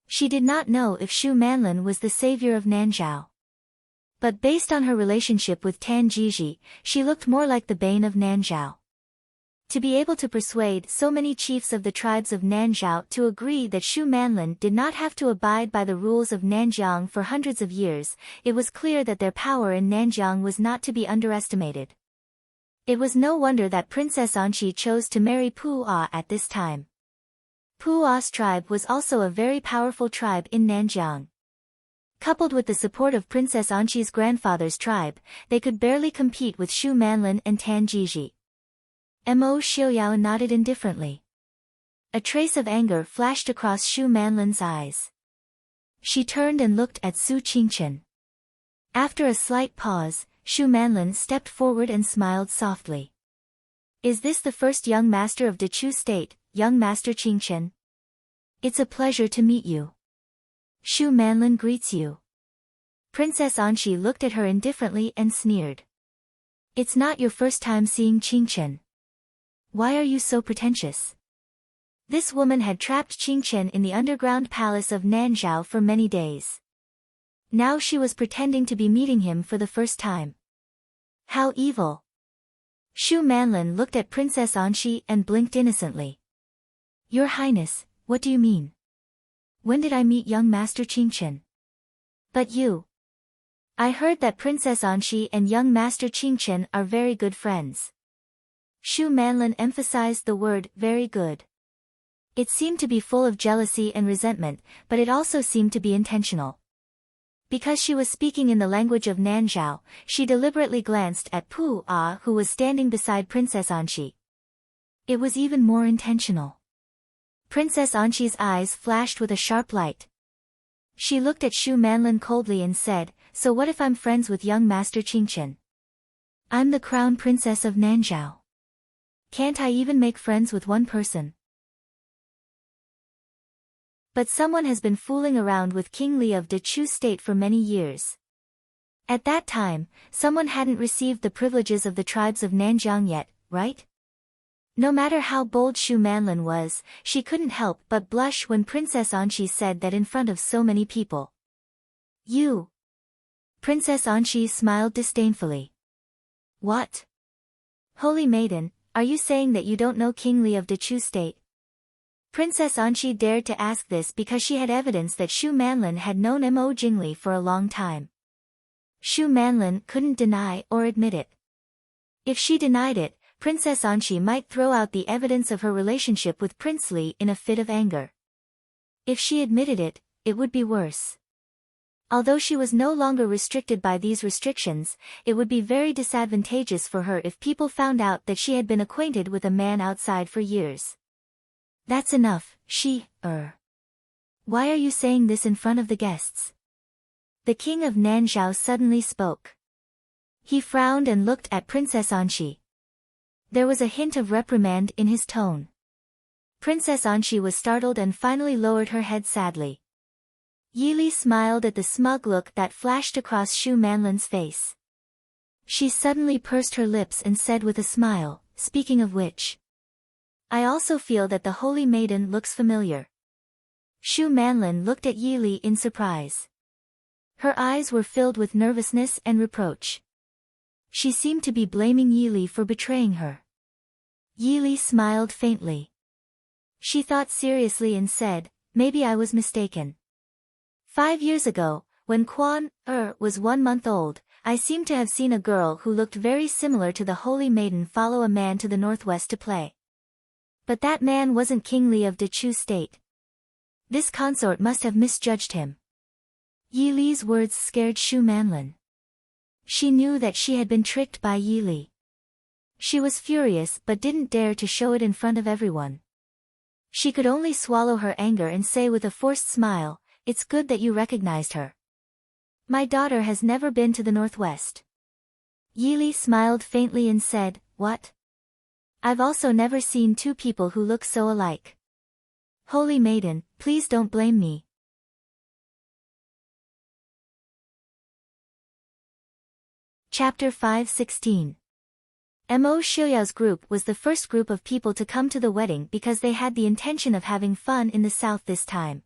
She did not know if Shu Manlin was the savior of Nanzhao. But based on her relationship with Tan Jiji, she looked more like the bane of Nanzhao. To be able to persuade so many chiefs of the tribes of Nanzhao to agree that Shu Manlin did not have to abide by the rules of Nanjiang for hundreds of years, it was clear that their power in Nanjiang was not to be underestimated. It was no wonder that Princess Anqi chose to marry Pu A at this time. Pu A's tribe was also a very powerful tribe in Nanjiang. Coupled with the support of Princess Anqi's grandfather's tribe, they could barely compete with Shu Manlin and Tan Jiji. Mo Xiuyao nodded indifferently. A trace of anger flashed across Shu Manlin's eyes. She turned and looked at Su Qingchen. After a slight pause, Shu Manlin stepped forward and smiled softly. "Is this the first young master of Dechu State, young master Qingchen? It's a pleasure to meet you. Shu Manlin greets you." Princess Anqi looked at her indifferently and sneered. "It's not your first time seeing Qingchen. Why are you so pretentious?" This woman had trapped Qingchen in the underground palace of Nanzhao for many days. Now she was pretending to be meeting him for the first time. How evil! Shu Manlin looked at Princess Anqi and blinked innocently. "Your Highness, what do you mean? When did I meet young Master Qingchen?" "But you..." "I heard that Princess Anqi and young Master Qingchen are very good friends." Shu Manlin emphasized the word very good. It seemed to be full of jealousy and resentment, but it also seemed to be intentional. Because she was speaking in the language of Nanzhao, she deliberately glanced at Pu A, who was standing beside Princess Anqi. It was even more intentional. Princess Anqi's eyes flashed with a sharp light. She looked at Shu Manlin coldly and said, "So what if I'm friends with young Master Qingchen? I'm the crown princess of Nanzhao. Can't I even make friends with one person?" But someone has been fooling around with King Li of Dechu State for many years. At that time, someone hadn't received the privileges of the tribes of Nanjiang yet, right? No matter how bold Shu Manlin was, she couldn't help but blush when Princess Anqi said that in front of so many people. "You..." Princess Anqi smiled disdainfully. "What? Holy maiden, are you saying that you don't know King Li of Dechu State?" Princess Anqi dared to ask this because she had evidence that Shu Manlin had known Mo Jingli for a long time. Shu Manlin couldn't deny or admit it. If she denied it, Princess Anqi might throw out the evidence of her relationship with Prince Li in a fit of anger. If she admitted it, it would be worse. Although she was no longer restricted by these restrictions, it would be very disadvantageous for her if people found out that she had been acquainted with a man outside for years. That's enough, Why are you saying this in front of the guests? The king of Nanzhao suddenly spoke. He frowned and looked at Princess Anxi. There was a hint of reprimand in his tone. Princess Anxi was startled and finally lowered her head sadly. Yili smiled at the smug look that flashed across Shu Manlin's face. She suddenly pursed her lips and said with a smile, speaking of which, I also feel that the holy maiden looks familiar. Shu Manlin looked at Yili in surprise. Her eyes were filled with nervousness and reproach. She seemed to be blaming Yili for betraying her. Yili smiled faintly. She thought seriously and said, maybe I was mistaken. 5 years ago, when Quan was 1 month old, I seemed to have seen a girl who looked very similar to the holy maiden follow a man to the northwest to play. But that man wasn't King Li of Dechu State. This consort must have misjudged him. Yi Li's words scared Shu Manlin. She knew that she had been tricked by Yi Li. She was furious but didn't dare to show it in front of everyone. She could only swallow her anger and say with a forced smile, it's good that you recognized her. My daughter has never been to the northwest. Yi Li smiled faintly and said, what? I've also never seen two people who look so alike. Holy maiden, please don't blame me. Chapter 5:16. Mo Xiuyao's group was the first group of people to come to the wedding because they had the intention of having fun in the south this time.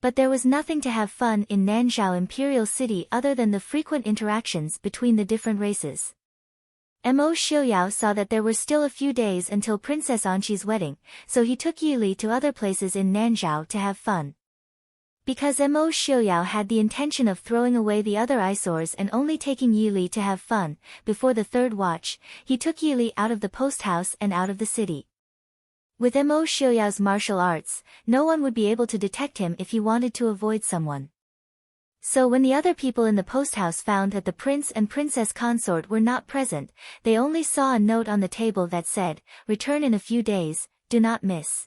But there was nothing to have fun in Nanzhao Imperial City other than the frequent interactions between the different races. Mo Xiuyao saw that there were still a few days until Princess Anxi's wedding, so he took Yi Li to other places in Nanzhao to have fun. Because Mo Xiuyao had the intention of throwing away the other eyesores and only taking Yi Li to have fun, before the third watch, he took Yi Li out of the post house and out of the city. With Mo Xiuyao's martial arts, no one would be able to detect him if he wanted to avoid someone. So when the other people in the post house found that the prince and princess consort were not present, they only saw a note on the table that said, return in a few days, do not miss.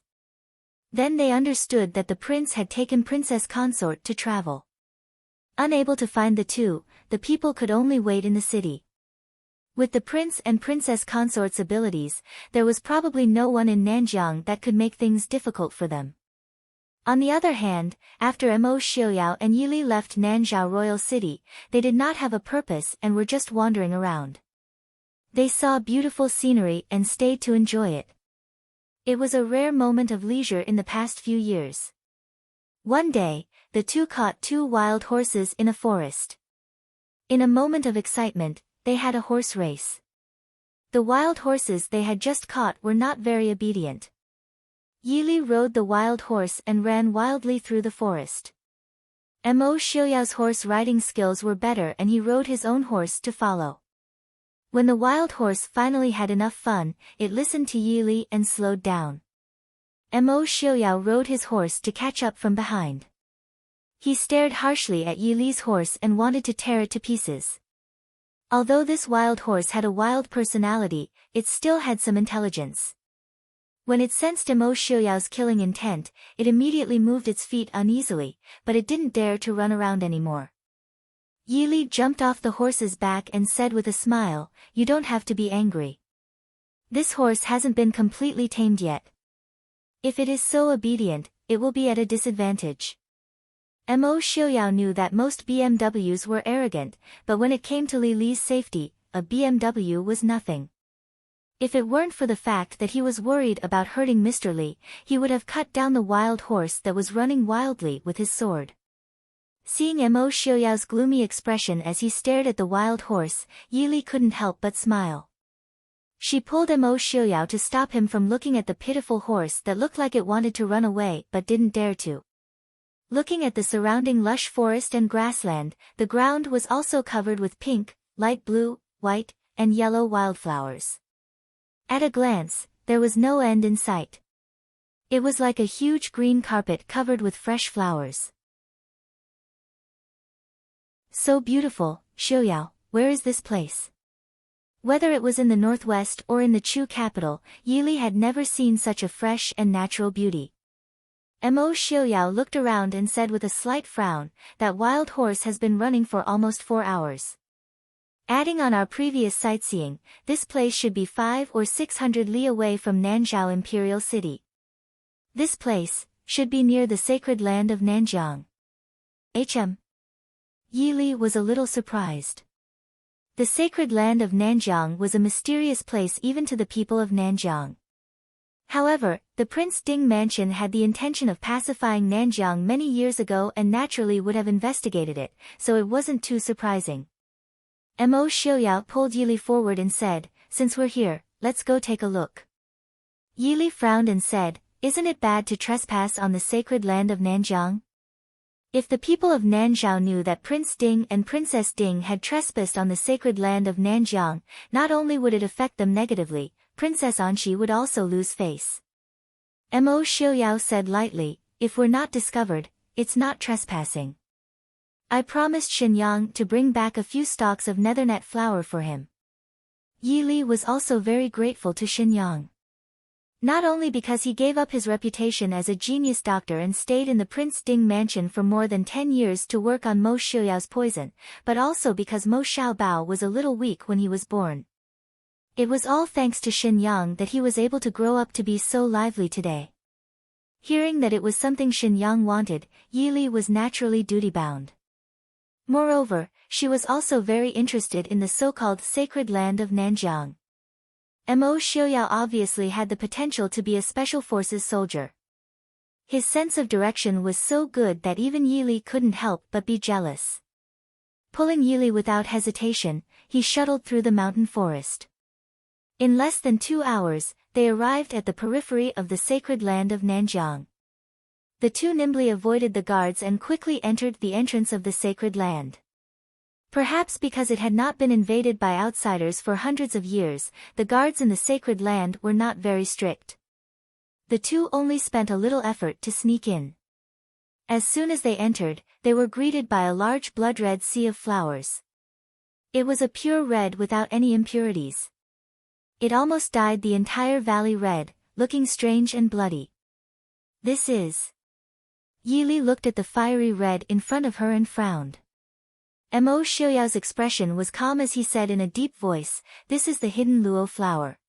Then they understood that the prince had taken princess consort to travel. Unable to find the two, the people could only wait in the city. With the prince and princess consort's abilities, there was probably no one in Nanjiang that could make things difficult for them. On the other hand, after Mo Xiuyao and Yi Li left Nanzhao Royal City, they did not have a purpose and were just wandering around. They saw beautiful scenery and stayed to enjoy it. It was a rare moment of leisure in the past few years. One day, the two caught 2 wild horses in a forest. In a moment of excitement, they had a horse race. The wild horses they had just caught were not very obedient. Yi Li rode the wild horse and ran wildly through the forest. Mo Xiuyao's horse riding skills were better and he rode his own horse to follow. When the wild horse finally had enough fun, it listened to Yi Li and slowed down. Mo Xiuyao rode his horse to catch up from behind. He stared harshly at Yi Li's horse and wanted to tear it to pieces. Although this wild horse had a wild personality, it still had some intelligence. When it sensed Mo Xiuyao's killing intent, it immediately moved its feet uneasily, but it didn't dare to run around anymore. Yi Li jumped off the horse's back and said with a smile, you don't have to be angry. This horse hasn't been completely tamed yet. If it is so obedient, it will be at a disadvantage. Mo Xiuyao knew that most BMWs were arrogant, but when it came to Li Li's safety, a BMW was nothing. If it weren't for the fact that he was worried about hurting Mr. Li, he would have cut down the wild horse that was running wildly with his sword. Seeing Mo Xiuyao's gloomy expression as he stared at the wild horse, Yi Li couldn't help but smile. She pulled Mo Xiuyao to stop him from looking at the pitiful horse that looked like it wanted to run away but didn't dare to. Looking at the surrounding lush forest and grassland, the ground was also covered with pink, light blue, white, and yellow wildflowers. At a glance, there was no end in sight. It was like a huge green carpet covered with fresh flowers. So beautiful, Xiuyao, where is this place? Whether it was in the northwest or in the Chu capital, Yili had never seen such a fresh and natural beauty. Mo Xiuyao looked around and said with a slight frown, that wild horse has been running for almost 4 hours. Adding on our previous sightseeing, this place should be 500 or 600 li away from Nanzhao Imperial City. This place should be near the sacred land of Nanjiang. Yili was a little surprised. The sacred land of Nanjiang was a mysterious place even to the people of Nanjiang. However, the Prince Ding mansion had the intention of pacifying Nanjiang many years ago and naturally would have investigated it, so it wasn't too surprising. Mo Xiuyao pulled Yili forward and said, "Since we're here, let's go take a look." Yili frowned and said, "Isn't it bad to trespass on the sacred land of Nanjiang?" If the people of Nanzhao knew that Prince Ding and Princess Ding had trespassed on the sacred land of Nanjiang, not only would it affect them negatively, Princess Anxi would also lose face. Mo Xiuyao said lightly, "If we're not discovered, it's not trespassing. I promised Shenyang to bring back a few stalks of nethernet flower for him." Yili was also very grateful to Shenyang. Not only because he gave up his reputation as a genius doctor and stayed in the Prince Ding mansion for more than 10 years to work on Mo Xiuyao's poison, but also because Mo Xiaobao was a little weak when he was born. It was all thanks to Shenyang that he was able to grow up to be so lively today. Hearing that it was something Shenyang wanted, Yili was naturally duty-bound. Moreover, she was also very interested in the so-called sacred land of Nanjiang. Mo Xiuyao obviously had the potential to be a special forces soldier. His sense of direction was so good that even Yili couldn't help but be jealous. Pulling Yili without hesitation, he shuttled through the mountain forest. In less than 2 hours, they arrived at the periphery of the sacred land of Nanjiang. The two nimbly avoided the guards and quickly entered the entrance of the sacred land. Perhaps because it had not been invaded by outsiders for hundreds of years, the guards in the sacred land were not very strict. The two only spent a little effort to sneak in. As soon as they entered, they were greeted by a large blood-red sea of flowers. It was a pure red without any impurities. It almost dyed the entire valley red, looking strange and bloody. "This is..." Yili looked at the fiery red in front of her and frowned. Mo Xiuyao's expression was calm as he said in a deep voice, "This is the hidden luo flower."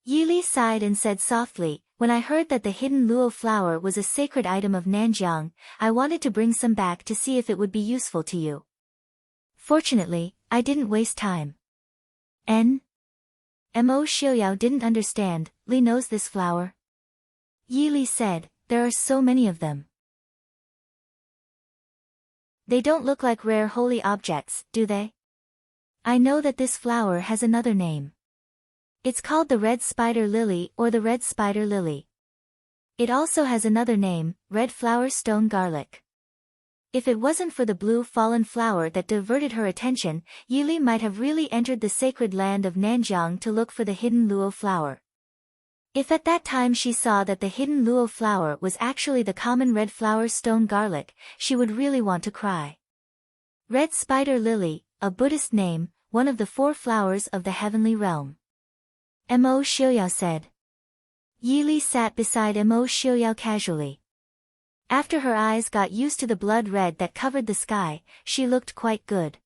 Yili sighed and said softly, "When I heard that the hidden luo flower was a sacred item of Nanjiang, I wanted to bring some back to see if it would be useful to you. Fortunately, I didn't waste time." Mo Xiuyao didn't understand. "Li knows this flower?" Yili said, "There are so many of them. They don't look like rare holy objects, do they? I know that this flower has another name. It's called the red spider lily or the red spider lily. It also has another name, red flower stone garlic." If it wasn't for the blue fallen flower that diverted her attention, Yili might have really entered the sacred land of Nanjiang to look for the hidden luo flower. If at that time she saw that the hidden luo flower was actually the common red flower stone garlic, she would really want to cry. Red spider lily, a Buddhist name, one of the 4 flowers of the heavenly realm. Mo Xiuyao said. Yili sat beside Mo Xiuyao casually. After her eyes got used to the blood red that covered the sky, she looked quite good.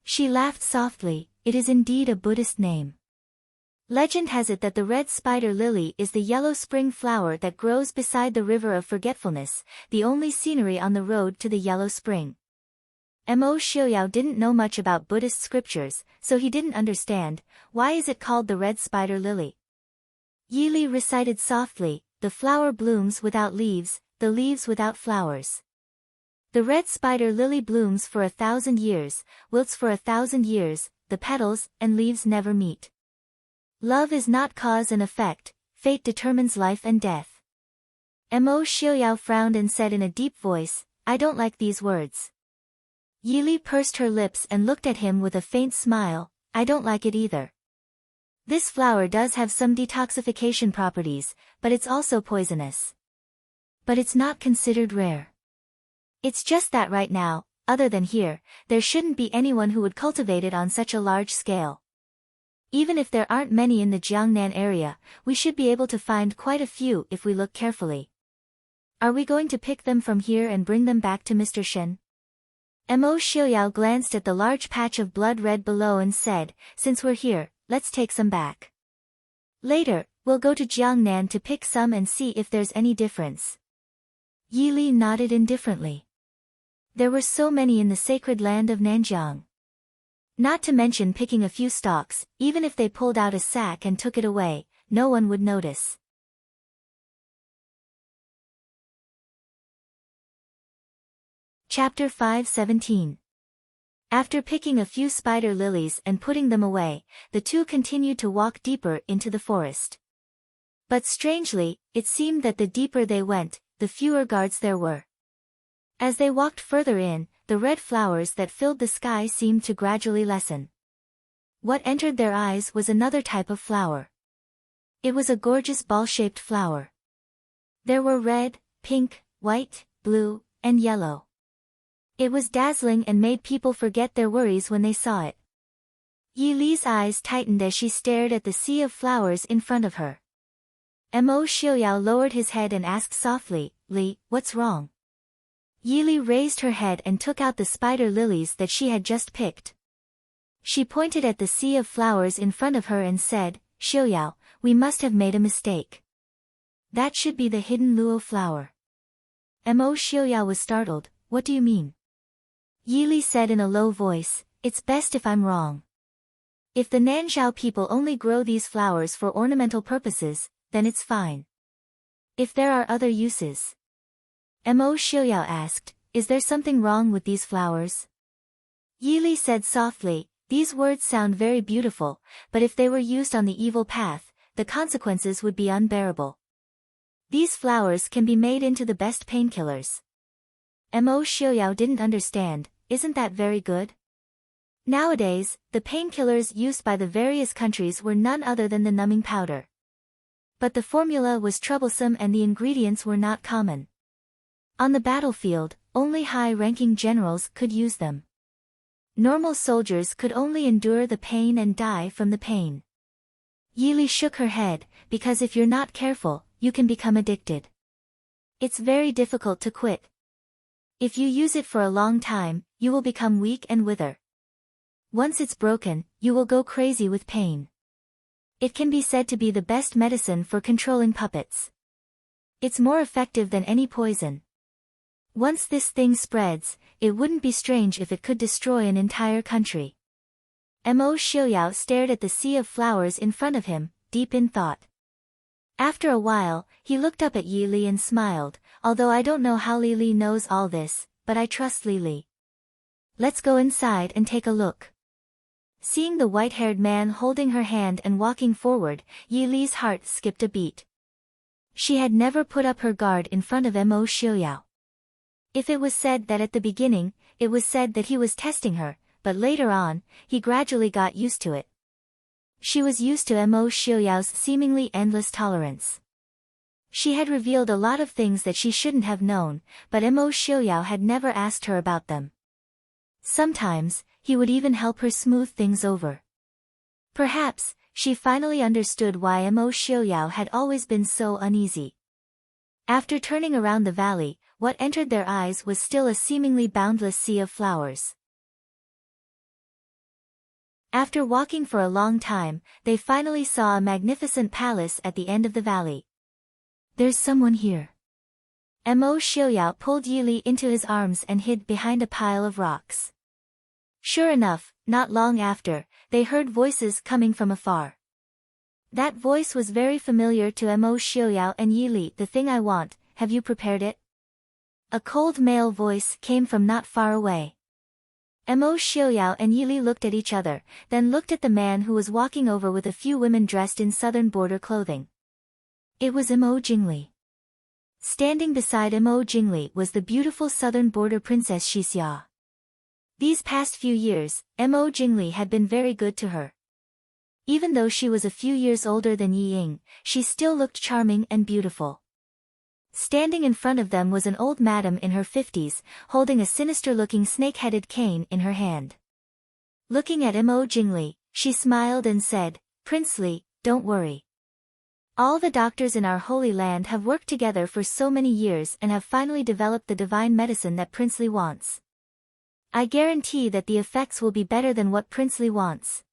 She laughed softly. "It is indeed a Buddhist name. Legend has it that the red spider lily is the yellow spring flower that grows beside the river of forgetfulness, the only scenery on the road to the yellow spring." Mo Xiuyao didn't know much about Buddhist scriptures, so he didn't understand, why is it called the red spider lily? Yili recited softly, "The flower blooms without leaves, the leaves without flowers. The red spider lily blooms for 1,000 years, wilts for 1,000 years, the petals and leaves never meet. Love is not cause and effect, fate determines life and death." Mo Xiuyao frowned and said in a deep voice, "I don't like these words." Yili pursed her lips and looked at him with a faint smile, "I don't like it either." This flower does have some detoxification properties, but it's also poisonous. But it's not considered rare. It's just that right now, other than here, there shouldn't be anyone who would cultivate it on such a large scale. Even if there aren't many in the Jiangnan area, we should be able to find quite a few if we look carefully. Are we going to pick them from here and bring them back to Mr. Shen? Mo Xiaoyao glanced at the large patch of blood red below and said, since we're here, let's take some back. Later, we'll go to Jiangnan to pick some and see if there's any difference. Yi Li nodded indifferently. There were so many in the sacred land of Nanjiang. Not to mention picking a few stalks, even if they pulled out a sack and took it away, no one would notice. Chapter 5:17. After picking a few spider lilies and putting them away, the two continued to walk deeper into the forest. But strangely, it seemed that the deeper they went, the fewer guards there were. As they walked further in, the red flowers that filled the sky seemed to gradually lessen. What entered their eyes was another type of flower. It was a gorgeous ball-shaped flower. There were red, pink, white, blue, and yellow. It was dazzling and made people forget their worries when they saw it. Yi Li's eyes tightened as she stared at the sea of flowers in front of her. Mo Xiaoyao lowered his head and asked softly, Li, what's wrong? Yi Li raised her head and took out the spider lilies that she had just picked. She pointed at the sea of flowers in front of her and said, Xiaoyao, we must have made a mistake. That should be the hidden luo flower. Mo Xiaoyao was startled. What do you mean? Yi Li said in a low voice, it's best if I'm wrong. If the Nanzhao people only grow these flowers for ornamental purposes, then it's fine. If there are other uses. Mo Xiaoyao asked, is there something wrong with these flowers? Yi Li said softly, these words sound very beautiful, but if they were used on the evil path, the consequences would be unbearable. These flowers can be made into the best painkillers. Mo Xiaoyao didn't understand, isn't that very good? Nowadays, the painkillers used by the various countries were none other than the numbing powder. But the formula was troublesome and the ingredients were not common. On the battlefield, only high-ranking generals could use them. Normal soldiers could only endure the pain and die from the pain. Yi Li shook her head, because if you're not careful, you can become addicted. It's very difficult to quit. If you use it for a long time, you will become weak and wither. Once it's broken, you will go crazy with pain. It can be said to be the best medicine for controlling puppets. It's more effective than any poison. Once this thing spreads, it wouldn't be strange if it could destroy an entire country. Mo Xiaoyao stared at the sea of flowers in front of him, deep in thought. After a while, he looked up at Yi Li and smiled, although I don't know how Li Li knows all this, but I trust Li Li. Let's go inside and take a look. Seeing the white-haired man holding her hand and walking forward, Yi Li's heart skipped a beat. She had never put up her guard in front of Mo Xiaoyao. If it was said that at the beginning, it was said that he was testing her, but later on, he gradually got used to it. She was used to Mo Xiaoyao's seemingly endless tolerance. She had revealed a lot of things that she shouldn't have known, but Mo Xiaoyao had never asked her about them. Sometimes, he would even help her smooth things over. Perhaps, she finally understood why Mo Xiaoyao had always been so uneasy. After turning around the valley, what entered their eyes was still a seemingly boundless sea of flowers. After walking for a long time, they finally saw a magnificent palace at the end of the valley. There's someone here. Mo Xiaoyao pulled Yi Li into his arms and hid behind a pile of rocks. Sure enough, not long after, they heard voices coming from afar. That voice was very familiar to Mo Xiaoyao and Yi Li. The thing I want, have you prepared it? A cold male voice came from not far away. Mo Xiaoyao and Yi Li looked at each other, then looked at the man who was walking over with a few women dressed in southern border clothing. It was Mo Jingli. Standing beside Mo Jingli was the beautiful southern border princess Xixia. These past few years, Mo Jingli had been very good to her. Even though she was a few years older than Yi Ying, she still looked charming and beautiful. Standing in front of them was an old madam in her 50s, holding a sinister-looking snake-headed cane in her hand. Looking at Mo Jingli, she smiled and said, "Prince Li, don't worry. All the doctors in our holy land have worked together for so many years and have finally developed the divine medicine that Prince Li wants. I guarantee that the effects will be better than what Prince Li wants."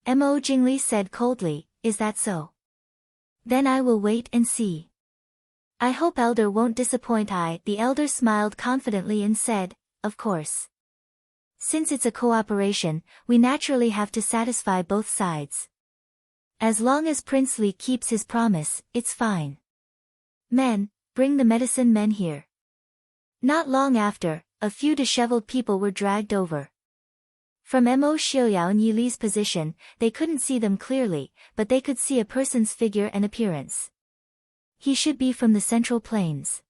Mo Jingli said coldly, "Is that so? Then I will wait and see. I hope Elder won't disappoint." The elder smiled confidently and said, "Of course. Since it's a cooperation, we naturally have to satisfy both sides. As long as Prince Li keeps his promise, it's fine. Men, bring the medicine men here." Not long after, a few disheveled people were dragged over. From Mo Xiaoyao and Yi Li's position, they couldn't see them clearly, but they could see a person's figure and appearance. He should be from the Central Plains.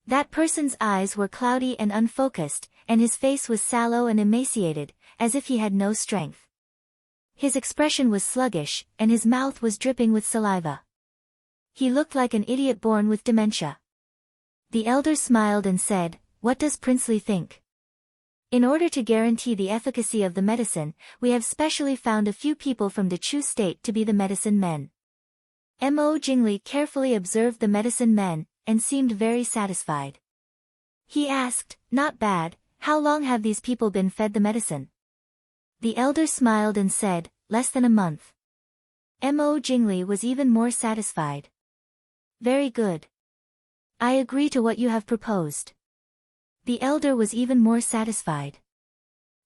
That person's eyes were cloudy and unfocused, and his face was sallow and emaciated, as if he had no strength. His expression was sluggish, and his mouth was dripping with saliva. He looked like an idiot born with dementia. The elder smiled and said, "What does Prince Li think? In order to guarantee the efficacy of the medicine, we have specially found a few people from the Chu state to be the medicine men." Mo Jingli carefully observed the medicine men, and seemed very satisfied. He asked, "Not bad, how long have these people been fed the medicine?" The elder smiled and said, "Less than a month." Mo Jingli was even more satisfied. "Very good. I agree to what you have proposed." The elder was even more satisfied.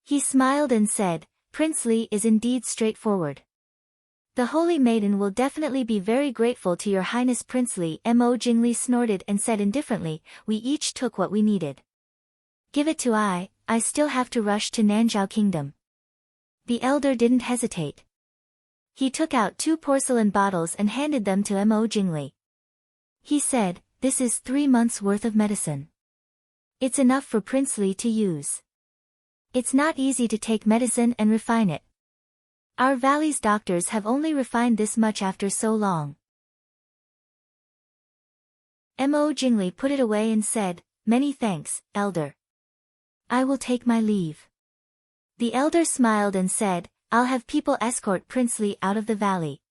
He smiled and said, "Prince Li is indeed straightforward. The holy maiden will definitely be very grateful to your highness Prince Li." Mo Jingli snorted and said indifferently, "We each took what we needed. Give it to I still have to rush to Nanzhao Kingdom." The elder didn't hesitate. He took out 2 porcelain bottles and handed them to Mo Jingli. He said, "This is 3 months' worth of medicine. It's enough for Prince Li to use. It's not easy to take medicine and refine it. Our valley's doctors have only refined this much after so long." Mo Jingli put it away and said, "Many thanks, elder. I will take my leave." The elder smiled and said, "I'll have people escort Prince Li out of the valley."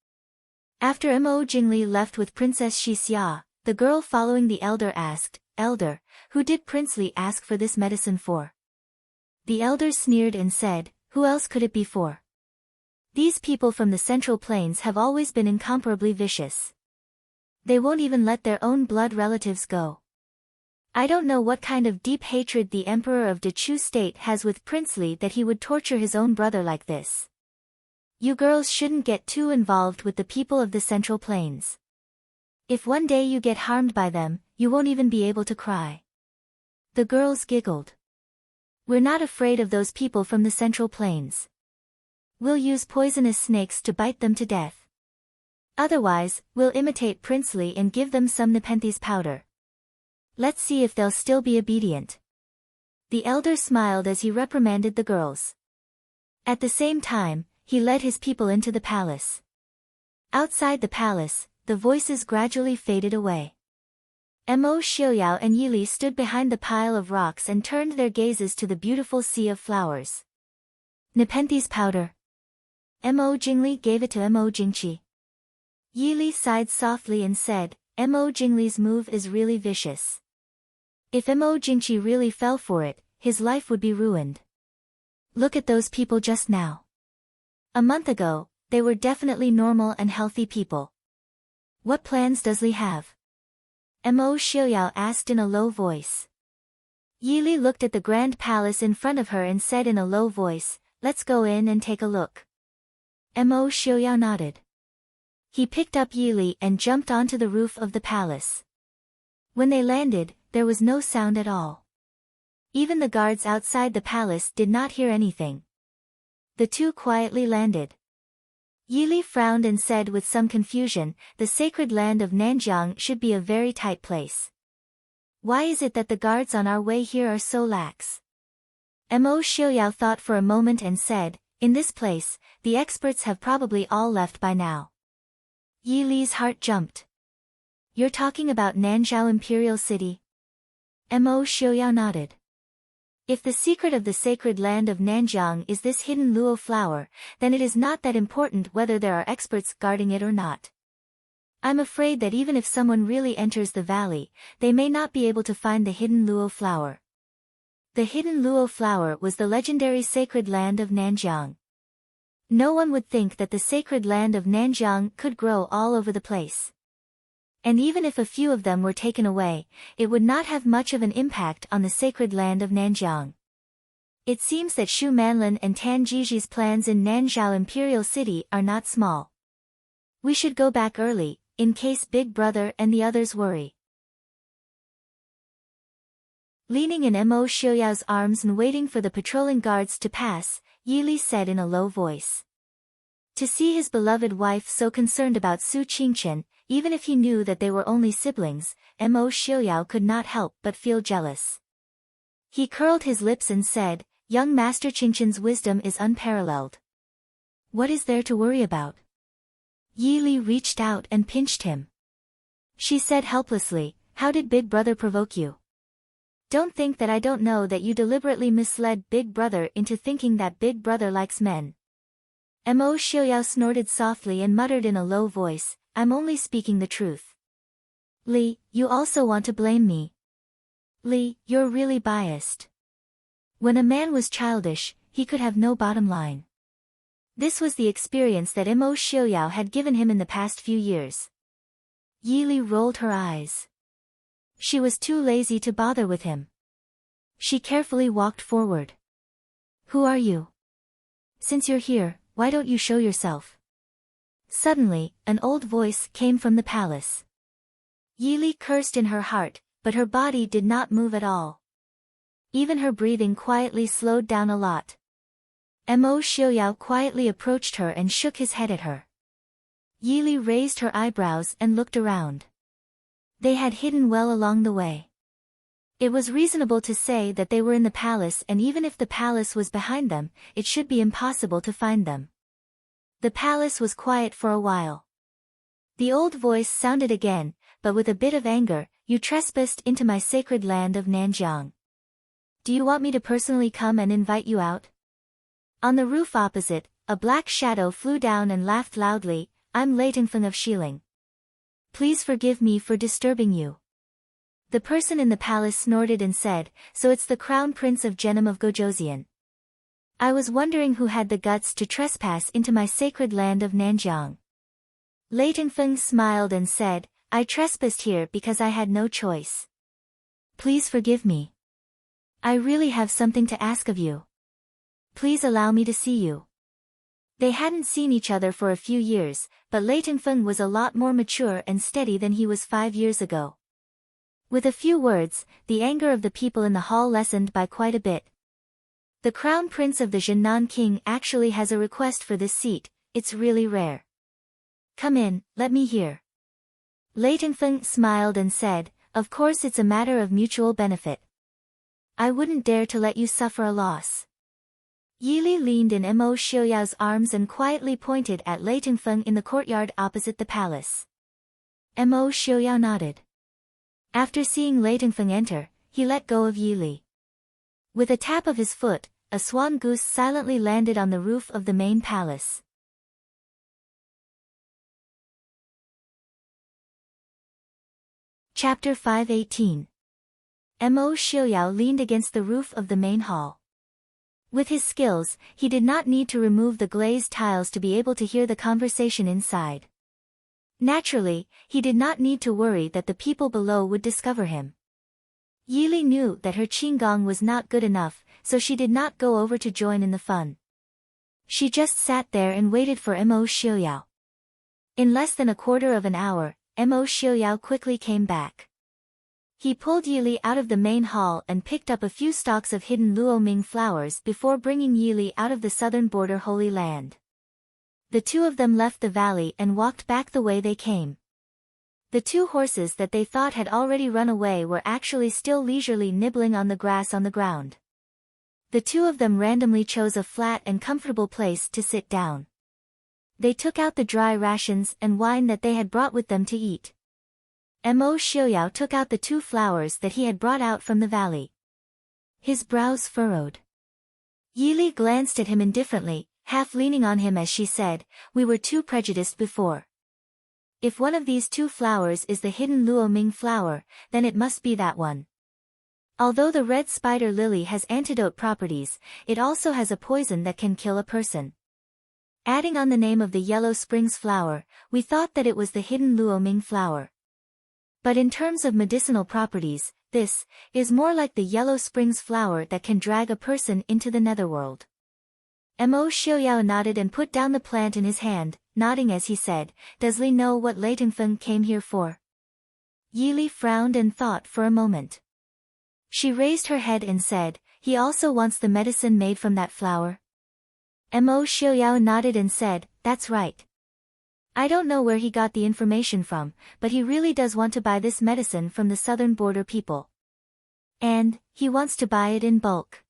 After Mo Jingli left with Princess Xixia, the girl following the elder asked, "Elder, who did Prince Li ask for this medicine for?" The elder sneered and said, "Who else could it be for? These people from the Central Plains have always been incomparably vicious. They won't even let their own blood relatives go. I don't know what kind of deep hatred the Emperor of the Chu state has with Prince Li that he would torture his own brother like this. You girls shouldn't get too involved with the people of the Central Plains. If one day you get harmed by them, you won't even be able to cry." The girls giggled. "We're not afraid of those people from the Central Plains. We'll use poisonous snakes to bite them to death. Otherwise, we'll imitate Prince Li and give them some Nepenthes powder. Let's see if they'll still be obedient." The elder smiled as he reprimanded the girls. At the same time, he led his people into the palace. Outside the palace, the voices gradually faded away. Mo Xiaoyao and Yi Li stood behind the pile of rocks and turned their gazes to the beautiful sea of flowers. "Nepenthes powder." Mo Jingli gave it to Mo Jingqi. Yi Li sighed softly and said, "Mo Jingli's move is really vicious. If Mo Jingqi really fell for it, his life would be ruined. Look at those people just now. A month ago, they were definitely normal and healthy people. What plans does Li have?" Mo Xiaoyao asked in a low voice. Yi Li looked at the grand palace in front of her and said in a low voice, "Let's go in and take a look." Mo Xiaoyao nodded. He picked up Yi Li and jumped onto the roof of the palace. When they landed, there was no sound at all. Even the guards outside the palace did not hear anything. The two quietly landed. Yi Li frowned and said with some confusion, "The sacred land of Nanjiang should be a very tight place. Why is it that the guards on our way here are so lax?" Mo Xiaoyao thought for a moment and said, In this place, the experts have probably all left by now. Yi Li's heart jumped. You're talking about Nanzhao Imperial City? Mo Xiaoyao nodded. If the secret of the sacred land of Nanjiang is this hidden luo flower, then it is not that important whether there are experts guarding it or not. I'm afraid that even if someone really enters the valley, they may not be able to find the hidden luo flower. The hidden luo flower was the legendary sacred land of Nanjiang. No one would think that the sacred land of Nanjiang could grow all over the place. And even if a few of them were taken away, it would not have much of an impact on the sacred land of Nanjiang. It seems that Shu Manlin and Tan Jiji's plans in Nanzhao Imperial City are not small. We should go back early, in case Big Brother and the others worry. Leaning in Mo Xiaoyao's arms and waiting for the patrolling guards to pass, Yi Li said in a low voice. To see his beloved wife so concerned about Su Qingchen, even if he knew that they were only siblings, Mo Xiaoyao could not help but feel jealous. He curled his lips and said, young Master Qingchen's wisdom is unparalleled. What is there to worry about? Yi Li reached out and pinched him. She said helplessly, how did Big Brother provoke you? Don't think that I don't know that you deliberately misled Big Brother into thinking that Big Brother likes men. Mo Xiaoyao snorted softly and muttered in a low voice, I'm only speaking the truth. Li, you also want to blame me. Li, you're really biased. When a man was childish, he could have no bottom line. This was the experience that Mo Xiaoyao had given him in the past few years. Yi Li rolled her eyes. She was too lazy to bother with him. She carefully walked forward. Who are you? Since you're here, why don't you show yourself? Suddenly, an old voice came from the palace. Yi Li cursed in her heart, but her body did not move at all. Even her breathing quietly slowed down a lot. Mo Xiaoyao quietly approached her and shook his head at her. Yi Li raised her eyebrows and looked around. They had hidden well along the way. It was reasonable to say that they were in the palace, and even if the palace was behind them, it should be impossible to find them. The palace was quiet for a while. The old voice sounded again, but with a bit of anger, you trespassed into my sacred land of Nanjiang. Do you want me to personally come and invite you out? On the roof opposite, a black shadow flew down and laughed loudly, I'm Lei Tingfeng of Xiling. Please forgive me for disturbing you. The person in the palace snorted and said, so it's the Crown Prince of Genom of Gojoseon. I was wondering who had the guts to trespass into my sacred land of Nanjiang. Lei Tingfeng smiled and said, I trespassed here because I had no choice. Please forgive me. I really have something to ask of you. Please allow me to see you. They hadn't seen each other for a few years, but Lei Tingfeng was a lot more mature and steady than he was 5 years ago. With a few words, the anger of the people in the hall lessened by quite a bit. The Crown Prince of the Zhennan King actually has a request for this seat, it's really rare. Come in, let me hear. Lei Tingfeng smiled and said, of course it's a matter of mutual benefit. I wouldn't dare to let you suffer a loss. Yi Li leaned in Mo Xiaoyao's arms and quietly pointed at Lei Tingfeng in the courtyard opposite the palace. Mo Xiaoyao nodded. After seeing Lei Tingfeng enter, he let go of Yi Li. With a tap of his foot, a swan goose silently landed on the roof of the main palace. Chapter 518. Mo Xiaoyao leaned against the roof of the main hall. With his skills, he did not need to remove the glazed tiles to be able to hear the conversation inside. Naturally, he did not need to worry that the people below would discover him. Yi Li knew that her qinggong was not good enough, so she did not go over to join in the fun. She just sat there and waited for Mo Xiaoyao. In less than a quarter of an hour, Mo Xiaoyao quickly came back. He pulled Yi Li out of the main hall and picked up a few stalks of hidden Luo Ming flowers before bringing Yi Li out of the southern border Holy Land. The two of them left the valley and walked back the way they came. The two horses that they thought had already run away were actually still leisurely nibbling on the grass on the ground. The two of them randomly chose a flat and comfortable place to sit down. They took out the dry rations and wine that they had brought with them to eat. Mo Xiaoyao took out the 2 flowers that he had brought out from the valley. His brows furrowed. Yili glanced at him indifferently, half leaning on him as she said, "We were too prejudiced before. If one of these 2 flowers is the hidden Luoming flower, then it must be that one. Although the red spider lily has antidote properties, it also has a poison that can kill a person. Adding on the name of the yellow springs flower, we thought that it was the hidden Luoming flower. But in terms of medicinal properties, this is more like the yellow springs flower that can drag a person into the netherworld." Mo Xiaoyao nodded and put down the plant in his hand, nodding as he said, "Does Li know what Lei Tengfeng came here for?" Yili frowned and thought for a moment. She raised her head and said, "He also wants the medicine made from that flower?" Mo Xiaoyao nodded and said, "That's right. I don't know where he got the information from, but he really does want to buy this medicine from the southern border people. And he wants to buy it in bulk.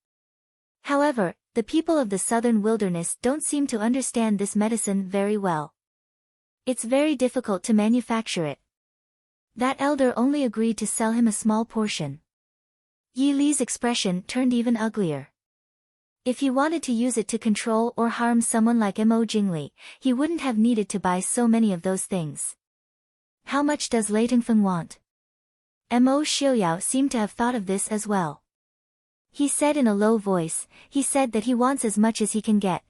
However, the people of the southern wilderness don't seem to understand this medicine very well. It's very difficult to manufacture it. That elder only agreed to sell him a small portion." Yi Li's expression turned even uglier. If he wanted to use it to control or harm someone like Mo Jingli, he wouldn't have needed to buy so many of those things. "How much does Lei Tengfeng want?" Mo Xiaoyao seemed to have thought of this as well. He said in a low voice, "He said that he wants as much as he can get.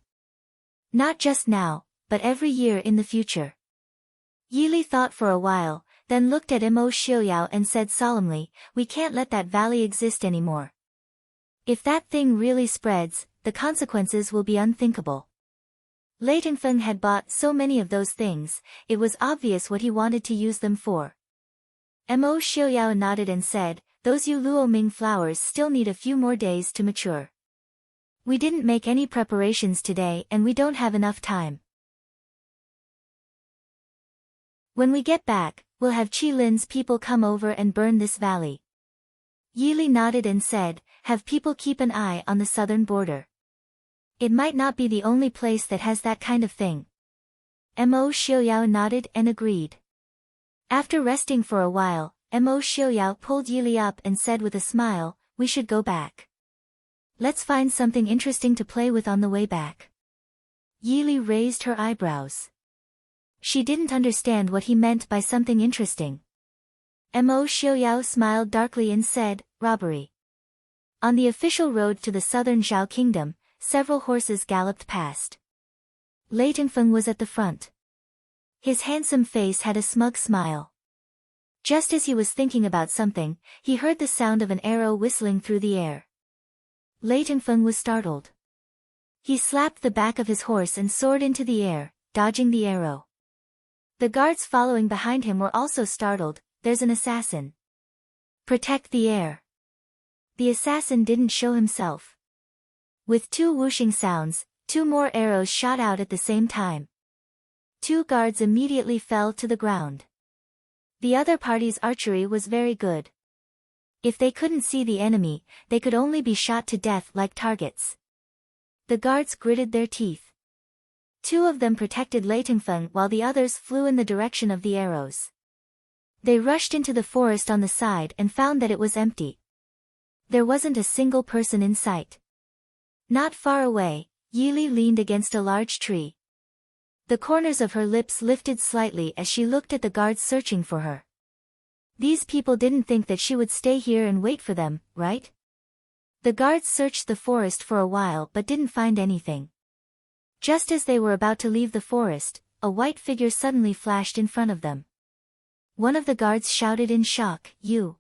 Not just now, but every year in the future." Yi Li thought for a while, then looked at Mo Xiaoyao and said solemnly, "We can't let that valley exist anymore. If that thing really spreads, the consequences will be unthinkable." Lei Tengfeng had bought so many of those things, it was obvious what he wanted to use them for. Mo Xiaoyao nodded and said, "Those Yu Luoming flowers still need a few more days to mature. We didn't make any preparations today and we don't have enough time. When we get back, we'll have Qi Lin's people come over and burn this valley." Yi Li nodded and said, "Have people keep an eye on the southern border. It might not be the only place that has that kind of thing." Mo Xiaoyao nodded and agreed. After resting for a while, Mo Xiaoyao pulled Yi Li up and said with a smile, "We should go back. Let's find something interesting to play with on the way back." Yi Li raised her eyebrows. She didn't understand what he meant by something interesting. Mo Xiaoyao smiled darkly and said, "Robbery." On the official road to the southern Zhao kingdom, several horses galloped past. Lei Tengfeng was at the front. His handsome face had a smug smile. Just as he was thinking about something, he heard the sound of an arrow whistling through the air. Lei Tengfeng was startled. He slapped the back of his horse and soared into the air, dodging the arrow. The guards following behind him were also startled. "There's an assassin. Protect the air." The assassin didn't show himself. With 2 whooshing sounds, 2 more arrows shot out at the same time. 2 guards immediately fell to the ground. The other party's archery was very good. If they couldn't see the enemy, they could only be shot to death like targets. The guards gritted their teeth. 2 of them protected Lei Tengfeng while the others flew in the direction of the arrows. They rushed into the forest on the side and found that it was empty. There wasn't a single person in sight. Not far away, Yi Li leaned against a large tree. The corners of her lips lifted slightly as she looked at the guards searching for her. These people didn't think that she would stay here and wait for them, right? The guards searched the forest for a while but didn't find anything. Just as they were about to leave the forest, a white figure suddenly flashed in front of them. One of the guards shouted in shock, "You!"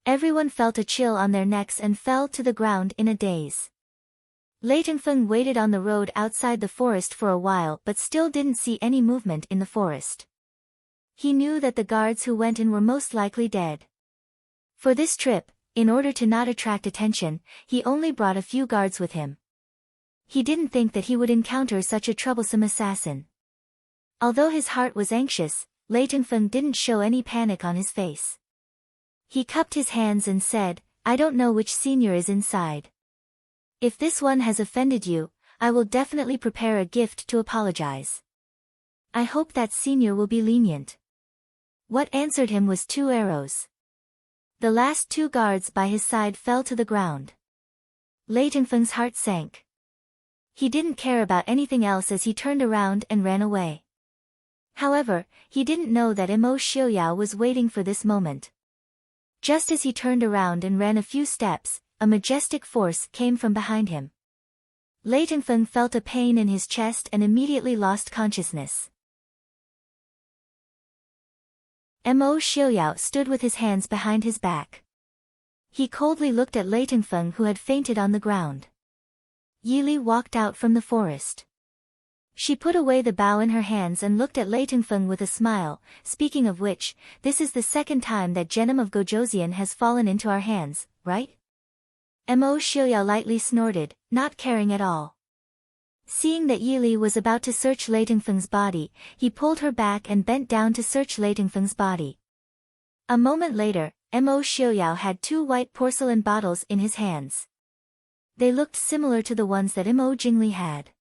Everyone felt a chill on their necks and fell to the ground in a daze. Lei Tengfeng waited on the road outside the forest for a while but still didn't see any movement in the forest. He knew that the guards who went in were most likely dead. For this trip, in order to not attract attention, he only brought a few guards with him. He didn't think that he would encounter such a troublesome assassin. Although his heart was anxious, Lei Tengfeng didn't show any panic on his face. He cupped his hands and said, "I don't know which senior is inside. If this one has offended you, I will definitely prepare a gift to apologize. I hope that senior will be lenient. What answered him was 2 arrows. The last 2 guards by his side fell to the ground. Lei Tengfeng's heart sank. He didn't care about anything else as he turned around and ran away. However, he didn't know that Mo Xiaoyao was waiting for this moment. Just as he turned around and ran a few steps, a majestic force came from behind him. Lei Tengfeng felt a pain in his chest and immediately lost consciousness. Mo Xiaoyao stood with his hands behind his back. He coldly looked at Lei Tengfeng, who had fainted on the ground. Yili walked out from the forest. She put away the bow in her hands and looked at Lei Tengfeng with a smile. Speaking of which, this is the second time that Genom of Gojoseon has fallen into our hands, right? Mo Xiaoyao lightly snorted, not caring at all. Seeing that Yili was about to search Lei Tengfeng's body, he pulled her back and bent down to search Lei Tengfeng's body. A moment later, Mo Xiaoyao had 2 white porcelain bottles in his hands. They looked similar to the ones that Mo Jingli had.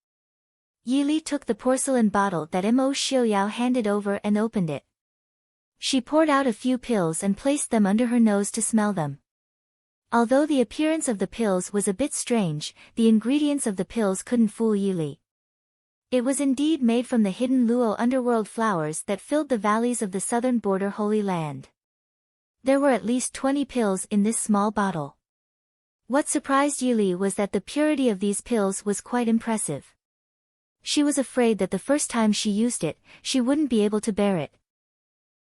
Yili took the porcelain bottle that Mo Xiaoyao handed over and opened it. She poured out a few pills and placed them under her nose to smell them. Although the appearance of the pills was a bit strange, the ingredients of the pills couldn't fool Yili. It was indeed made from the hidden Luo underworld flowers that filled the valleys of the southern border Holy Land. There were at least 20 pills in this small bottle. What surprised Yili was that the purity of these pills was quite impressive. She was afraid that the first time she used it, she wouldn't be able to bear it.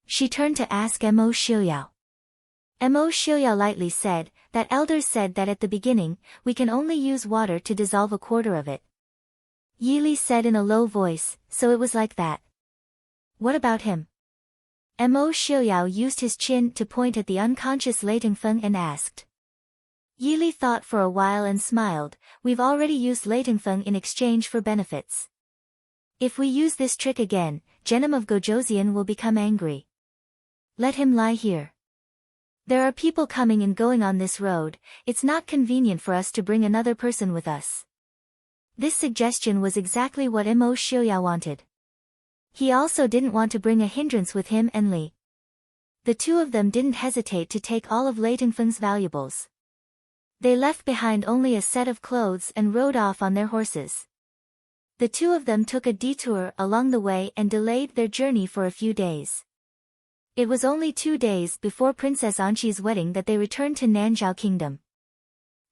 She turned to ask Mo Xiaoyao. Mo Xiaoyao lightly said, that elders said that at the beginning, we can only use water to dissolve a quarter of it. Yili said in a low voice, so it was like that. What about him? Mo Xiaoyao used his chin to point at the unconscious Lei Tengfeng and asked. Yili thought for a while and smiled. We've already used Lei Tengfeng in exchange for benefits. If we use this trick again, Genom of Gojoseon will become angry. Let him lie here. There are people coming and going on this road, it's not convenient for us to bring another person with us. This suggestion was exactly what Mo Xiaoyao wanted. He also didn't want to bring a hindrance with him and Li. The 2 of them didn't hesitate to take all of Lei Tengfeng's valuables. They left behind only a set of clothes and rode off on their horses. The 2 of them took a detour along the way and delayed their journey for a few days. It was only 2 days before Princess Anqi's wedding that they returned to Nanzhao Kingdom.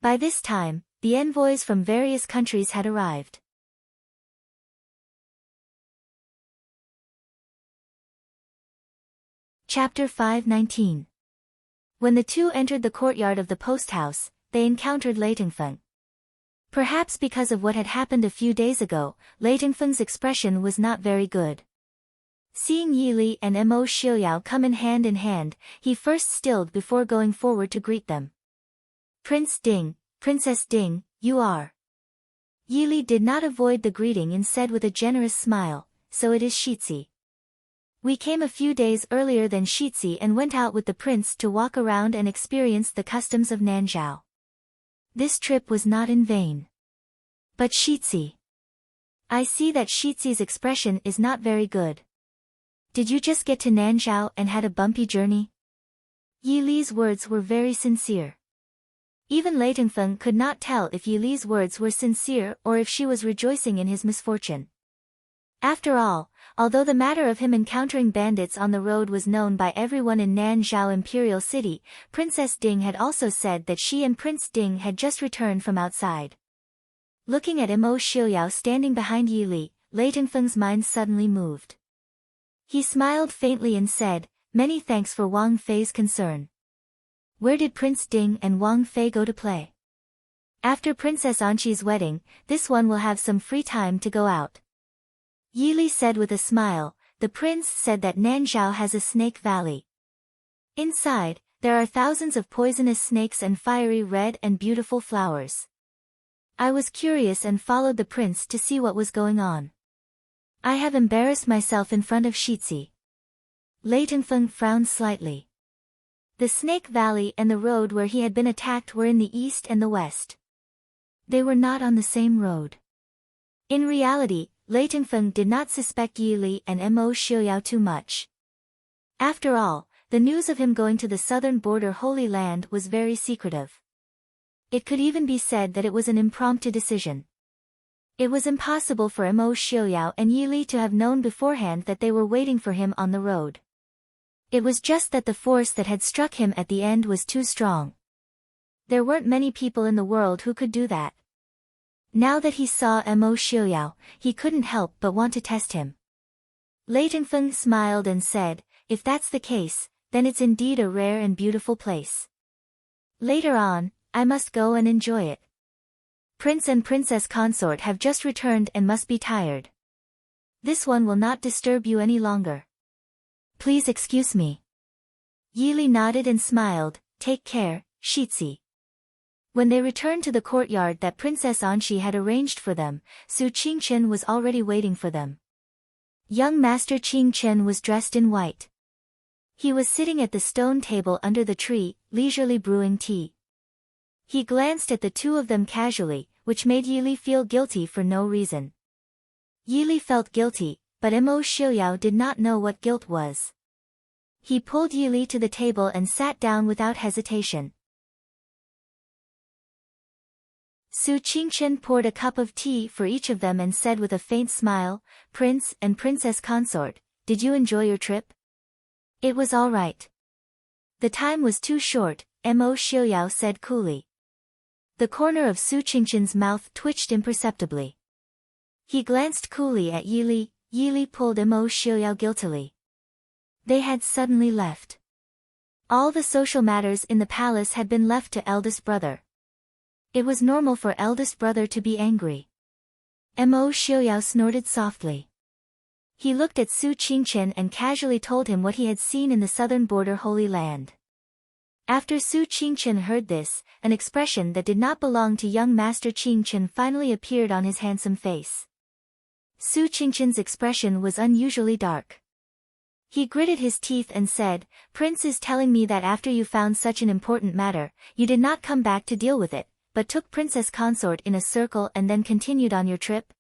By this time, the envoys from various countries had arrived. Chapter 5:19. When the 2 entered the courtyard of the post house, they encountered Lei Tengfeng. Perhaps because of what had happened a few days ago, Lei Tengfeng's expression was not very good. Seeing Yili and Mo Xiaoyao come in hand, he first stilled before going forward to greet them. Prince Ding, Princess Ding, you are. Yili did not avoid the greeting and said with a generous smile, so it is Shitzi. We came a few days earlier than Shitzi and went out with the prince to walk around and experience the customs of Nanzhao. This trip was not in vain. But Shitzi. I see that Shitzi's expression is not very good. Did you just get to Nanzhao and had a bumpy journey? Yili's words were very sincere. Even Lei Tengfeng could not tell if Yili's words were sincere or if she was rejoicing in his misfortune. After all, although the matter of him encountering bandits on the road was known by everyone in Nanzhao Imperial City, Princess Ding had also said that she and Prince Ding had just returned from outside. Looking at Mo Xiaoyao standing behind Yili, Lei Tengfeng's mind suddenly moved. He smiled faintly and said, many thanks for Wang Fei's concern. Where did Prince Ding and Wang Fei go to play? After Princess Anqi's wedding, this one will have some free time to go out. Yili said with a smile. The prince said that Nanzhao has a snake valley. Inside, there are thousands of poisonous snakes and fiery red and beautiful flowers. I was curious and followed the prince to see what was going on. I have embarrassed myself in front of Shitzi. Lei Tengfeng frowned slightly. The Snake Valley and the road where he had been attacked were in the east and the west. They were not on the same road. In reality, Lei Tengfeng did not suspect Yi Li and Mo Xiuyao too much. After all, the news of him going to the southern border Holy Land was very secretive. It could even be said that it was an impromptu decision. It was impossible for Mo Xiuyao and Yi Li to have known beforehand that they were waiting for him on the road. It was just that the force that had struck him at the end was too strong. There weren't many people in the world who could do that. Now that he saw Mo Xiuyao, he couldn't help but want to test him. Lei Tengfeng smiled and said, "If that's the case, then it's indeed a rare and beautiful place. Later on, I must go and enjoy it. Prince and Princess Consort have just returned and must be tired. This one will not disturb you any longer. Please excuse me." Yi Li nodded and smiled, "Take care, Shitzi." When they returned to the courtyard that Princess Anxi had arranged for them, Su Qingchen was already waiting for them. Young Master Qingchen was dressed in white. He was sitting at the stone table under the tree, leisurely brewing tea. He glanced at the two of them casually, which made Yi Li feel guilty for no reason. Yi Li felt guilty, but Mo Xiuyao did not know what guilt was. He pulled Yi Li to the table and sat down without hesitation. Su Qingchen poured a cup of tea for each of them and said with a faint smile, "Prince and Princess Consort, did you enjoy your trip?" "It was all right." "The time was too short," Mo Xiuyao said coolly. The corner of Su Qingchen's mouth twitched imperceptibly. He glanced coolly at Yi Li. Yi Li pulled Mo Xiuyao guiltily. They had suddenly left. All the social matters in the palace had been left to eldest brother. It was normal for eldest brother to be angry. Mo Xiuyao snorted softly. He looked at Su Qingchen and casually told him what he had seen in the southern border Holy Land. After Su Qingchen heard this, an expression that did not belong to young Master Qingchen finally appeared on his handsome face. Su Qingchen's expression was unusually dark. He gritted his teeth and said, "Prince is telling me that after you found such an important matter, you did not come back to deal with it, but took Princess Consort in a circle and then continued on your trip?"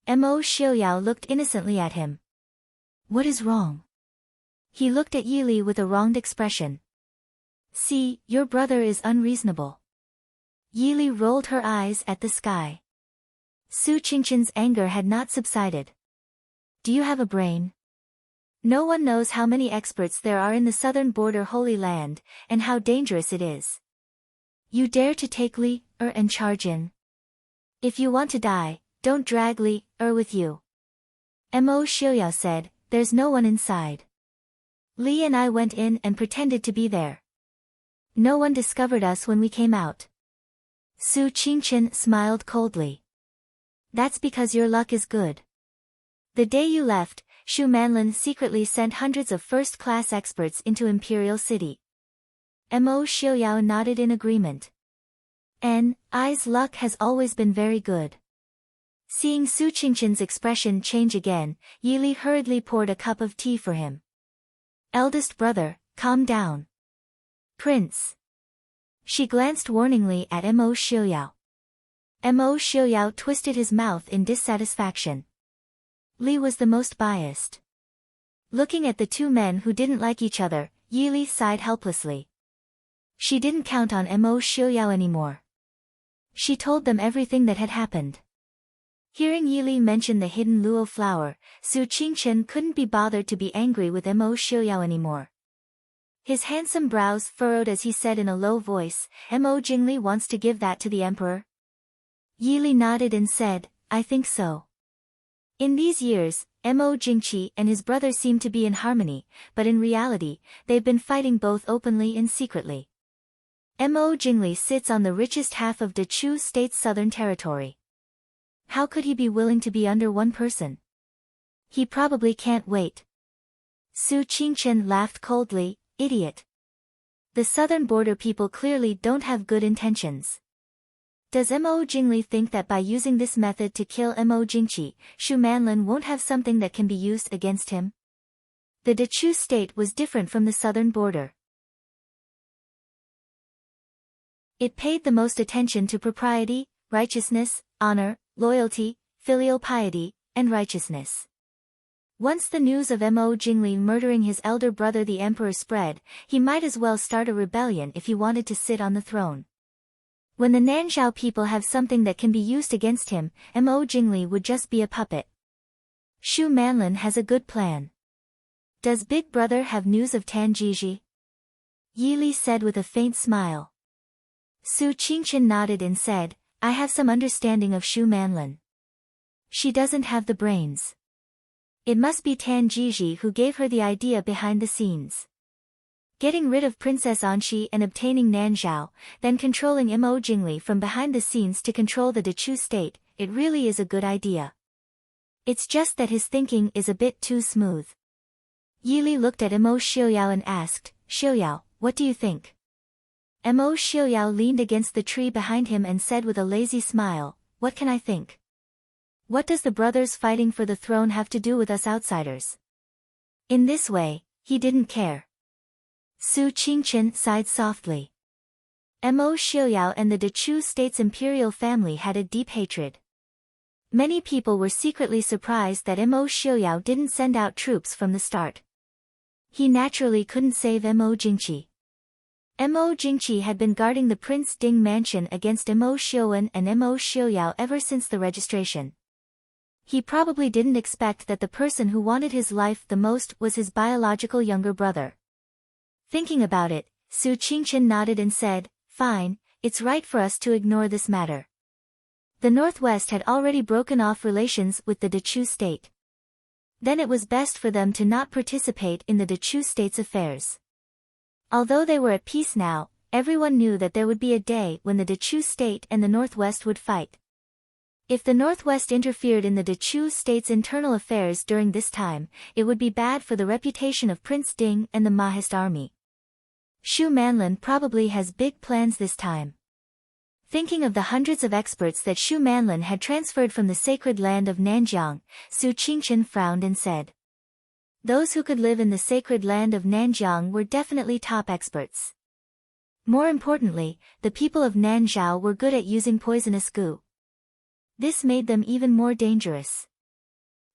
Mo Xiuyao looked innocently at him. "What is wrong?" He looked at Yi Li with a wronged expression. "See, your brother is unreasonable." Yi Li rolled her eyes at the sky. Su Qingchen's anger had not subsided. "Do you have a brain? No one knows how many experts there are in the southern border Holy Land, and how dangerous it is. You dare to take Li and charge in? If you want to die, don't drag Li with you." Mo Xiuyao said, "There's no one inside. Li and I went in and pretended to be there. No one discovered us when we came out." Su Qingchen smiled coldly. "That's because your luck is good. The day you left, Shu Manlin secretly sent hundreds of first-class experts into Imperial City." Mo Xiuyao nodded in agreement. "I's luck has always been very good." Seeing Su Qingchen's expression change again, Yi Li hurriedly poured a cup of tea for him. "Eldest brother, calm down." "Prince." She glanced warningly at Mo Xiuyao. Mo Xiuyao twisted his mouth in dissatisfaction. Li was the most biased. Looking at the two men who didn't like each other, Yi Li sighed helplessly. She didn't count on Mo Xiuyao anymore. She told them everything that had happened. Hearing Yi Li mention the hidden luo flower, Su Qingchen couldn't be bothered to be angry with Mo Xiuyao anymore. His handsome brows furrowed as he said in a low voice, "Mo Jingli wants to give that to the emperor?" Yi Li nodded and said, "I think so." In these years, Mo Jingqi and his brother seem to be in harmony, but in reality, they've been fighting both openly and secretly. Mo Jingli sits on the richest half of Dechu State's southern territory. How could he be willing to be under one person? He probably can't wait. Su Qingchen laughed coldly, "Idiot. The southern border people clearly don't have good intentions. Does Mo Jingli think that by using this method to kill Mo Jingqi, Shu Manlin won't have something that can be used against him?" The Dechu state was different from the southern border. It paid the most attention to propriety, righteousness, honor, loyalty, filial piety, and righteousness. Once the news of Mo Jingli murdering his elder brother the emperor spread, he might as well start a rebellion if he wanted to sit on the throne. When the Nanzhao people have something that can be used against him, Mo Jingli would just be a puppet. Shu Manlin has a good plan. Does Big Brother have news of Tan Jiji? Yi Li said with a faint smile. Su Qingchen nodded and said, I have some understanding of Shu Manlin. She doesn't have the brains. It must be Tan Jiji who gave her the idea behind the scenes. Getting rid of Princess Anxi and obtaining Nanzhao, then controlling Mo Jingli from behind the scenes to control the Dechu state, it really is a good idea. It's just that his thinking is a bit too smooth. Yi Li looked at Mo Xiaoyao and asked, Xiaoyao, what do you think? Mo Xiaoyao leaned against the tree behind him and said with a lazy smile, what can I think? What does the brothers fighting for the throne have to do with us outsiders? In this way, he didn't care. Su Qingchen sighed softly. Mo Xiaoyao and the Dechu state's imperial family had a deep hatred. Many people were secretly surprised that Mo Xiaoyao didn't send out troops from the start. He naturally couldn't save Mo Jingqi. Mo Jingqi had been guarding the Prince Ding mansion against Mo Xiuwen and Mo Xiaoyao ever since the registration. He probably didn't expect that the person who wanted his life the most was his biological younger brother. Thinking about it, Su Qingchen nodded and said, fine, it's right for us to ignore this matter. The Northwest had already broken off relations with the Dechu state. Then it was best for them to not participate in the Dechu state's affairs. Although they were at peace now, everyone knew that there would be a day when the Dechu state and the Northwest would fight. If the Northwest interfered in the Dechu state's internal affairs during this time, it would be bad for the reputation of Prince Ding and the Mahist army. Shu Manlin probably has big plans this time. Thinking of the hundreds of experts that Shu Manlin had transferred from the sacred land of Nanjiang, Su Qingchen frowned and said. Those who could live in the sacred land of Nanjiang were definitely top experts. More importantly, the people of Nanzhao were good at using poisonous goo. This made them even more dangerous.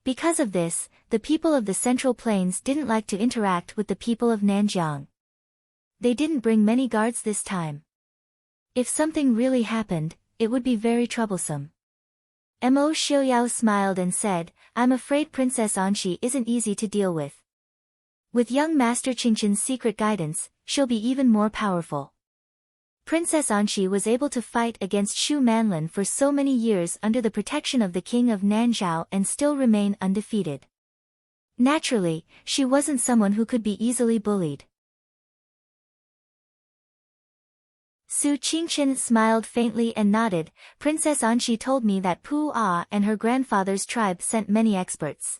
Because of this, the people of the Central Plains didn't like to interact with the people of Nanjiang. They didn't bring many guards this time. If something really happened, it would be very troublesome. Mo Xiaoyao smiled and said, I'm afraid Princess Anxi isn't easy to deal with. With young Master Qingchen's secret guidance, she'll be even more powerful. Princess Anxi was able to fight against Shu Manlin for so many years under the protection of the king of Nanzhao and still remain undefeated. Naturally, she wasn't someone who could be easily bullied. Su Qingchen smiled faintly and nodded. Princess Anxi told me that Pu Ah and her grandfather's tribe sent many experts.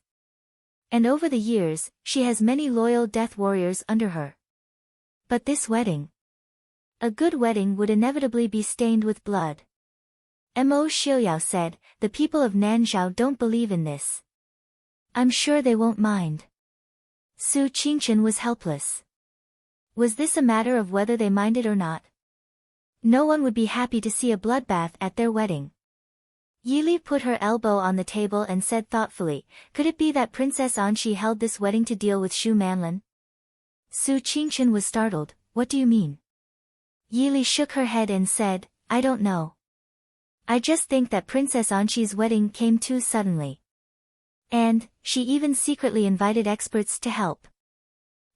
And over the years, she has many loyal death warriors under her. But this wedding. A good wedding would inevitably be stained with blood. Mo Xiaoyao said, the people of Nanzhao don't believe in this. I'm sure they won't mind. Su Qingchen was helpless. Was this a matter of whether they minded or not? No one would be happy to see a bloodbath at their wedding. Yi Li put her elbow on the table and said thoughtfully, could it be that Princess Anxi held this wedding to deal with Shu Manlin? Su Qingchen was startled, what do you mean? Yi Li shook her head and said, I don't know. I just think that Princess Anxi's wedding came too suddenly. And, she even secretly invited experts to help.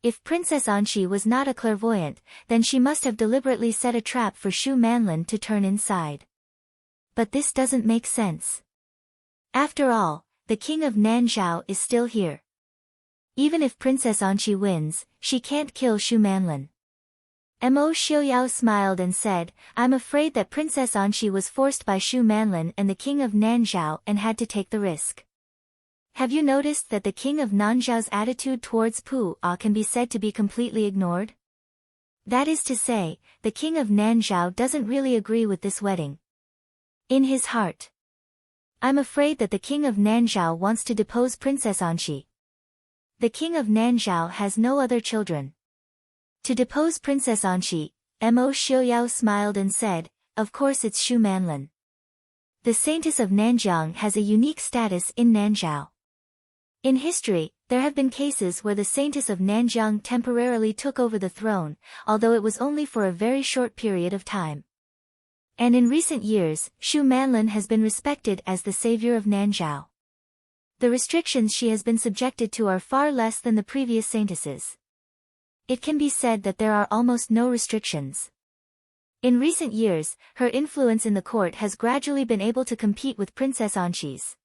If Princess Anxi was not a clairvoyant, then she must have deliberately set a trap for Shu Manlin to turn inside. But this doesn't make sense. After all, the king of Nanzhao is still here. Even if Princess Anxi wins, she can't kill Shu Manlin. Mo Xiaoyao smiled and said, I'm afraid that Princess Anxi was forced by Shu Manlin and the king of Nanzhao and had to take the risk. Have you noticed that the king of Nanzhao's attitude towards Pu Ah can be said to be completely ignored? That is to say, the king of Nanzhao doesn't really agree with this wedding. In his heart. I'm afraid that the king of Nanzhao wants to depose Princess Anxi. The king of Nanzhao has no other children. To depose Princess Anxi, Mo Xiaoyao smiled and said, of course it's Shu Manlin. The Saintess of Nanjiang has a unique status in Nanzhao. In history, there have been cases where the Saintess of Nanjiang temporarily took over the throne, although it was only for a very short period of time. And in recent years, Xu Manlin has been respected as the savior of Nanzhao. The restrictions she has been subjected to are far less than the previous saintesses. It can be said that there are almost no restrictions. In recent years, her influence in the court has gradually been able to compete with Princess Anshi's.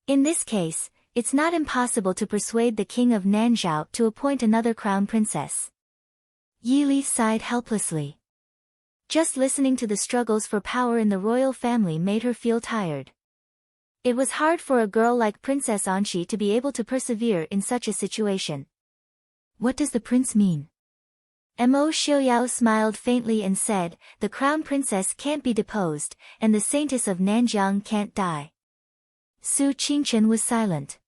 In this case, it's not impossible to persuade the king of Nanzhao to appoint another crown princess. Yi Li sighed helplessly. Just listening to the struggles for power in the royal family made her feel tired. It was hard for a girl like Princess Anshi to be able to persevere in such a situation. What does the prince mean? Mo Xiaoyao smiled faintly and said, the crown princess can't be deposed, and the Saintess of Nanjiang can't die. Su Qingchen was silent.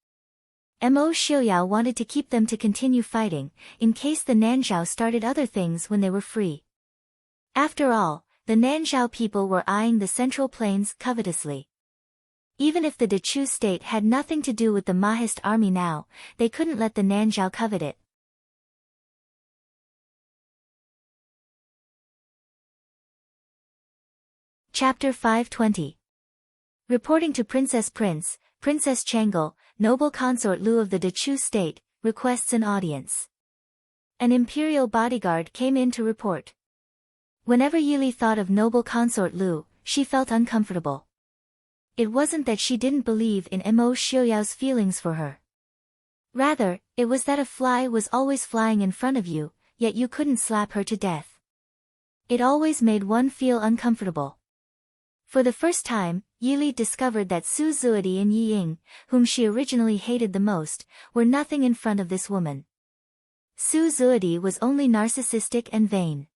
Mo Xiaoyao wanted to keep them to continue fighting, in case the Nanzhao started other things when they were free. After all, the Nanzhao people were eyeing the Central Plains covetously. Even if the Dechu state had nothing to do with the Mahist army now, they couldn't let the Nanzhao covet it. Chapter 520. Reporting to Princess Prince, Princess Changel, noble consort Lu of the Dechu state, requests an audience. An imperial bodyguard came in to report. Whenever Yi Li thought of noble consort Lu, she felt uncomfortable. It wasn't that she didn't believe in Mo Xiaoyao's feelings for her. Rather, it was that a fly was always flying in front of you, yet you couldn't slap her to death. It always made one feel uncomfortable. For the first time, Yi Li discovered that Su Zuodi and Yi Ying, whom she originally hated the most, were nothing in front of this woman. Su Zuodi was only narcissistic and vain.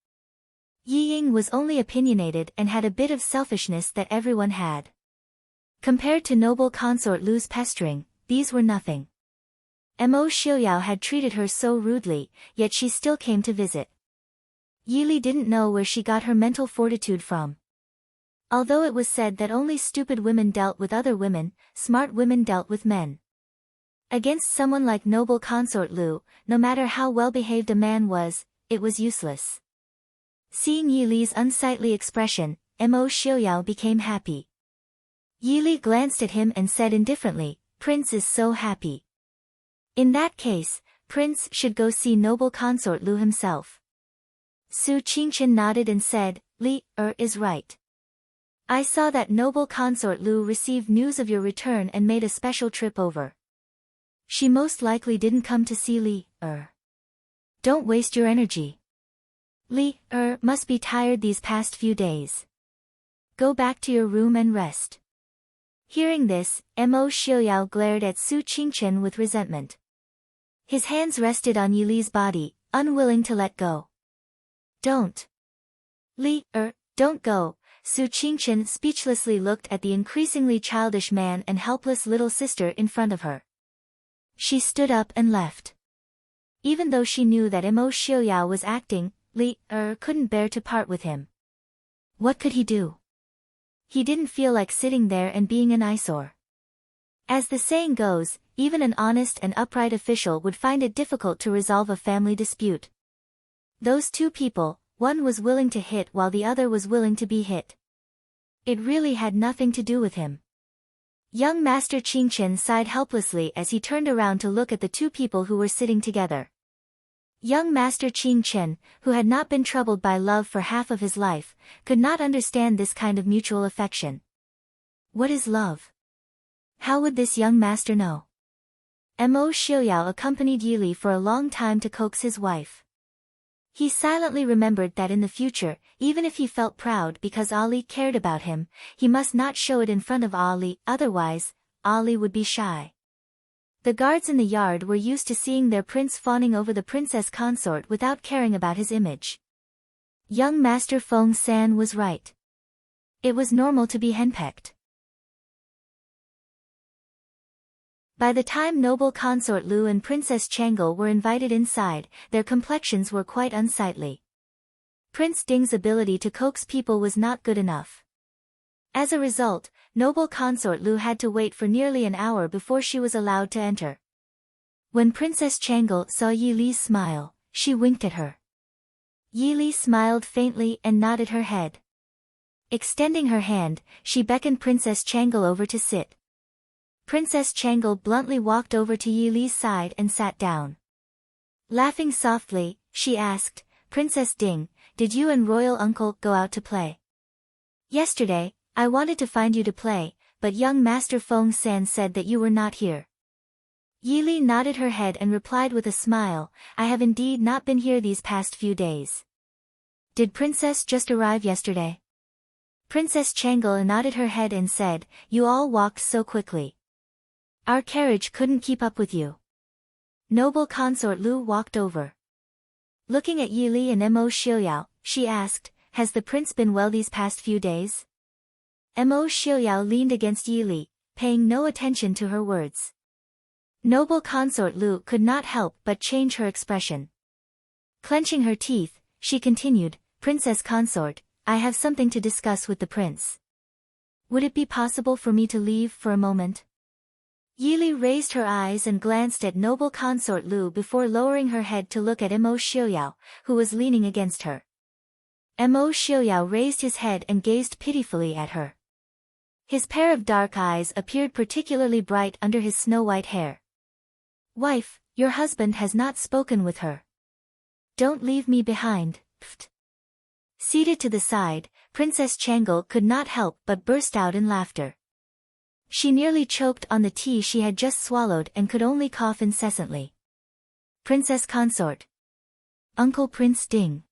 Yi Ying was only opinionated and had a bit of selfishness that everyone had. Compared to noble consort Lu's pestering, these were nothing. Mo Xiaoyao had treated her so rudely, yet she still came to visit. Yi Li didn't know where she got her mental fortitude from. Although it was said that only stupid women dealt with other women, smart women dealt with men. Against someone like noble consort Lu, no matter how well-behaved a man was, it was useless. Seeing Yi Li's unsightly expression, Mo Xiaoyao became happy. Yi Li glanced at him and said indifferently, Prince is so happy. In that case, Prince should go see noble consort Lu himself. Su Qingchen nodded and said, Li is right. I saw that noble consort Lu received news of your return and made a special trip over. She most likely didn't come to see Li Don't waste your energy. Li must be tired these past few days. Go back to your room and rest. Hearing this, Mo Xiaoyao glared at Su Qingchen with resentment. His hands rested on Yi Li's body, unwilling to let go. Don't. Li don't go. Su Qingchen speechlessly looked at the increasingly childish man and helpless little sister in front of her. She stood up and left. Even though she knew that Mo Xiaoyao was acting, Li couldn't bear to part with him. What could he do? He didn't feel like sitting there and being an eyesore. As the saying goes, even an honest and upright official would find it difficult to resolve a family dispute. Those two people, one was willing to hit while the other was willing to be hit. It really had nothing to do with him. Young Master Qingchen sighed helplessly as he turned around to look at the two people who were sitting together. Young Master Qingchen, who had not been troubled by love for half of his life, could not understand this kind of mutual affection. What is love? How would this young master know? Mo Xiaoyao accompanied Yi Li for a long time to coax his wife. He silently remembered that in the future, even if he felt proud because Ali cared about him, he must not show it in front of Ali, otherwise, Ali would be shy. The guards in the yard were used to seeing their prince fawning over the princess consort without caring about his image. Young Master Feng San was right. It was normal to be henpecked. By the time noble consort Lu and Princess Changel were invited inside, their complexions were quite unsightly. Prince Ding's ability to coax people was not good enough. As a result, noble consort Lu had to wait for nearly an hour before she was allowed to enter. When Princess Changle saw Yi Li's smile, she winked at her. Yi Li smiled faintly and nodded her head. Extending her hand, she beckoned Princess Changle over to sit. Princess Changle bluntly walked over to Yi Li's side and sat down. Laughing softly, she asked, "Princess Ding, did you and royal uncle go out to play?" "Yesterday, I wanted to find you to play, but young Master Feng San said that you were not here." Yi Li nodded her head and replied with a smile, "I have indeed not been here these past few days." "Did Princess just arrive yesterday?" Princess Changle nodded her head and said, "You all walked so quickly. Our carriage couldn't keep up with you." Noble consort Lu walked over. Looking at Yi Li and Mo Xiuyao, she asked, "Has the prince been well these past few days?" Mo Xiuyao leaned against Yi Li, paying no attention to her words. Noble consort Lu could not help but change her expression. Clenching her teeth, she continued, "Princess consort, I have something to discuss with the prince. Would it be possible for me to leave for a moment?" Yi Li raised her eyes and glanced at noble consort Lu before lowering her head to look at Mo Xiuyao, who was leaning against her. Mo Xiuyao raised his head and gazed pitifully at her. His pair of dark eyes appeared particularly bright under his snow-white hair. "Wife, your husband has not spoken with her. Don't leave me behind, pft." Seated to the side, Princess Changle could not help but burst out in laughter. She nearly choked on the tea she had just swallowed and could only cough incessantly. "Princess consort. Uncle Prince Ding."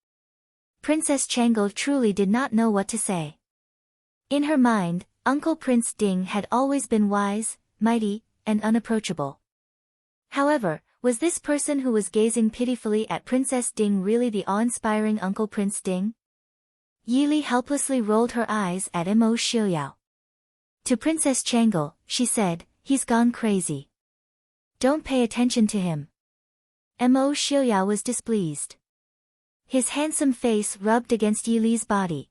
Princess Changle truly did not know what to say. In her mind, Uncle Prince Ding had always been wise, mighty, and unapproachable. However, was this person who was gazing pitifully at Princess Ding really the awe-inspiring Uncle Prince Ding? Yi Li helplessly rolled her eyes at Mo Xiuyao. To Princess Changle, she said, "He's gone crazy. Don't pay attention to him." Mo Xiuyao was displeased. His handsome face rubbed against Yi Li's body.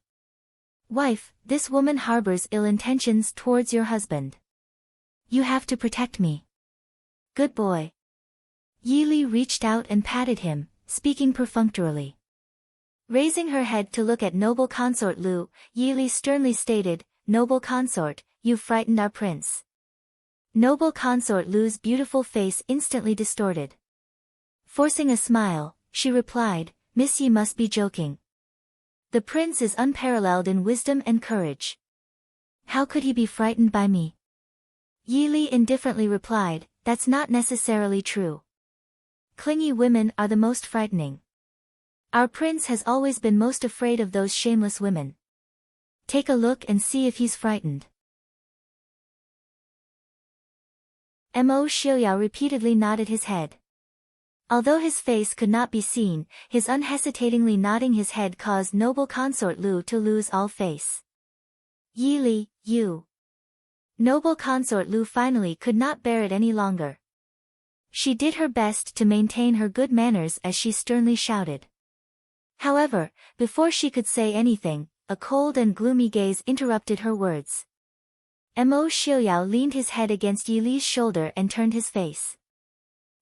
"Wife, this woman harbors ill intentions towards your husband. You have to protect me. Good boy." Yi Li reached out and patted him, speaking perfunctorily. Raising her head to look at noble consort Lu, Yi Li sternly stated, "Noble consort, you've frightened our prince." Noble consort Lu's beautiful face instantly distorted. Forcing a smile, she replied, "Miss Yi must be joking. The prince is unparalleled in wisdom and courage. How could he be frightened by me?" Yi Li indifferently replied, "That's not necessarily true. Clingy women are the most frightening. Our prince has always been most afraid of those shameless women. Take a look and see if he's frightened." Mo Xiuyao repeatedly nodded his head. Although his face could not be seen, his unhesitatingly nodding his head caused noble consort Lu to lose all face. "Yi Li, you." Noble consort Lu finally could not bear it any longer. She did her best to maintain her good manners as she sternly shouted. However, before she could say anything, a cold and gloomy gaze interrupted her words. Mo Xiuyao leaned his head against Yi Li's shoulder and turned his face.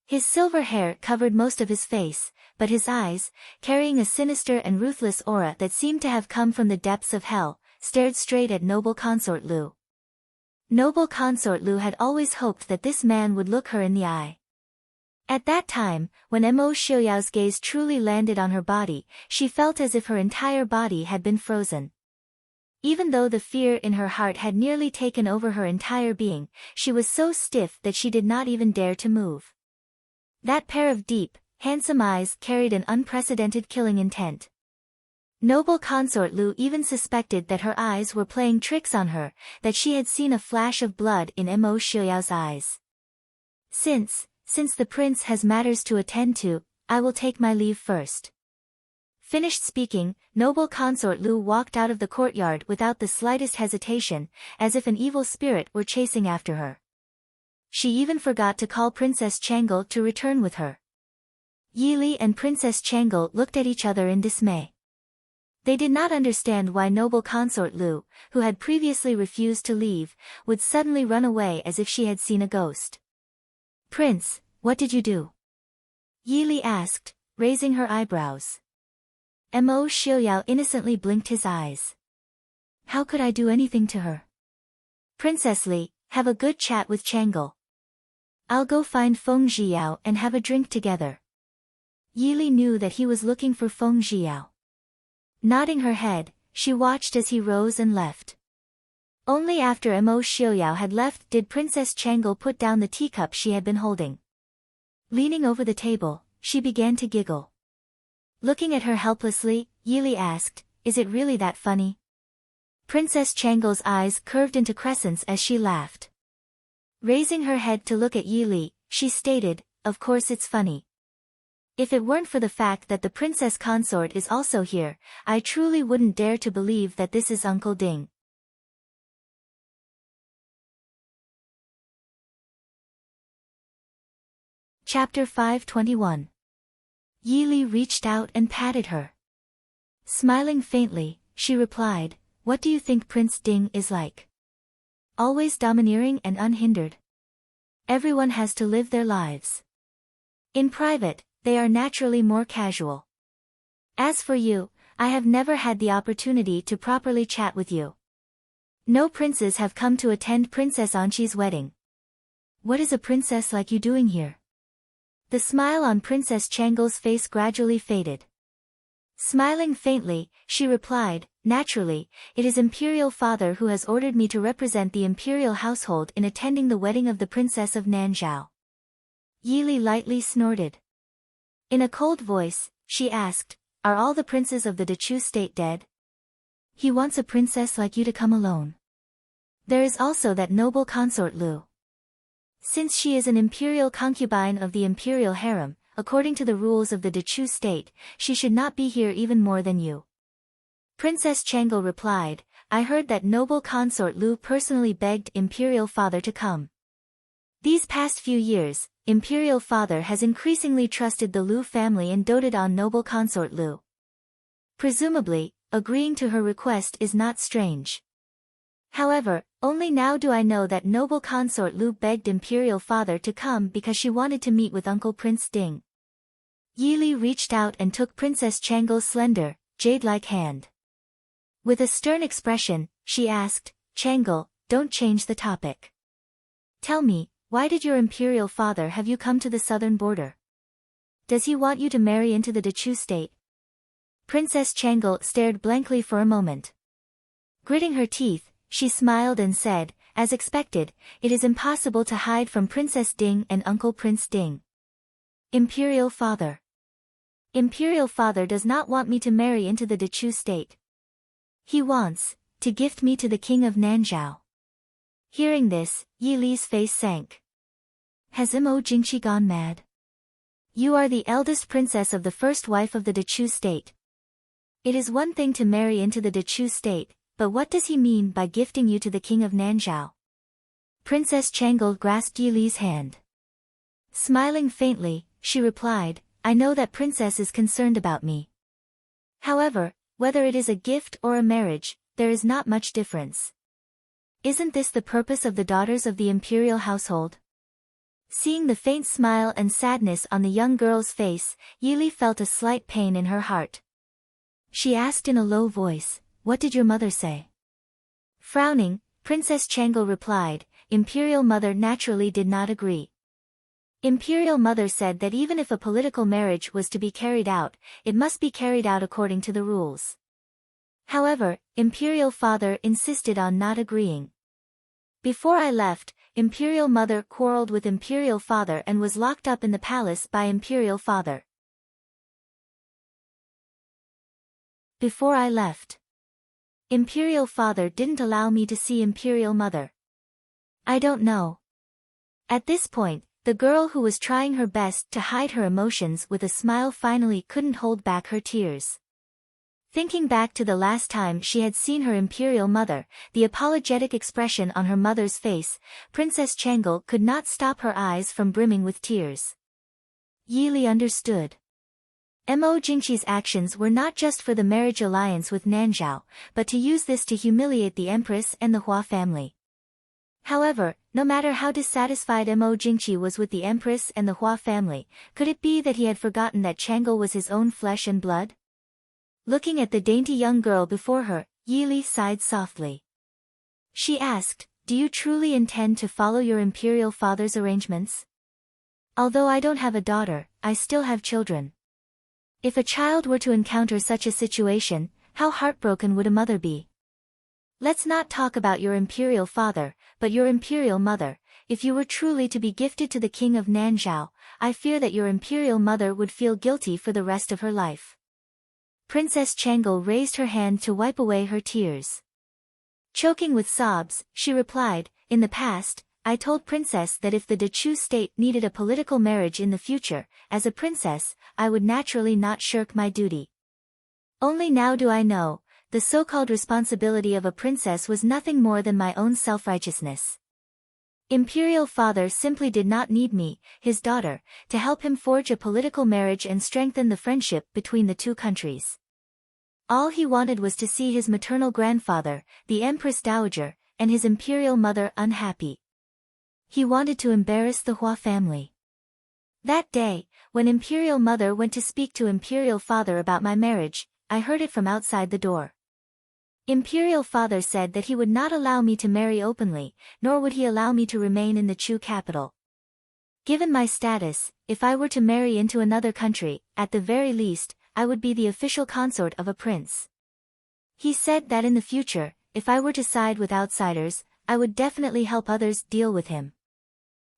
His silver hair covered most of his face, but his eyes, carrying a sinister and ruthless aura that seemed to have come from the depths of hell, stared straight at noble consort Lu. Noble consort Lu had always hoped that this man would look her in the eye. At that time, when Mo Xiuyao's gaze truly landed on her body, she felt as if her entire body had been frozen. Even though the fear in her heart had nearly taken over her entire being, she was so stiff that she did not even dare to move. That pair of deep, handsome eyes carried an unprecedented killing intent. Noble consort Lu even suspected that her eyes were playing tricks on her, that she had seen a flash of blood in Mo Xiuyao's eyes. Since the prince has matters to attend to, I will take my leave first." Finished speaking, noble consort Lu walked out of the courtyard without the slightest hesitation, as if an evil spirit were chasing after her. She even forgot to call Princess Changle to return with her. Yi Li and Princess Changle looked at each other in dismay. They did not understand why noble consort Lu, who had previously refused to leave, would suddenly run away as if she had seen a ghost. "Prince, what did you do?" Yi Li asked, raising her eyebrows. Mo Xiuyao innocently blinked his eyes. "How could I do anything to her?" "Princess Li, have a good chat with Changle. I'll go find Feng Zhiyao and have a drink together." Yi Li knew that he was looking for Feng Zhiyao. Nodding her head, she watched as he rose and left. Only after Mo Xiuyao had left did Princess Changle put down the teacup she had been holding. Leaning over the table, she began to giggle. Looking at her helplessly, Yi Li asked, "Is it really that funny?" Princess Changle's eyes curved into crescents as she laughed. Raising her head to look at Yi Li, she stated, "Of course it's funny. If it weren't for the fact that the princess consort is also here, I truly wouldn't dare to believe that this is Uncle Ding." Chapter 521. Yi Li reached out and patted her. Smiling faintly, she replied, "What do you think Prince Ding is like? Always domineering and unhindered. Everyone has to live their lives. In private, they are naturally more casual. As for you, I have never had the opportunity to properly chat with you. No princes have come to attend Princess Anqi's wedding. What is a princess like you doing here?" The smile on Princess Changle's face gradually faded. Smiling faintly, she replied, "Naturally, it is Imperial Father who has ordered me to represent the Imperial household in attending the wedding of the Princess of Nanzhao." Yi Li lightly snorted. In a cold voice, she asked, "Are all the princes of the Dechu state dead? He wants a princess like you to come alone. There is also that noble consort Lu. Since she is an imperial concubine of the imperial harem, according to the rules of the Dechu state, she should not be here even more than you." Princess Changle replied, "I heard that noble consort Lu personally begged Imperial Father to come. These past few years, Imperial Father has increasingly trusted the Lu family and doted on noble consort Lu. Presumably, agreeing to her request is not strange. However, only now do I know that noble consort Lu begged Imperial Father to come because she wanted to meet with Uncle Prince Ding." Yi Li reached out and took Princess Changle's slender, jade-like hand. With a stern expression, she asked, "Changle, don't change the topic. Tell me, why did your Imperial Father have you come to the southern border? Does he want you to marry into the Dechu state?" Princess Changle stared blankly for a moment. Gritting her teeth, she smiled and said, "As expected, it is impossible to hide from Princess Ding and Uncle Prince Ding. Imperial Father. Imperial Father does not want me to marry into the Dechu state. He wants to gift me to the King of Nanzhao." Hearing this, Yi Li's face sank. "Has Mo Jingqi gone mad? You are the eldest princess of the first wife of the Dechu state. It is one thing to marry into the Dechu state, but what does he mean by gifting you to the King of Nanzhao?" Princess Changle grasped Yi Li's hand. Smiling faintly, she replied, "I know that Princess is concerned about me. However, whether it is a gift or a marriage, there is not much difference. Isn't this the purpose of the daughters of the imperial household?" Seeing the faint smile and sadness on the young girl's face, Yi Li felt a slight pain in her heart. She asked in a low voice, "What did your mother say?" Frowning, Princess Changle replied, "Imperial Mother naturally did not agree. Imperial Mother said that even if a political marriage was to be carried out, it must be carried out according to the rules. However, Imperial Father insisted on not agreeing. Before I left, Imperial Mother quarreled with Imperial Father and was locked up in the palace by Imperial Father. Before I left, Imperial Father didn't allow me to see Imperial Mother. I don't know." At this point, the girl who was trying her best to hide her emotions with a smile finally couldn't hold back her tears. Thinking back to the last time she had seen her Imperial Mother, the apologetic expression on her mother's face, Princess Changle could not stop her eyes from brimming with tears. Yi Li understood. Mo Jingqi's actions were not just for the marriage alliance with Nanzhao, but to use this to humiliate the empress and the Hua family. However, no matter how dissatisfied Mo Jingqi was with the empress and the Hua family, could it be that he had forgotten that Chang'e was his own flesh and blood? Looking at the dainty young girl before her, Yi Li sighed softly. She asked, "Do you truly intend to follow your imperial father's arrangements? Although I don't have a daughter, I still have children. If a child were to encounter such a situation, how heartbroken would a mother be? Let's not talk about your imperial father, but your imperial mother. If you were truly to be gifted to the king of Nanzhao, I fear that your imperial mother would feel guilty for the rest of her life." Princess Chang'e raised her hand to wipe away her tears. Choking with sobs, she replied, "In the past, I told Princess that if the Dechu state needed a political marriage in the future, as a princess, I would naturally not shirk my duty. Only now do I know, the so-called responsibility of a princess was nothing more than my own self-righteousness. Imperial father simply did not need me, his daughter, to help him forge a political marriage and strengthen the friendship between the two countries. All he wanted was to see his maternal grandfather, the Empress Dowager, and his imperial mother unhappy. He wanted to embarrass the Hua family. That day, when imperial mother went to speak to imperial father about my marriage, I heard it from outside the door. Imperial father said that he would not allow me to marry openly, nor would he allow me to remain in the Chu capital. Given my status, if I were to marry into another country, at the very least, I would be the official consort of a prince. He said that in the future, if I were to side with outsiders, I would definitely help others deal with him.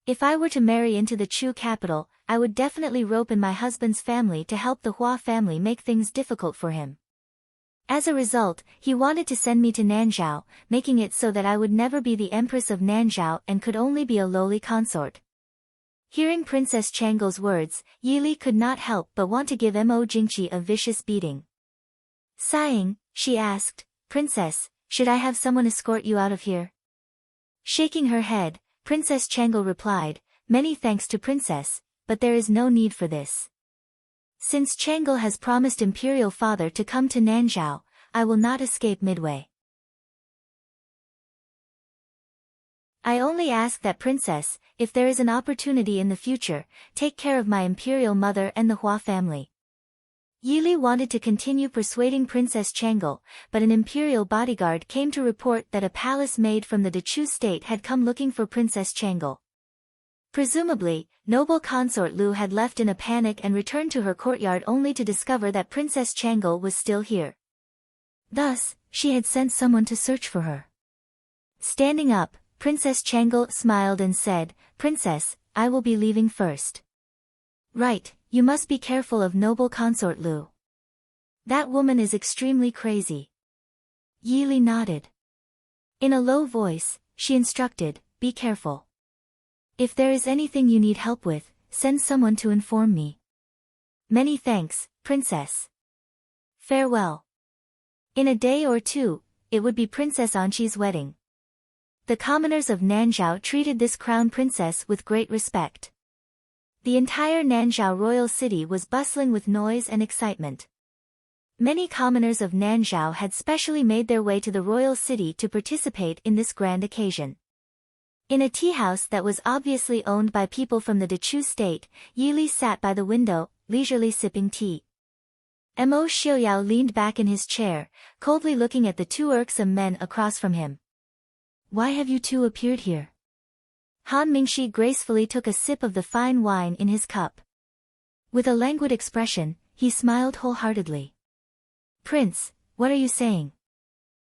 If I were to marry into the Chu capital, I would definitely rope in my husband's family to help the Hua family make things difficult for him. As a result, he wanted to send me to Nanzhao, making it so that I would never be the Empress of Nanzhao and could only be a lowly consort." Hearing Princess Chang'e's words, Yi Li could not help but want to give Mo Jingqi a vicious beating. Sighing, she asked, "Princess, should I have someone escort you out of here?" Shaking her head, Princess Chang'e replied, "Many thanks to Princess, but there is no need for this. Since Chang'e has promised imperial father to come to Nanzhao, I will not escape midway. I only ask that Princess, if there is an opportunity in the future, take care of my imperial mother and the Hua family." Yi Li wanted to continue persuading Princess Chang'e, but an imperial bodyguard came to report that a palace maid from the Dechu state had come looking for Princess Chang'e. Presumably, noble consort Lu had left in a panic and returned to her courtyard only to discover that Princess Chang'e was still here. Thus, she had sent someone to search for her. Standing up, Princess Chang'e smiled and said, "Princess, I will be leaving first." "Right, you must be careful of noble consort Lu. That woman is extremely crazy." Yi Li nodded. In a low voice, she instructed, "Be careful. If there is anything you need help with, send someone to inform me." "Many thanks, Princess. Farewell." In a day or two, it would be Princess Anqi's wedding. The commoners of Nanzhao treated this crown princess with great respect. The entire Nanzhao royal city was bustling with noise and excitement. Many commoners of Nanzhao had specially made their way to the royal city to participate in this grand occasion. In a tea house that was obviously owned by people from the Dechu state, Yi Li sat by the window, leisurely sipping tea. Mo Xiaoyao leaned back in his chair, coldly looking at the two irksome men across from him. "Why have you two appeared here?" Han Mingxi gracefully took a sip of the fine wine in his cup. With a languid expression, he smiled wholeheartedly. "Prince, what are you saying?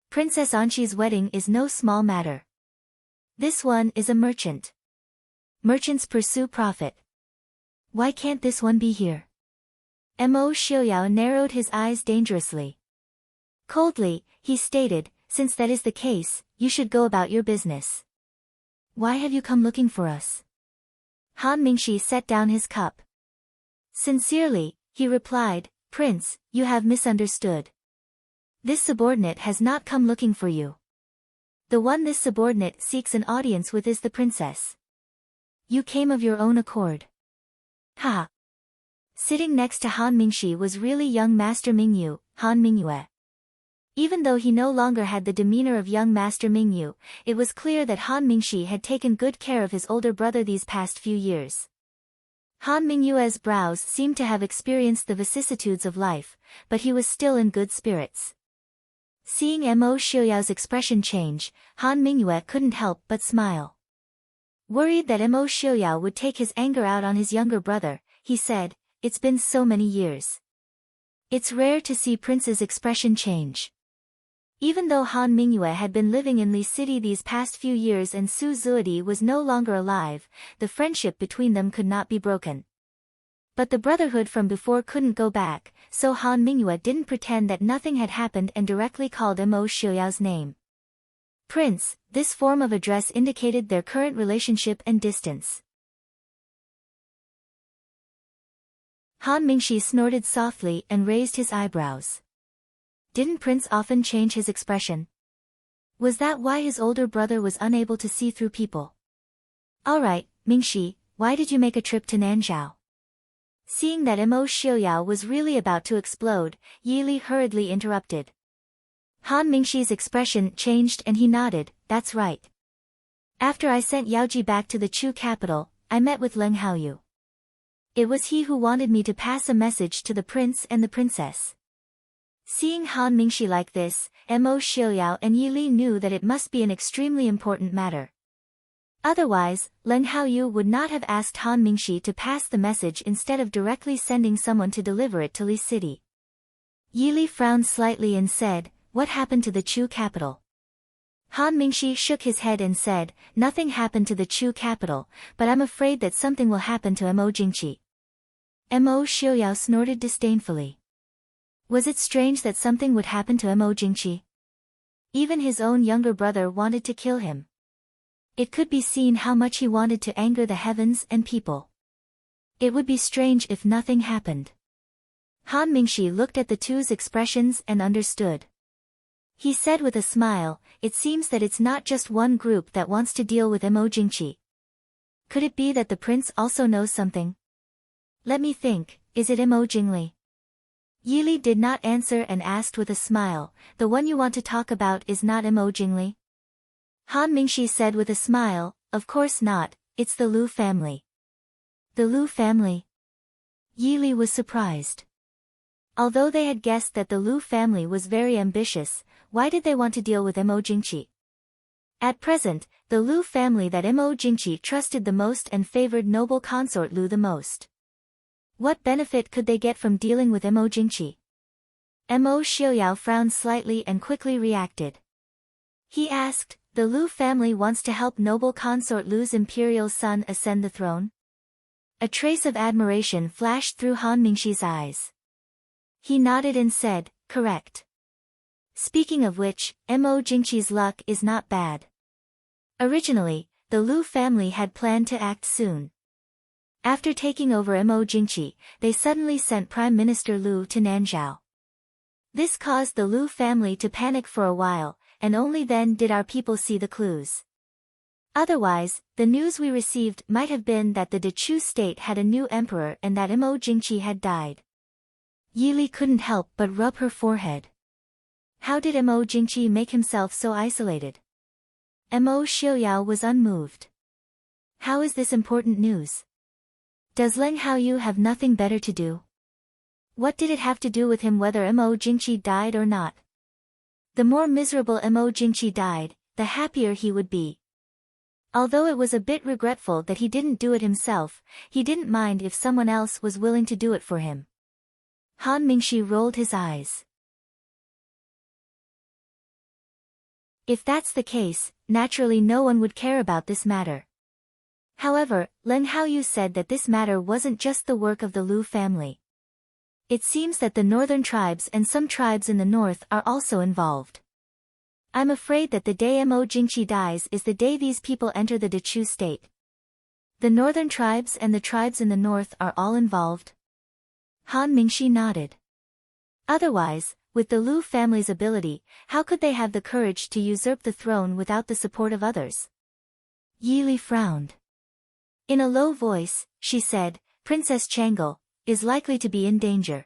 Princess Anqi's wedding is no small matter. This one is a merchant. Merchants pursue profit. Why can't this one be here?" Mo Xiaoyao narrowed his eyes dangerously. Coldly, he stated, "Since that is the case, you should go about your business. Why have you come looking for us?" Han Mingxi set down his cup. Sincerely, he replied, "Prince, you have misunderstood. This subordinate has not come looking for you. The one this subordinate seeks an audience with is the princess. You came of your own accord." "Ha!" Sitting next to Han Mingxi was really young Master Mingyu, Han Mingyue. Even though he no longer had the demeanor of young Master Mingyu, it was clear that Han Mingxi had taken good care of his older brother these past few years. Han Mingyue's brows seemed to have experienced the vicissitudes of life, but he was still in good spirits. Seeing Mo Xiuyao's expression change, Han Mingyue couldn't help but smile. Worried that Mo Xiuyao would take his anger out on his younger brother, he said, "It's been so many years. It's rare to see Prince's expression change." Even though Han Mingyue had been living in Li City these past few years and Su Zuodi was no longer alive, the friendship between them could not be broken. But the brotherhood from before couldn't go back, so Han Mingyue didn't pretend that nothing had happened and directly called Mo Xiuyao's name. "Prince," this form of address indicated their current relationship and distance. Han Mingxi snorted softly and raised his eyebrows. Didn't Prince often change his expression? Was that why his older brother was unable to see through people? "Alright, Mingxi, why did you make a trip to Nanzhao?" Seeing that Mo Xiuyao was really about to explode, Yi Li hurriedly interrupted. Han Mingxi's expression changed and he nodded, "That's right. After I sent Yaoji back to the Chu capital, I met with Leng Haoyu. It was he who wanted me to pass a message to the prince and the princess." Seeing Han Mingxi like this, Mo Xiuyao and Yi Li knew that it must be an extremely important matter. Otherwise, Leng Haoyu would not have asked Han Mingxi to pass the message instead of directly sending someone to deliver it to Li City. Yi Li frowned slightly and said, "What happened to the Chu capital?" Han Mingxi shook his head and said, "Nothing happened to the Chu capital, but I'm afraid that something will happen to Mo Jingqi." Mo Xiuyao snorted disdainfully. Was it strange that something would happen to Mo Jingqi? Even his own younger brother wanted to kill him. It could be seen how much he wanted to anger the heavens and people. It would be strange if nothing happened. Han Mingxi looked at the two's expressions and understood. He said with a smile, "It seems that it's not just one group that wants to deal with Mo Jingqi. Could it be that the prince also knows something? Let me think, is it Mo Jingli?" Yi Li did not answer and asked with a smile, "The one you want to talk about is not Mo Jingli?" Han Mingxi said with a smile, "Of course not, it's the Lu family." "The Lu family?" Yi Li was surprised. Although they had guessed that the Lu family was very ambitious, why did they want to deal with Mo Jingqi? At present, the Lu family that Mo Jingqi trusted the most and favored noble consort Lu the most. What benefit could they get from dealing with Mo Jingqi? Mo Xiuyao frowned slightly and quickly reacted. He asked, "The Lu family wants to help noble consort Lu's imperial son ascend the throne?" A trace of admiration flashed through Han Mingxi's eyes. He nodded and said, "Correct. Speaking of which, Mo Jingqi's luck is not bad. Originally, the Lu family had planned to act soon. After taking over Mo Jingqi, they suddenly sent Prime Minister Lu to Nanzhao. This caused the Lu family to panic for a while, and only then did our people see the clues. Otherwise, the news we received might have been that the Dechu state had a new emperor and that Mo Jingqi had died." Yi Li couldn't help but rub her forehead. How did Mo Jingqi make himself so isolated? Mo Xiuyao was unmoved. How is this important news? Does Leng Haoyu have nothing better to do? What did it have to do with him whether Mo Jingqi died or not? The more miserable Mo Jingqi died, the happier he would be. Although it was a bit regretful that he didn't do it himself, he didn't mind if someone else was willing to do it for him. Han Mingxi rolled his eyes. If that's the case, naturally no one would care about this matter. However, Leng Haoyu said that this matter wasn't just the work of the Lu family. It seems that the northern tribes and some tribes in the north are also involved. I'm afraid that the day Mo Jingqi dies is the day these people enter the Dechu state. The northern tribes and the tribes in the north are all involved? Han Mingxi nodded. Otherwise, with the Lu family's ability, how could they have the courage to usurp the throne without the support of others? Yi Li frowned. In a low voice, she said, "Princess Changle, is likely to be in danger.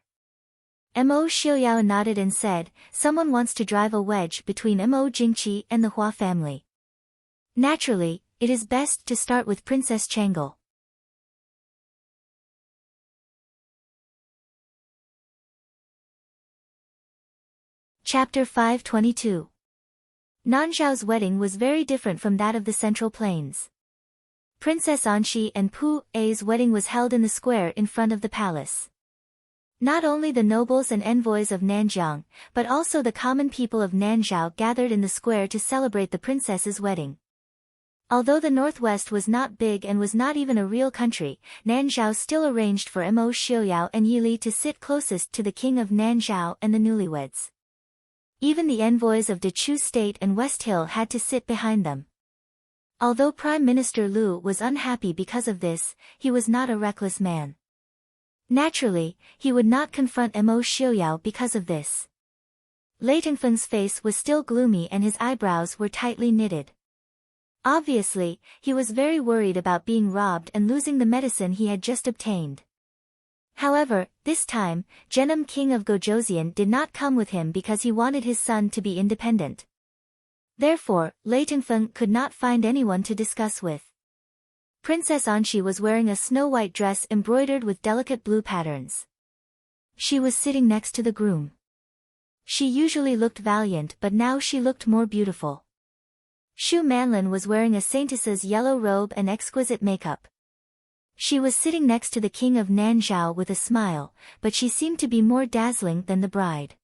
Mo Xiuyao nodded and said, someone wants to drive a wedge between Mo Jingqi and the Hua family. Naturally, it is best to start with Princess Changel. Chapter 522. Nanzhao's wedding was very different from that of the Central Plains. Princess Anxi and Pu A's wedding was held in the square in front of the palace. Not only the nobles and envoys of Nanjiang, but also the common people of Nanzhao gathered in the square to celebrate the princess's wedding. Although the northwest was not big and was not even a real country, Nanzhao still arranged for Mo Xiuyao and Yili to sit closest to the king of Nanzhao and the newlyweds. Even the envoys of Dechu State and West Hill had to sit behind them. Although Prime Minister Lu was unhappy because of this, he was not a reckless man. Naturally, he would not confront Mo Xiuyao because of this. Lei Tengfeng's face was still gloomy and his eyebrows were tightly knitted. Obviously, he was very worried about being robbed and losing the medicine he had just obtained. However, this time, Zhenim King of Gojoseon did not come with him because he wanted his son to be independent. Therefore, Lei Tengfeng could not find anyone to discuss with. Princess Anxi was wearing a snow-white dress embroidered with delicate blue patterns. She was sitting next to the groom. She usually looked valiant but now she looked more beautiful. Xu Manlin was wearing a saintess's yellow robe and exquisite makeup. She was sitting next to the king of Nanzhao with a smile, but she seemed to be more dazzling than the bride.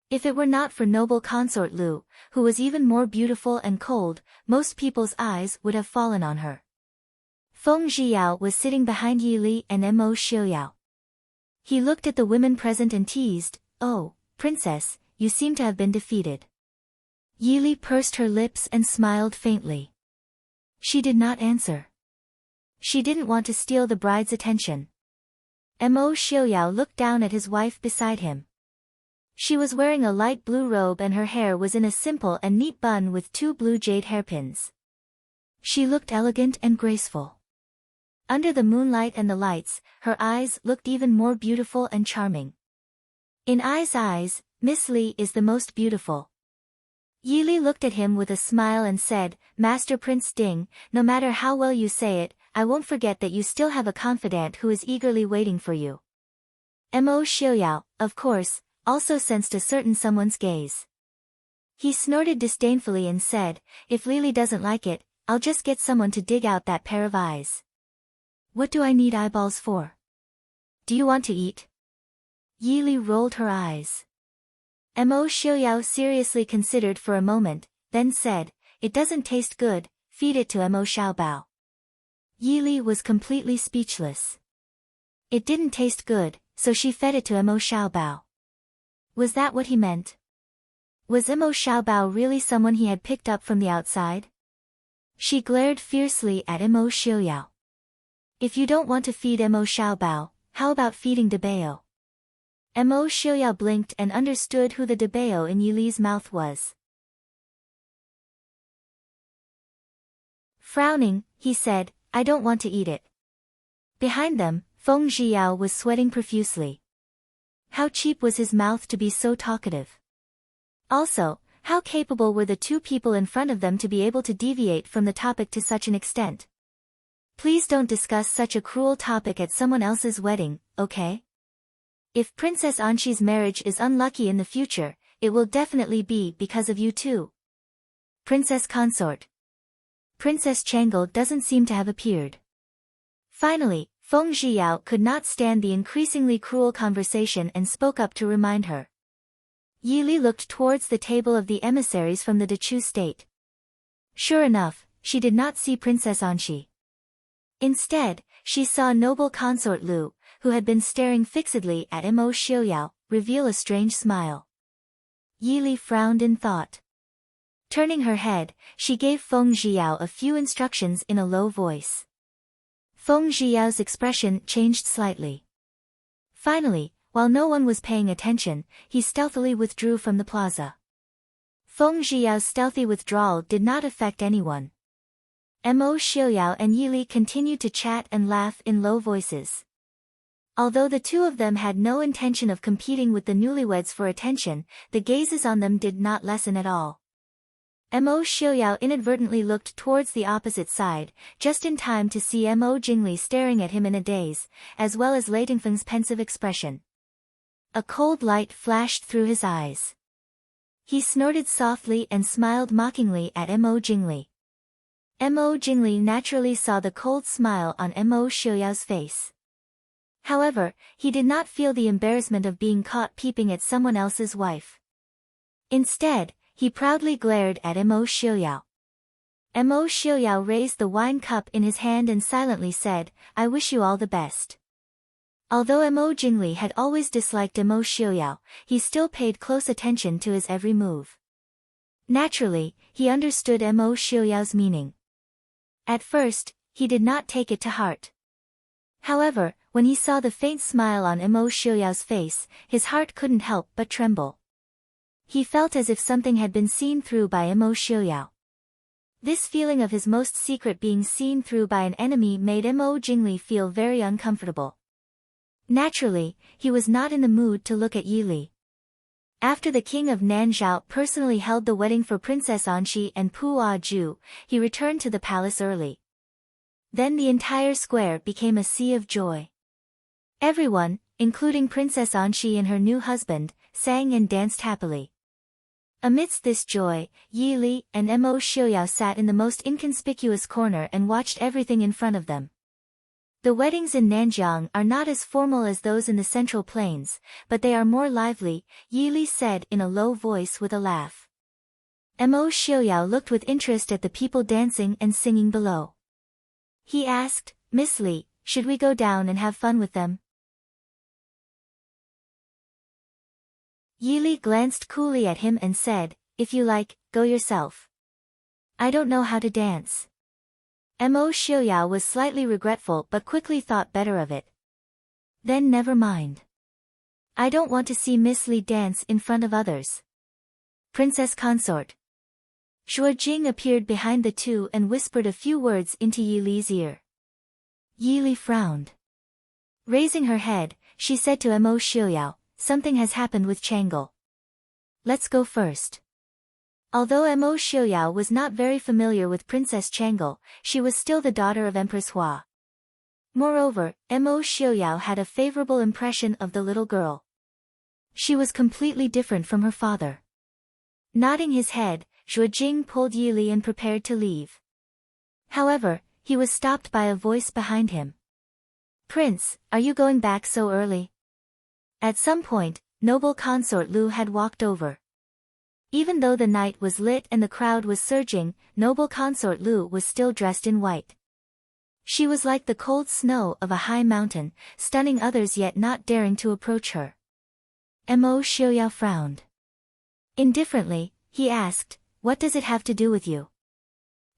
If it were not for noble consort Lu, who was even more beautiful and cold, most people's eyes would have fallen on her. Feng Zhiyao was sitting behind Yili and Mo Xiuyao. He looked at the women present and teased, "Oh, princess, you seem to have been defeated." Yili pursed her lips and smiled faintly. She did not answer. She didn't want to steal the bride's attention. Mo Xiuyao looked down at his wife beside him. She was wearing a light blue robe and her hair was in a simple and neat bun with 2 blue jade hairpins. She looked elegant and graceful. Under the moonlight and the lights, her eyes looked even more beautiful and charming. In Ai's eyes, Miss Li is the most beautiful. Yili looked at him with a smile and said, "Master Prince Ding, no matter how well you say it, I won't forget that you still have a confidant who is eagerly waiting for you." Mo Xiuyao, of course, also sensed a certain someone's gaze. He snorted disdainfully and said, "If Lili doesn't like it, I'll just get someone to dig out that pair of eyes." "What do I need eyeballs for? Do you want to eat?" Yili rolled her eyes. Mo Xiuyao seriously considered for a moment, then said, "It doesn't taste good, feed it to Mo Xiaobao." Yili was completely speechless. It didn't taste good, so she fed it to Mo Xiaobao. Was that what he meant? Was Mo Xiaobao really someone he had picked up from the outside? She glared fiercely at Mo Xiuyao. "If you don't want to feed Mo Xiaobao, how about feeding Debao?" Mo Xiuyao blinked and understood who the Debao in Yili's mouth was. Frowning, he said, "I don't want to eat it." Behind them, Feng Zhiyao was sweating profusely. How cheap was his mouth to be so talkative. Also, how capable were the 2 people in front of them to be able to deviate from the topic to such an extent? Please don't discuss such a cruel topic at someone else's wedding, okay? If Princess Anxi's marriage is unlucky in the future, it will definitely be because of you too. Princess Consort. Princess Changel doesn't seem to have appeared. Finally, Feng Zhiyao could not stand the increasingly cruel conversation and spoke up to remind her. Yili looked towards the table of the emissaries from the Dechu state. Sure enough, she did not see Princess Anxi. Instead, she saw noble consort Lu, who had been staring fixedly at Mo Xiuyao, reveal a strange smile. Yili frowned in thought. Turning her head, she gave Feng Zhiyao a few instructions in a low voice. Feng Zhiyao's expression changed slightly. Finally, while no one was paying attention, he stealthily withdrew from the plaza. Feng Zhiyao's stealthy withdrawal did not affect anyone. Mo Xiuyao and Yili continued to chat and laugh in low voices. Although the two of them had no intention of competing with the newlyweds for attention, the gazes on them did not lessen at all. Mo Xiaoyao inadvertently looked towards the opposite side, just in time to see Mo Jingli staring at him in a daze, as well as Lei Tingfeng's pensive expression. A cold light flashed through his eyes. He snorted softly and smiled mockingly at Mo Jingli. Mo Jingli naturally saw the cold smile on Mo Xiaoyao's face. However, he did not feel the embarrassment of being caught peeping at someone else's wife. Instead, he proudly glared at Mo Xiaoyao. Mo Xiaoyao raised the wine cup in his hand and silently said, "I wish you all the best." Although Mo Jingli had always disliked Mo Xiaoyao, he still paid close attention to his every move. Naturally, he understood Mo Xiaoyao's meaning. At first, he did not take it to heart. However, when he saw the faint smile on Mo Xiaoyao's face, his heart couldn't help but tremble. He felt as if something had been seen through by Mo Xiaoyao. This feeling of his most secret being seen through by an enemy made Mo Jingli feel very uncomfortable. Naturally, he was not in the mood to look at Yi Li. After the king of Nanzhao personally held the wedding for Princess Anxi and Pu Ju, he returned to the palace early. Then the entire square became a sea of joy. Everyone, including Princess Anxi and her new husband, sang and danced happily. Amidst this joy, Yi Li and Mo Xiaoyao sat in the most inconspicuous corner and watched everything in front of them. The weddings in Nanjiang are not as formal as those in the Central Plains, but they are more lively, Yi Li said in a low voice with a laugh. Mo Xiaoyao looked with interest at the people dancing and singing below. He asked, "Miss Li, should we go down and have fun with them?" Yi Li glanced coolly at him and said, "If you like, go yourself. I don't know how to dance." Mo Xiaoyao was slightly regretful but quickly thought better of it. "Then never mind. I don't want to see Miss Li dance in front of others." Princess Consort Zhuo Jing appeared behind the two and whispered a few words into Yi Li's ear. Yi Li frowned. Raising her head, she said to Mo Xiaoyao, "Something has happened with Chang'e. Let's go first." Although Mo Xiaoyao was not very familiar with Princess Chang'e, she was still the daughter of Empress Hua. Moreover, Mo Xiaoyao had a favorable impression of the little girl. She was completely different from her father. Nodding his head, Zhuo Jing pulled Yi Li and prepared to leave. However, he was stopped by a voice behind him. "Prince, are you going back so early?" At some point, noble consort Lu had walked over. Even though the night was lit and the crowd was surging, noble consort Lu was still dressed in white. She was like the cold snow of a high mountain, stunning others yet not daring to approach her. Mo Xiaoyao frowned. Indifferently, he asked, "What does it have to do with you?"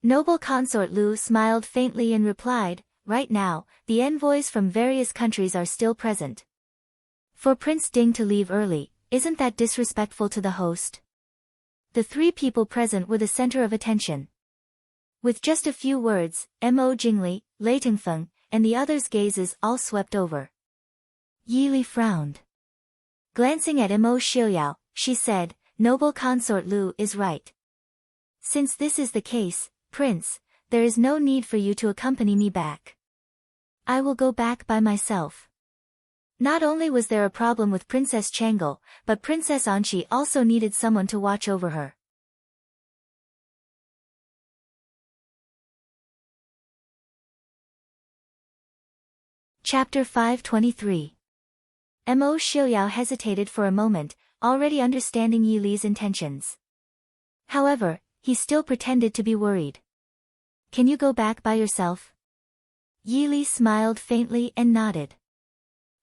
Noble consort Lu smiled faintly and replied, "Right now, the envoys from various countries are still present. For Prince Ding to leave early, isn't that disrespectful to the host?" The three people present were the center of attention. With just a few words, Mo Jingli, Lei Tingfeng, and the others' gazes all swept over. Yi Li frowned. Glancing at Mo Xiaoyao, she said, "Noble consort Lu is right. Since this is the case, Prince, there is no need for you to accompany me back. I will go back by myself." Not only was there a problem with Princess Chang'e, but Princess Anxi also needed someone to watch over her. Chapter 523. Mo Xiaoyao hesitated for a moment, already understanding Yi Li's intentions. However, he still pretended to be worried. "Can you go back by yourself?" Yi Li smiled faintly and nodded.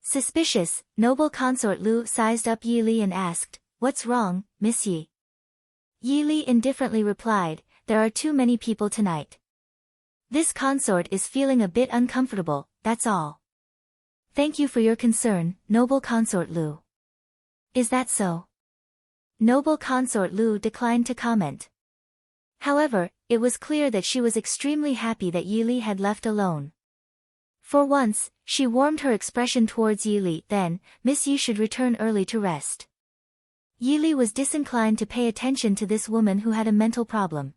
Suspicious, noble consort Lu sized up Yi Li and asked, "What's wrong, Miss Yi?" Yi Li indifferently replied, "There are too many people tonight. This consort is feeling a bit uncomfortable, that's all." "Thank you for your concern, noble consort Lu." "Is that so?" Noble consort Lu declined to comment. However, it was clear that she was extremely happy that Yi Li had left alone. For once, she warmed her expression towards Yili. Then, Miss Yi should return early to rest. Yili was disinclined to pay attention to this woman who had a mental problem.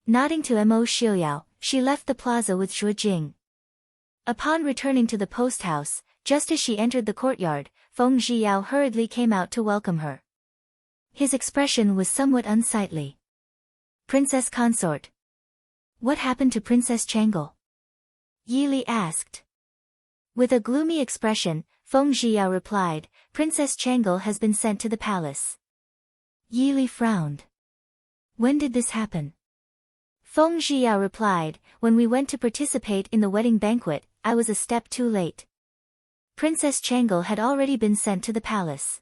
Nodding to Mo Xiuyao, she left the plaza with Zhuo Jing. Upon returning to the post house, just as she entered the courtyard, Feng Zhiyao hurriedly came out to welcome her. His expression was somewhat unsightly. Princess consort. What happened to Princess Changel? Yili asked. With a gloomy expression, Feng Zhiyao replied, Princess Changel has been sent to the palace. Yili frowned. When did this happen? Feng Zhiyao replied, when we went to participate in the wedding banquet, I was a step too late. Princess Changel had already been sent to the palace.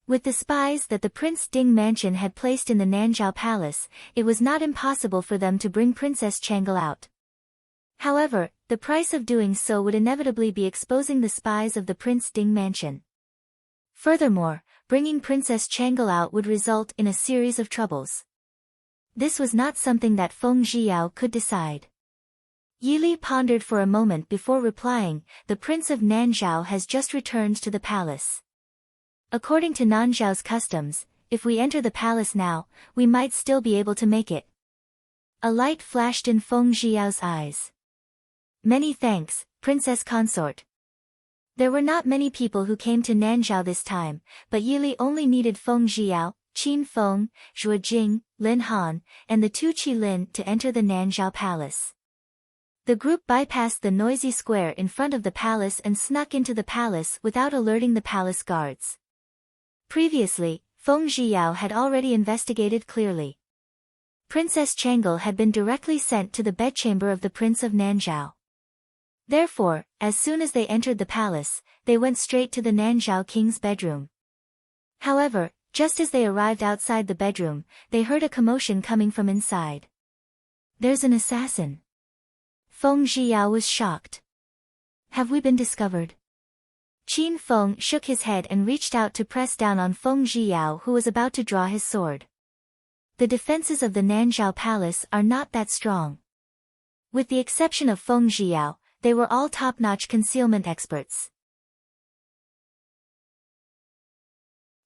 With the spies that the Prince Ding mansion had placed in the Nanzhao Palace, it was not impossible for them to bring Princess Changel out. However, the price of doing so would inevitably be exposing the spies of the Prince Ding mansion. Furthermore, bringing Princess Changel out would result in a series of troubles. This was not something that Feng Zhiyao could decide. Yili pondered for a moment before replying, the Prince of Nanzhao has just returned to the palace. According to Nanzhao's customs, if we enter the palace now, we might still be able to make it. A light flashed in Feng Zhiyao's eyes. Many thanks, Princess Consort. There were not many people who came to Nanzhao this time, but Yili only needed Feng Zhiyao, Qin Feng, Zhuo Jing, Lin Han, and the two Qilin to enter the Nanzhao Palace. The group bypassed the noisy square in front of the palace and snuck into the palace without alerting the palace guards. Previously, Feng Zhiyao had already investigated clearly. Princess Changel had been directly sent to the bedchamber of the Prince of Nanzhao. Therefore, as soon as they entered the palace, they went straight to the Nanzhao king's bedroom. However, just as they arrived outside the bedroom, they heard a commotion coming from inside. There's an assassin. Feng Zhiyao was shocked. Have we been discovered? Qin Feng shook his head and reached out to press down on Feng Zhiyao, who was about to draw his sword. The defenses of the Nanzhao Palace are not that strong. With the exception of Feng Zhiyao, they were all top-notch concealment experts.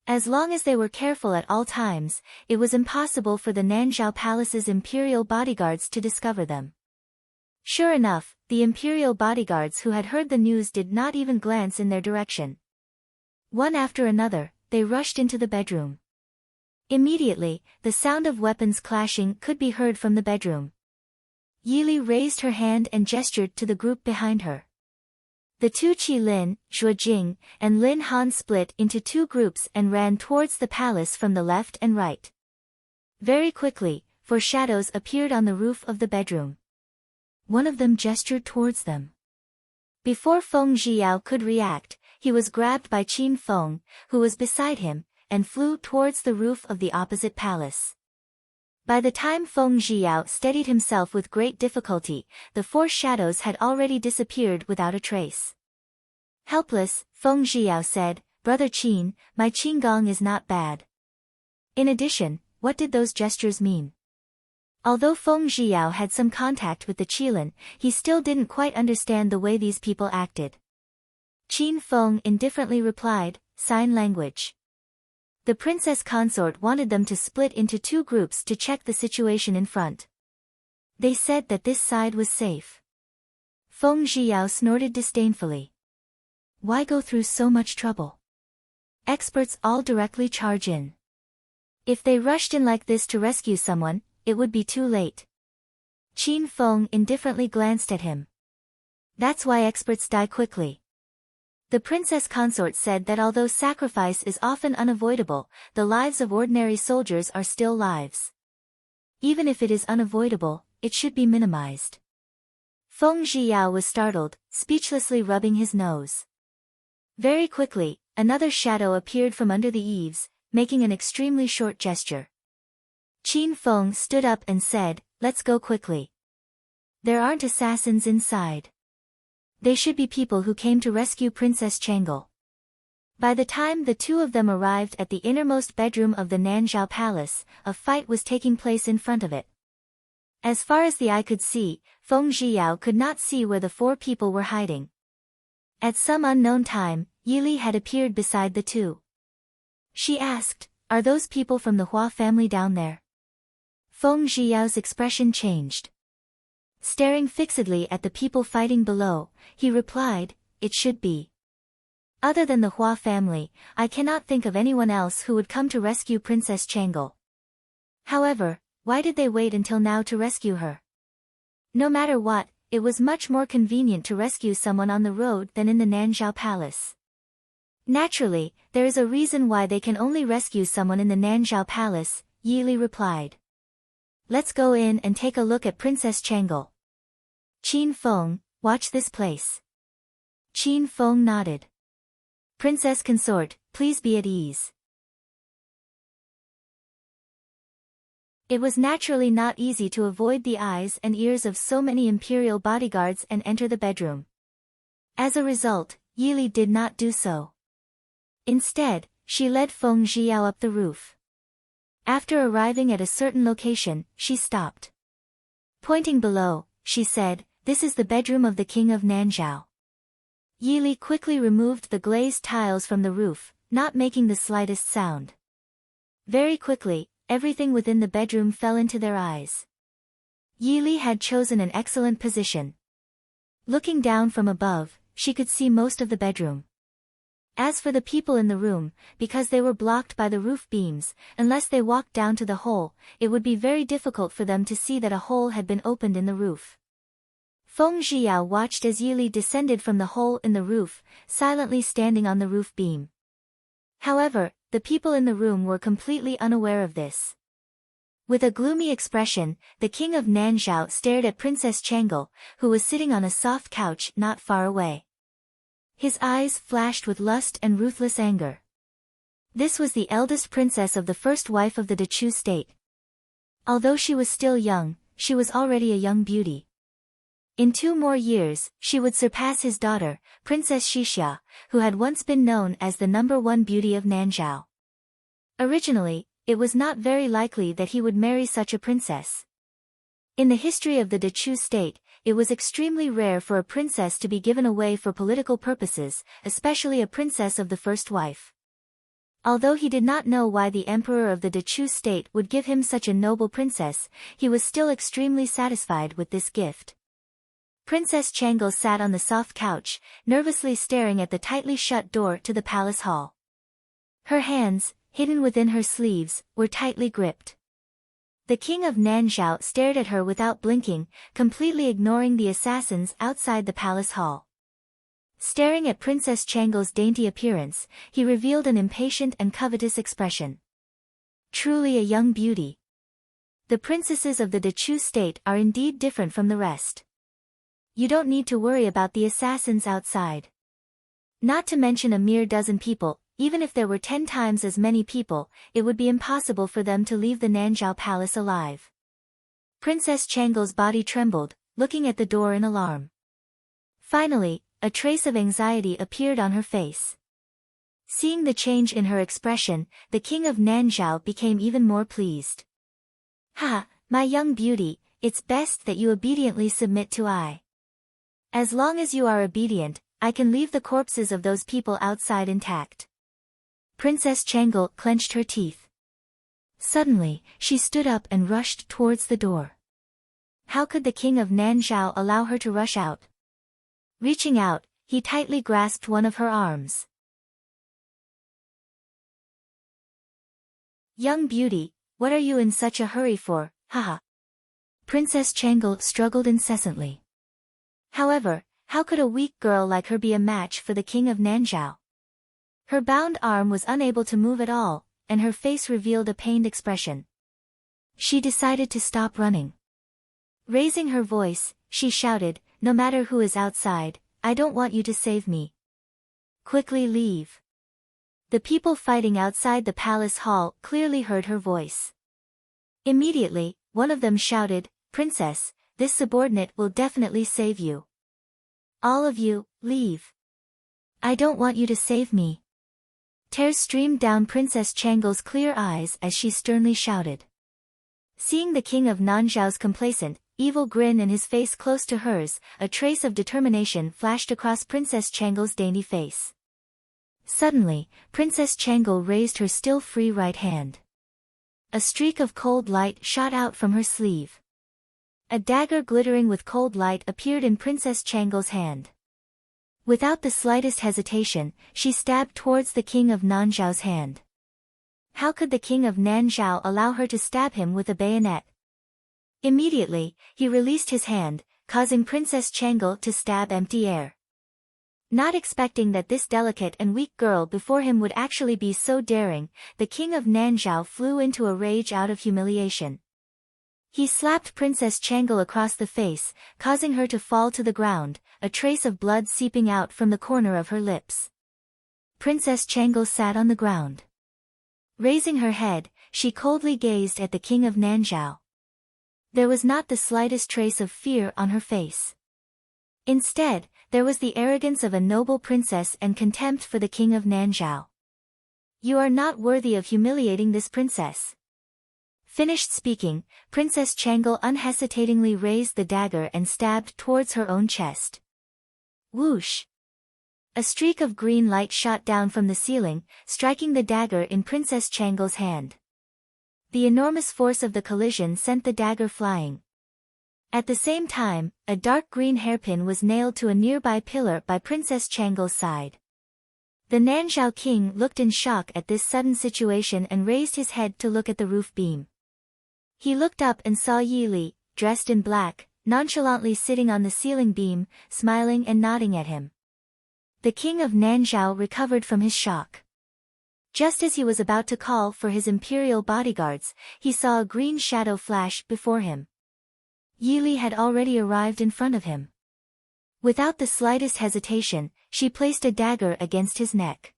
As long as they were careful at all times, it was impossible for the Nanzhao Palace's imperial bodyguards to discover them. Sure enough, the imperial bodyguards who had heard the news did not even glance in their direction. One after another, they rushed into the bedroom. Immediately, the sound of weapons clashing could be heard from the bedroom. Yili raised her hand and gestured to the group behind her. The two Qilin, Zhuo Jing, and Lin Han split into two groups and ran towards the palace from the left and right. Very quickly, four shadows appeared on the roof of the bedroom. One of them gestured towards them. Before Feng Zhiyao could react, he was grabbed by Qin Feng, who was beside him, and flew towards the roof of the opposite palace. By the time Feng Zhiyao steadied himself with great difficulty, the four shadows had already disappeared without a trace. Helpless, Feng Zhiyao said, Brother Qin, my Qinggong is not bad. In addition, what did those gestures mean? Although Feng Zhiyao had some contact with the Qilin, he still didn't quite understand the way these people acted. Qin Feng indifferently replied, sign language. The princess consort wanted them to split into two groups to check the situation in front. They said that this side was safe. Feng Zhiyao snorted disdainfully. Why go through so much trouble? Experts all directly charge in. If they rushed in like this to rescue someone, it would be too late. Qin Feng indifferently glanced at him. That's why experts die quickly. The princess consort said that although sacrifice is often unavoidable, the lives of ordinary soldiers are still lives. Even if it is unavoidable, it should be minimized. Feng Zhiyao was startled, speechlessly rubbing his nose. Very quickly, another shadow appeared from under the eaves, making an extremely short gesture. Qin Feng stood up and said, let's go quickly. There aren't assassins inside. They should be people who came to rescue Princess Changel. By the time the two of them arrived at the innermost bedroom of the Nanzhao Palace, a fight was taking place in front of it. As far as the eye could see, Feng Zhiyao could not see where the four people were hiding. At some unknown time, Yili had appeared beside the two. She asked, "Are those people from the Hua family down there?" Feng Zhiyao's expression changed. Staring fixedly at the people fighting below, he replied, "It should be. Other than the Hua family, I cannot think of anyone else who would come to rescue Princess Changel. However, why did they wait until now to rescue her? No matter what, it was much more convenient to rescue someone on the road than in the Nanzhao Palace. Naturally, there is a reason why they can only rescue someone in the Nanzhao Palace," Yili replied. "Let's go in and take a look at Princess Changel. Qin Feng, watch this place." Qin Feng nodded. "Princess consort, please be at ease." It was naturally not easy to avoid the eyes and ears of so many imperial bodyguards and enter the bedroom. As a result, Yili did not do so. Instead, she led Feng Zhiyao up the roof. After arriving at a certain location, she stopped. Pointing below, she said, "This is the bedroom of the king of Nanzhao." Yili quickly removed the glazed tiles from the roof, not making the slightest sound. Very quickly, everything within the bedroom fell into their eyes. Yili had chosen an excellent position. Looking down from above, she could see most of the bedroom. As for the people in the room, because they were blocked by the roof beams, unless they walked down to the hole, it would be very difficult for them to see that a hole had been opened in the roof. Feng Zhiyao watched as Yili descended from the hole in the roof, silently standing on the roof beam. However, the people in the room were completely unaware of this. With a gloomy expression, the king of Nanzhao stared at Princess Changel, who was sitting on a soft couch not far away. His eyes flashed with lust and ruthless anger. This was the eldest princess of the first wife of the Dechu state. Although she was still young, she was already a young beauty. In 2 more years, she would surpass his daughter, Princess Xixia, who had once been known as the #1 beauty of Nanzhao. Originally, it was not very likely that he would marry such a princess. In the history of the Dechu state, it was extremely rare for a princess to be given away for political purposes, especially a princess of the first wife. Although he did not know why the emperor of the Dechu state would give him such a noble princess, he was still extremely satisfied with this gift. Princess Changel sat on the soft couch, nervously staring at the tightly shut door to the palace hall. Her hands, hidden within her sleeves, were tightly gripped. The king of Nanzhao stared at her without blinking, completely ignoring the assassins outside the palace hall. Staring at Princess Changel's dainty appearance, he revealed an impatient and covetous expression. Truly a young beauty. The princesses of the Dechu state are indeed different from the rest. You don't need to worry about the assassins outside. Not to mention a mere dozen people, even if there were 10 times as many people, it would be impossible for them to leave the Nanzhao palace alive. Princess Changel's body trembled, looking at the door in alarm. Finally, a trace of anxiety appeared on her face. Seeing the change in her expression, the king of Nanzhao became even more pleased. "Ha, my young beauty, it's best that you obediently submit to I. As long as you are obedient, I can leave the corpses of those people outside intact." Princess Changel clenched her teeth. Suddenly, she stood up and rushed towards the door. How could the king of Nanzhao allow her to rush out? Reaching out, he tightly grasped one of her arms. "Young beauty, what are you in such a hurry for, haha?" Princess Changel struggled incessantly. However, how could a weak girl like her be a match for the king of Nanzhao? Her bound arm was unable to move at all, and her face revealed a pained expression. She decided to stop running. Raising her voice, she shouted, "No matter who is outside, I don't want you to save me. Quickly leave." The people fighting outside the palace hall clearly heard her voice. Immediately, one of them shouted, "Princess, this subordinate will definitely save you. All of you, leave. I don't want you to save me." Tears streamed down Princess Changel's clear eyes as she sternly shouted. Seeing the king of Nanzhao's complacent, evil grin and his face close to hers, a trace of determination flashed across Princess Changle's dainty face. Suddenly, Princess Changle raised her still free right hand. A streak of cold light shot out from her sleeve. A dagger glittering with cold light appeared in Princess Changle's hand. Without the slightest hesitation, she stabbed towards the king of Nanzhao's hand. How could the king of Nanzhao allow her to stab him with a bayonet? Immediately, he released his hand, causing Princess Changle to stab empty air. Not expecting that this delicate and weak girl before him would actually be so daring, the king of Nanzhao flew into a rage out of humiliation. He slapped Princess Changle across the face, causing her to fall to the ground, a trace of blood seeping out from the corner of her lips. Princess Changle sat on the ground. Raising her head, she coldly gazed at the king of Nanzhao. There was not the slightest trace of fear on her face. Instead, there was the arrogance of a noble princess and contempt for the king of Nanzhao. You are not worthy of humiliating this princess. Finished speaking, Princess Changle unhesitatingly raised the dagger and stabbed towards her own chest. Whoosh! A streak of green light shot down from the ceiling, striking the dagger in Princess Changle's hand. The enormous force of the collision sent the dagger flying. At the same time, a dark green hairpin was nailed to a nearby pillar by Princess Changle's side. The Nanzhao king looked in shock at this sudden situation and raised his head to look at the roof beam. He looked up and saw Yi Li, dressed in black, nonchalantly sitting on the ceiling beam, smiling and nodding at him. The king of Nanzhao recovered from his shock. Just as he was about to call for his imperial bodyguards, he saw a green shadow flash before him. Yi Li had already arrived in front of him. Without the slightest hesitation, she placed a dagger against his neck.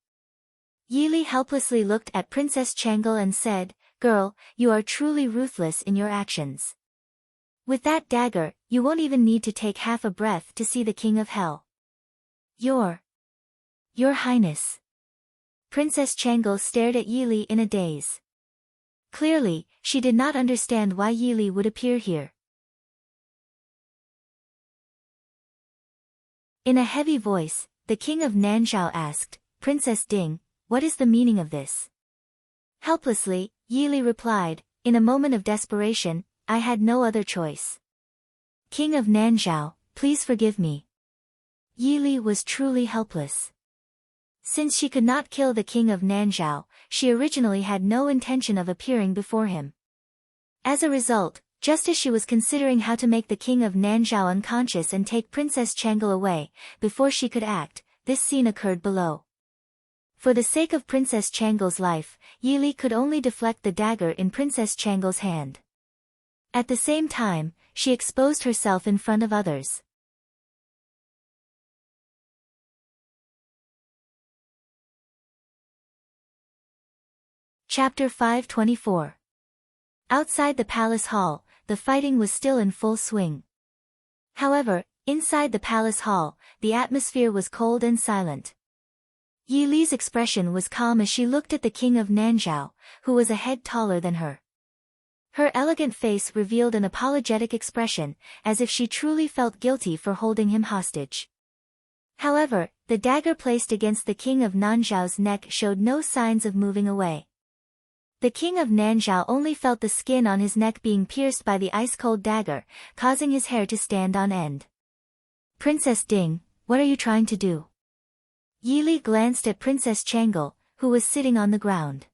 Yi Li helplessly looked at Princess Changle and said, "Girl, you are truly ruthless in your actions. With that dagger, you won't even need to take half a breath to see the king of hell." Your Highness. Princess Changle stared at Yi Li in a daze. Clearly, she did not understand why Yi Li would appear here. In a heavy voice, the king of Nanzhao asked, "Princess Ding, what is the meaning of this?" Helplessly, Yi Li replied, "In a moment of desperation, I had no other choice. King of Nanzhao, please forgive me." Yi Li was truly helpless. Since she could not kill the king of Nanzhao, she originally had no intention of appearing before him. As a result, just as she was considering how to make the king of Nanzhao unconscious and take Princess Changle away, before she could act, this scene occurred below. For the sake of Princess Changle's life, Yi Li could only deflect the dagger in Princess Changle's hand. At the same time, she exposed herself in front of others. Chapter 524. Outside the palace hall, the fighting was still in full swing. However, inside the palace hall, the atmosphere was cold and silent. Yi Li's expression was calm as she looked at the king of Nanzhao, who was a head taller than her. Her elegant face revealed an apologetic expression, as if she truly felt guilty for holding him hostage. However, the dagger placed against the king of Nanzhao's neck showed no signs of moving away. The king of Nanzhao only felt the skin on his neck being pierced by the ice-cold dagger, causing his hair to stand on end. "Princess Ding, what are you trying to do?" Yi Li glanced at Princess Changle, who was sitting on the ground.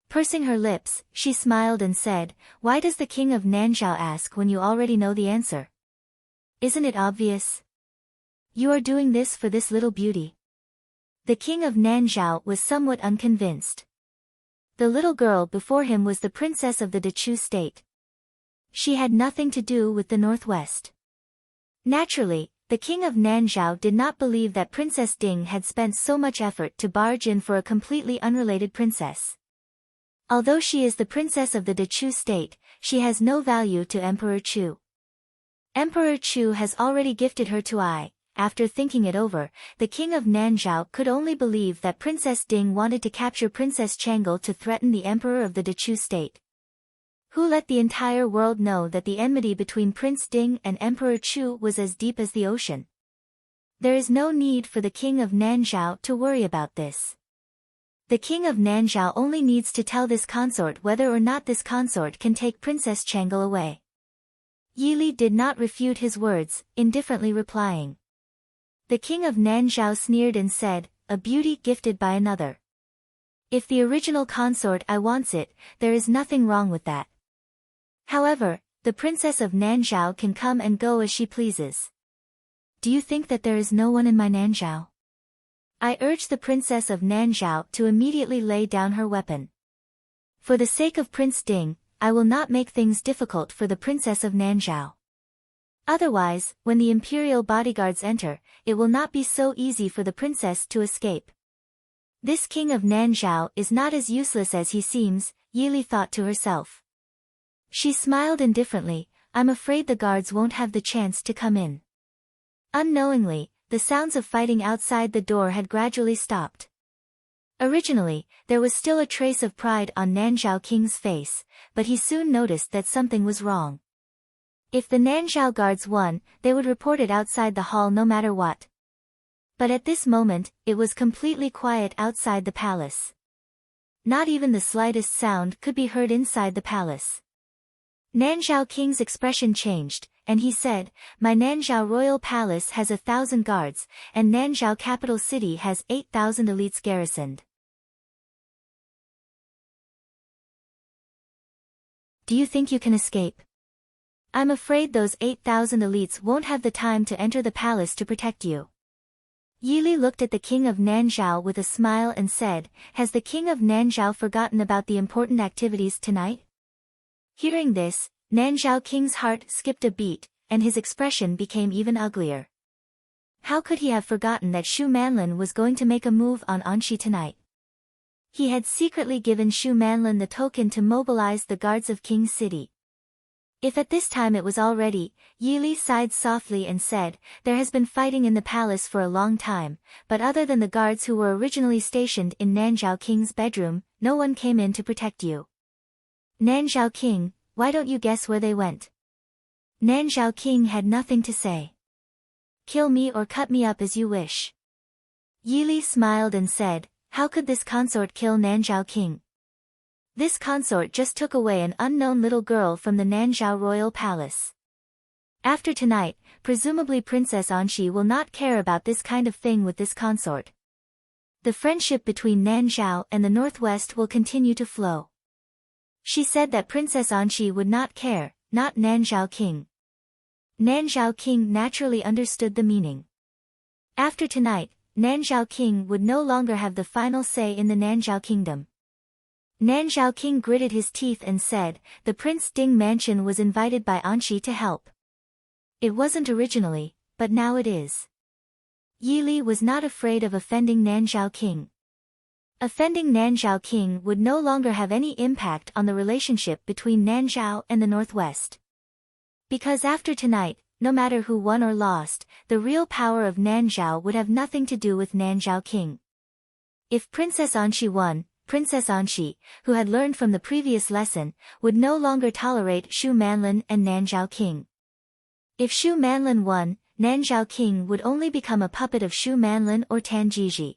Pursing her lips, she smiled and said, "Why does the king of Nanzhao ask when you already know the answer? Isn't it obvious? You are doing this for this little beauty." The king of Nanzhao was somewhat unconvinced. The little girl before him was the princess of the Dechu state. She had nothing to do with the Northwest. Naturally, the king of Nanzhao did not believe that Princess Ding had spent so much effort to barge in for a completely unrelated princess. Although she is the princess of the Dechu state, she has no value to Emperor Chu. Emperor Chu has already gifted her to I. After thinking it over, the king of Nanzhao could only believe that Princess Ding wanted to capture Princess Changle to threaten the emperor of the Dechu state. Who let the entire world know that the enmity between Prince Ding and Emperor Chu was as deep as the ocean? There is no need for the king of Nanzhao to worry about this. The king of Nanzhao only needs to tell this consort whether or not this consort can take Princess Chang'e away. Yili did not refute his words, indifferently replying. The king of Nanzhao sneered and said, "A beauty gifted by another. If the original consort wants it, there is nothing wrong with that. However, the princess of Nanzhao can come and go as she pleases. Do you think that there is no one in my Nanzhao?" I urged the princess of Nanzhao to immediately lay down her weapon. For the sake of Prince Ding, I will not make things difficult for the princess of Nanzhao. Otherwise, when the imperial bodyguards enter, it will not be so easy for the princess to escape. This king of Nanzhao is not as useless as he seems, Yili thought to herself. She smiled indifferently. I'm afraid the guards won't have the chance to come in. Unknowingly, the sounds of fighting outside the door had gradually stopped. Originally, there was still a trace of pride on Nanzhao King's face, but he soon noticed that something was wrong. If the Nanzhao guards won, they would report it outside the hall no matter what. But at this moment, it was completely quiet outside the palace. Not even the slightest sound could be heard inside the palace. Nanzhao King's expression changed, and he said, "My Nanzhao royal palace has 1,000 guards, and Nanzhao capital city has 8,000 elites garrisoned. Do you think you can escape? I'm afraid those 8,000 elites won't have the time to enter the palace to protect you." Yili looked at the king of Nanzhao with a smile and said, "Has the king of Nanzhao forgotten about the important activities tonight?" Hearing this, Nanzhao King's heart skipped a beat, and his expression became even uglier. How could he have forgotten that Shu Manlin was going to make a move on Anxi tonight? He had secretly given Shu Manlin the token to mobilize the guards of King's City. If at this time it was all ready, Yili sighed softly and said, "There has been fighting in the palace for a long time, but other than the guards who were originally stationed in Nanzhao King's bedroom, no one came in to protect you. Nanzhao King, why don't you guess where they went?" Nanzhao King had nothing to say. "Kill me or cut me up as you wish." Yili smiled and said, "How could this consort kill Nanzhao King? This consort just took away an unknown little girl from the Nanzhao royal palace. After tonight, presumably Princess Anxi will not care about this kind of thing with this consort. The friendship between Nanzhao and the Northwest will continue to flow." She said that Princess Anxi would not care, not Nanzhao King. Nanzhao King naturally understood the meaning. After tonight, Nanzhao King would no longer have the final say in the Nanzhao Kingdom. Nanzhao King gritted his teeth and said, "The Prince Ding mansion was invited by Anxi to help. It wasn't originally, but now it is." Yili was not afraid of offending Nanzhao King. Offending Nanzhao King would no longer have any impact on the relationship between Nanzhao and the Northwest. Because after tonight, no matter who won or lost, the real power of Nanzhao would have nothing to do with Nanzhao King. If Princess Anxi won, Princess Anxi, who had learned from the previous lesson, would no longer tolerate Shu Manlin and Nanzhao King. If Shu Manlin won, Nanzhao King would only become a puppet of Shu Manlin or Tan Jiji.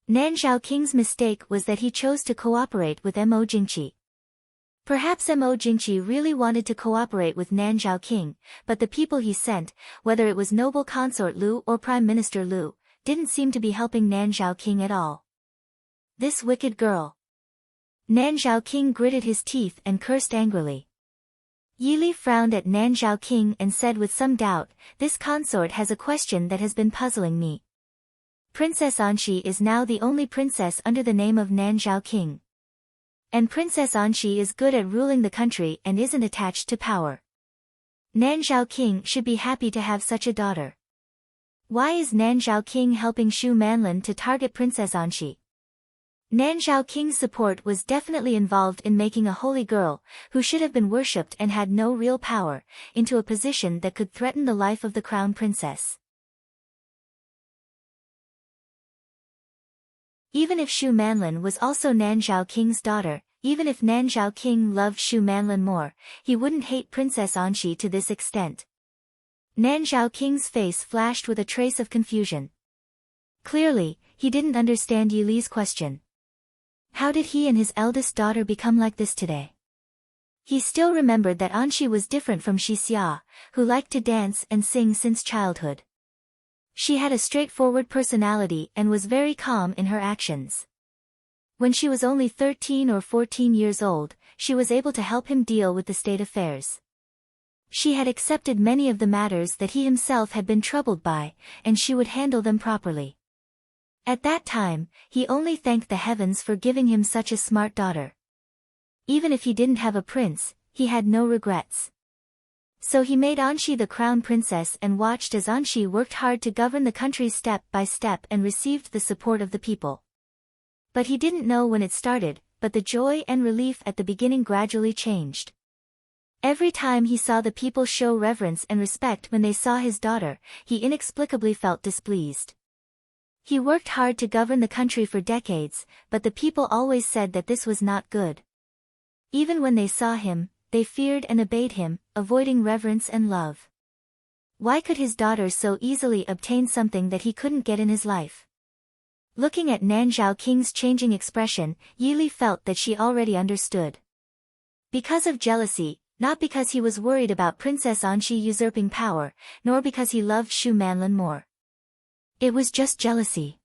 Nanzhao King's mistake was that he chose to cooperate with Mo Jingqi. Perhaps Mo Jingqi really wanted to cooperate with Nanzhao King, but the people he sent, whether it was noble consort Lu or Prime Minister Lu, didn't seem to be helping Nanzhao King at all. This wicked girl. Nanzhao King gritted his teeth and cursed angrily. Yili frowned at Nanzhao King and said with some doubt, "This consort has a question that has been puzzling me. Princess Anxi is now the only princess under the name of Nanzhao King. And Princess Anxi is good at ruling the country and isn't attached to power. Nanzhao King should be happy to have such a daughter. Why is Nanzhao King helping Shu Manlin to target Princess Anxi? Nanzhao King's support was definitely involved in making a holy girl, who should have been worshipped and had no real power, into a position that could threaten the life of the crown princess. Even if Shu Manlin was also Nanzhao King's daughter, even if Nanzhao King loved Shu Manlin more, he wouldn't hate Princess Anxi to this extent. Nanzhao King's face flashed with a trace of confusion. Clearly, he didn't understand Yi Li's question. How did he and his eldest daughter become like this today? He still remembered that Anxi was different from Xixia, who liked to dance and sing since childhood. She had a straightforward personality and was very calm in her actions. When she was only 13 or 14 years old, she was able to help him deal with the state affairs. She had accepted many of the matters that he himself had been troubled by, and she would handle them properly. At that time, he only thanked the heavens for giving him such a smart daughter. Even if he didn't have a prince, he had no regrets. So he made Anxi the crown princess and watched as Anxi worked hard to govern the country step by step and received the support of the people. But he didn't know when it started, but the joy and relief at the beginning gradually changed. Every time he saw the people show reverence and respect when they saw his daughter, he inexplicably felt displeased. He worked hard to govern the country for decades, but the people always said that this was not good. Even when they saw him, they feared and obeyed him, avoiding reverence and love. Why could his daughter so easily obtain something that he couldn't get in his life? Looking at Nanzhao King's changing expression, Yi Li felt that she already understood. Because of jealousy, not because he was worried about Princess Anxi usurping power, nor because he loved Shu Manlin more. It was just jealousy.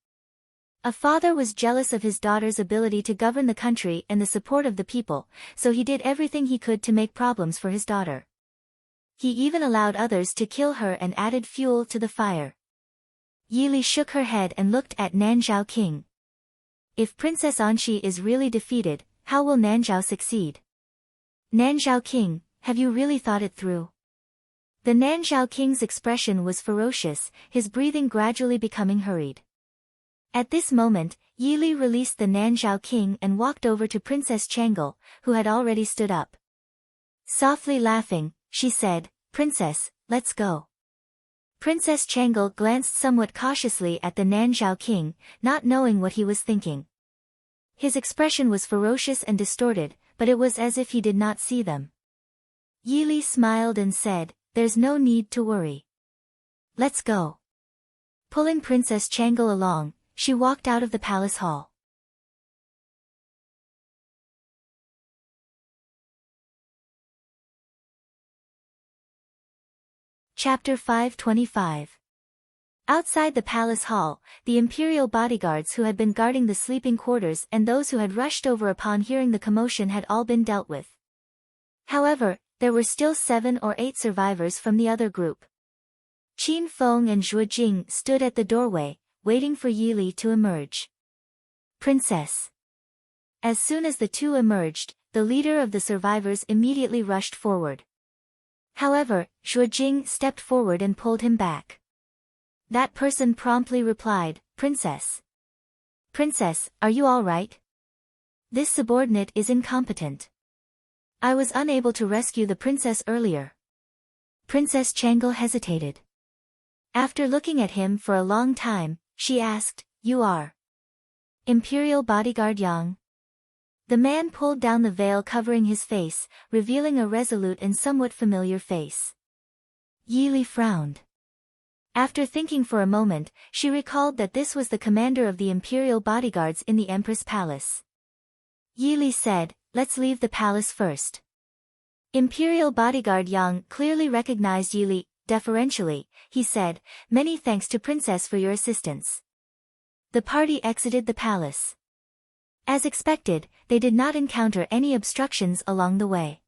A father was jealous of his daughter's ability to govern the country and the support of the people, so he did everything he could to make problems for his daughter. He even allowed others to kill her and added fuel to the fire. Yi Li shook her head and looked at Nanzhao King. If Princess Anxi is really defeated, how will Nanzhao succeed? Nanzhao King, have you really thought it through? The Nanzhao King's expression was ferocious, his breathing gradually becoming hurried. At this moment, Yi Li released the Nanzhao King and walked over to Princess Changel, who had already stood up. Softly laughing, she said, "Princess, let's go." Princess Changel glanced somewhat cautiously at the Nanzhao King, not knowing what he was thinking. His expression was ferocious and distorted, but it was as if he did not see them. Yi Li smiled and said, "There's no need to worry. Let's go." Pulling Princess Changel along, she walked out of the palace hall. Chapter 525. Outside the palace hall, the imperial bodyguards who had been guarding the sleeping quarters and those who had rushed over upon hearing the commotion had all been dealt with. However, there were still 7 or 8 survivors from the other group. Qin Feng and Zhuo Jing stood at the doorway, waiting for Yi Li to emerge. "Princess." As soon as the two emerged, the leader of the survivors immediately rushed forward. However, Zhuo Jing stepped forward and pulled him back. That person promptly replied, "Princess. Princess, are you all right? This subordinate is incompetent. I was unable to rescue the princess earlier." Princess Changel hesitated. After looking at him for a long time, she asked, "You are Imperial Bodyguard Yang?" The man pulled down the veil covering his face, revealing a resolute and somewhat familiar face. Yi Li frowned. After thinking for a moment, she recalled that this was the commander of the Imperial bodyguards in the Empress Palace. Yi Li said, "Let's leave the palace first." Imperial bodyguard Yang clearly recognized Yi Li. Deferentially, he said, "Many thanks to Princess for your assistance." The party exited the palace. As expected, they did not encounter any obstructions along the way.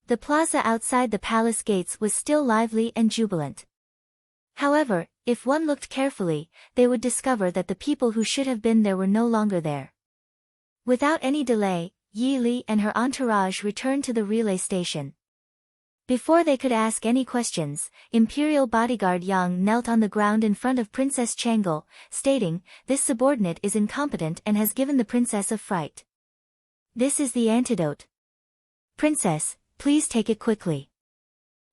The plaza outside the palace gates was still lively and jubilant. However, if one looked carefully, they would discover that the people who should have been there were no longer there. Without any delay, Yi Li and her entourage returned to the relay station. Before they could ask any questions, Imperial bodyguard Yang knelt on the ground in front of Princess Changel, stating, "This subordinate is incompetent and has given the princess a fright. This is the antidote. Princess, please take it quickly."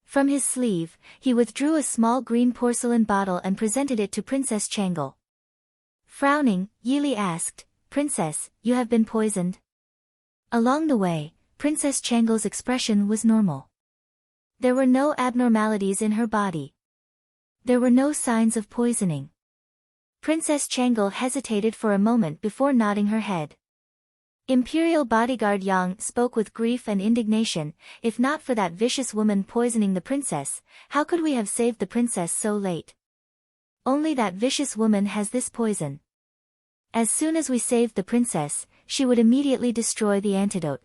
From his sleeve, he withdrew a small green porcelain bottle and presented it to Princess Changel. Frowning, Yi Li asked, "Princess, you have been poisoned?" Along the way, Princess Changle's expression was normal. There were no abnormalities in her body. There were no signs of poisoning. Princess Changle hesitated for a moment before nodding her head. Imperial bodyguard Yang spoke with grief and indignation. If not for that vicious woman poisoning the princess, how could we have saved the princess so late? Only that vicious woman has this poison. As soon as we saved the princess, she would immediately destroy the antidote.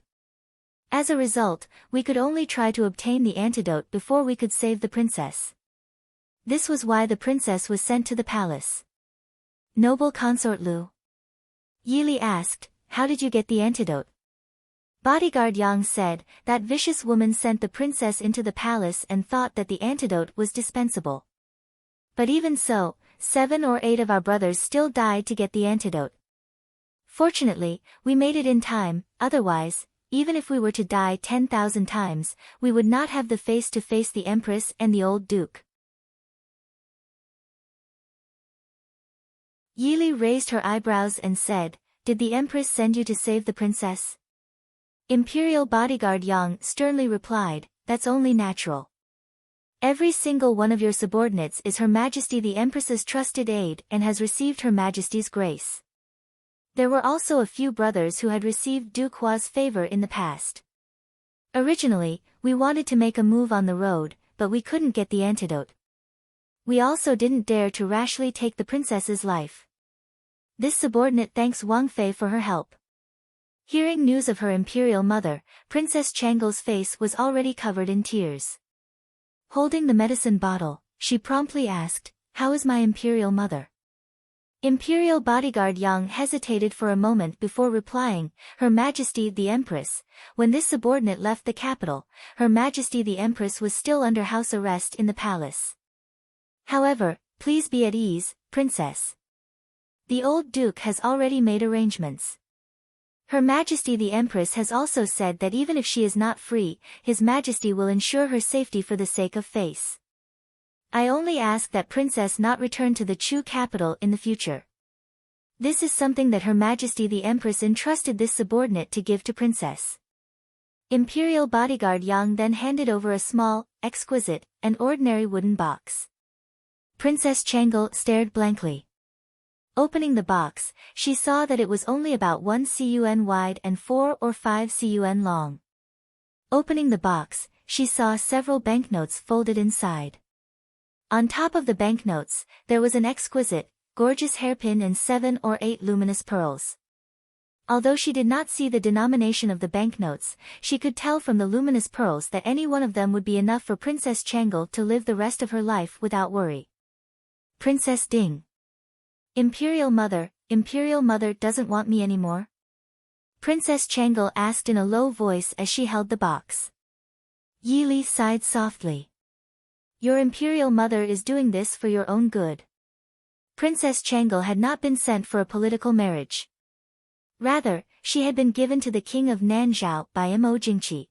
As a result, we could only try to obtain the antidote before we could save the princess. This was why the princess was sent to the palace. Noble consort Lu. Yili asked, how did you get the antidote? Bodyguard Yang said, that vicious woman sent the princess into the palace and thought that the antidote was dispensable. But even so, 7 or 8 of our brothers still died to get the antidote. Fortunately, we made it in time, otherwise, even if we were to die 10,000 times, we would not have the face to face the Empress and the old Duke. Yili raised her eyebrows and said, did the Empress send you to save the princess? Imperial bodyguard Yang sternly replied, that's only natural. Every single one of your subordinates is Her Majesty the Empress's trusted aide and has received Her Majesty's grace. There were also a few brothers who had received Duke Hua's favor in the past. Originally, we wanted to make a move on the road, but we couldn't get the antidote. We also didn't dare to rashly take the princess's life. This subordinate thanks Wang Fei for her help. Hearing news of her imperial mother, Princess Changle's face was already covered in tears. Holding the medicine bottle, she promptly asked, how is my imperial mother? Imperial bodyguard Yang hesitated for a moment before replying, Her Majesty the Empress. When this subordinate left the capital, Her Majesty the Empress was still under house arrest in the palace. However, please be at ease, Princess. The old Duke has already made arrangements. Her Majesty the Empress has also said that even if she is not free, His Majesty will ensure her safety for the sake of face. I only ask that Princess not return to the Chu capital in the future. This is something that Her Majesty the Empress entrusted this subordinate to give to Princess. Imperial bodyguard Yang then handed over a small, exquisite, and ordinary wooden box. Princess Changle stared blankly. Opening the box, she saw that it was only about 1 cun wide and 4 or 5 cun long. Opening the box, she saw several banknotes folded inside. On top of the banknotes, there was an exquisite, gorgeous hairpin and 7 or 8 luminous pearls. Although she did not see the denomination of the banknotes, she could tell from the luminous pearls that any one of them would be enough for Princess Changle to live the rest of her life without worry. Princess Ding. Imperial Mother doesn't want me anymore? Princess Changle asked in a low voice as she held the box. Yili sighed softly. Your Imperial Mother is doing this for your own good. Princess Changle had not been sent for a political marriage. Rather, she had been given to the King of Nanzhao by Mo Jingqi.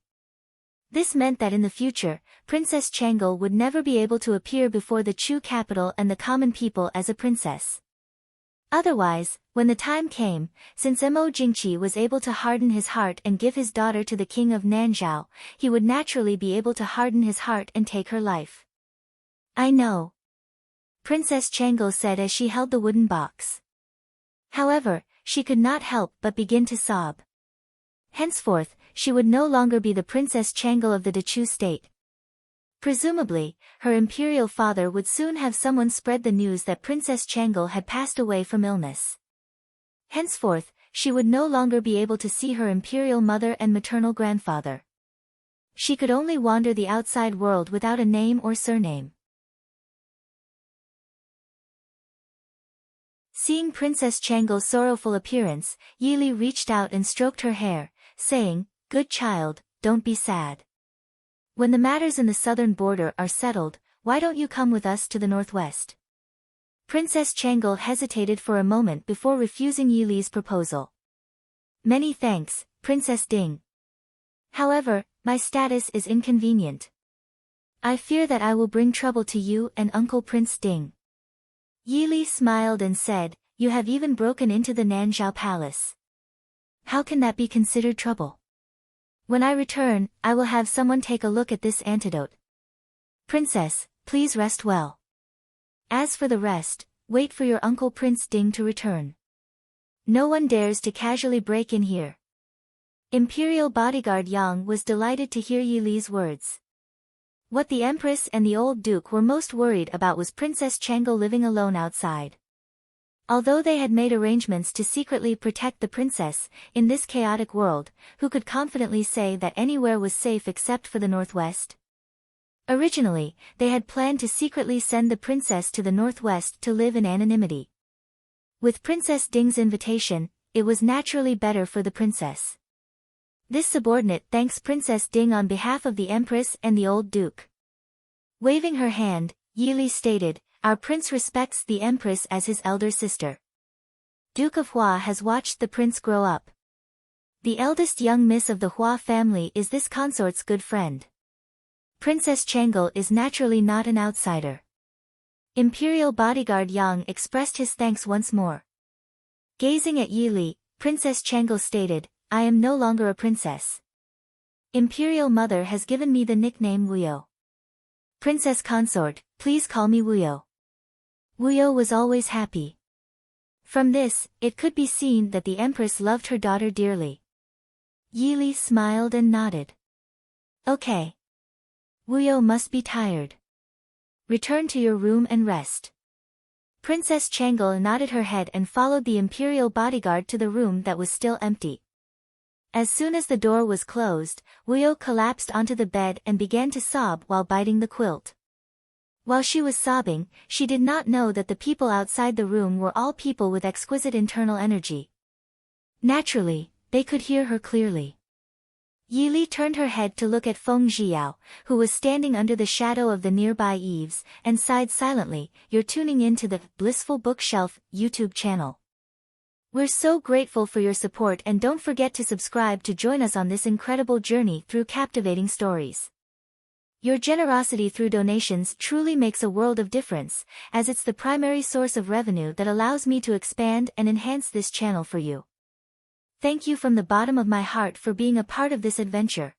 This meant that in the future, Princess Changle would never be able to appear before the Chu capital and the common people as a princess. Otherwise, when the time came, since Mo Jingqi was able to harden his heart and give his daughter to the King of Nanzhao, he would naturally be able to harden his heart and take her life. I know. Princess Changle said as she held the wooden box. However, she could not help but begin to sob. Henceforth, she would no longer be the Princess Changle of the Dechu state. Presumably, her imperial father would soon have someone spread the news that Princess Changle had passed away from illness. Henceforth, she would no longer be able to see her imperial mother and maternal grandfather. She could only wander the outside world without a name or surname. Seeing Princess Changle's sorrowful appearance, Yili reached out and stroked her hair, saying, Good child, don't be sad. When the matters in the southern border are settled, why don't you come with us to the northwest? Princess Changle hesitated for a moment before refusing Yili's proposal. Many thanks, Princess Ding. However, my status is inconvenient. I fear that I will bring trouble to you and Uncle Prince Ding. Yili smiled and said, You have even broken into the Nanzhao Palace. How can that be considered trouble? When I return, I will have someone take a look at this antidote. Princess, please rest well. As for the rest, wait for your uncle Prince Ding to return. No one dares to casually break in here. Imperial bodyguard Yang was delighted to hear Yi Li's words. What the Empress and the old Duke were most worried about was Princess Chang'e living alone outside. Although they had made arrangements to secretly protect the princess, in this chaotic world, who could confidently say that anywhere was safe except for the northwest? Originally, they had planned to secretly send the princess to the northwest to live in anonymity. With Princess Ding's invitation, it was naturally better for the princess. This subordinate thanks Princess Ding on behalf of the Empress and the old Duke. Waving her hand, Yi Li stated, "Our prince respects the Empress as his elder sister. Duke of Hua has watched the prince grow up. The eldest young miss of the Hua family is this consort's good friend. Princess Chang'e is naturally not an outsider." Imperial bodyguard Yang expressed his thanks once more. Gazing at Yi Li, Princess Chang'e stated, "I am no longer a princess. Imperial mother has given me the nickname Wuyo. Princess consort, please call me Wuyo." Wuyo was always happy. From this, it could be seen that the Empress loved her daughter dearly. Yi Li smiled and nodded. "Okay. Wuyo must be tired. Return to your room and rest." Princess Chang'e nodded her head and followed the imperial bodyguard to the room that was still empty. As soon as the door was closed, Wuyo collapsed onto the bed and began to sob while biting the quilt. While she was sobbing, she did not know that the people outside the room were all people with exquisite internal energy. Naturally, they could hear her clearly. Yi Li turned her head to look at Feng Zhiyao, who was standing under the shadow of the nearby eaves, and sighed silently. "You're tuning in to the Blissful Bookshelf YouTube channel. We're so grateful for your support, and don't forget to subscribe to join us on this incredible journey through captivating stories. Your generosity through donations truly makes a world of difference, as it's the primary source of revenue that allows me to expand and enhance this channel for you. Thank you from the bottom of my heart for being a part of this adventure.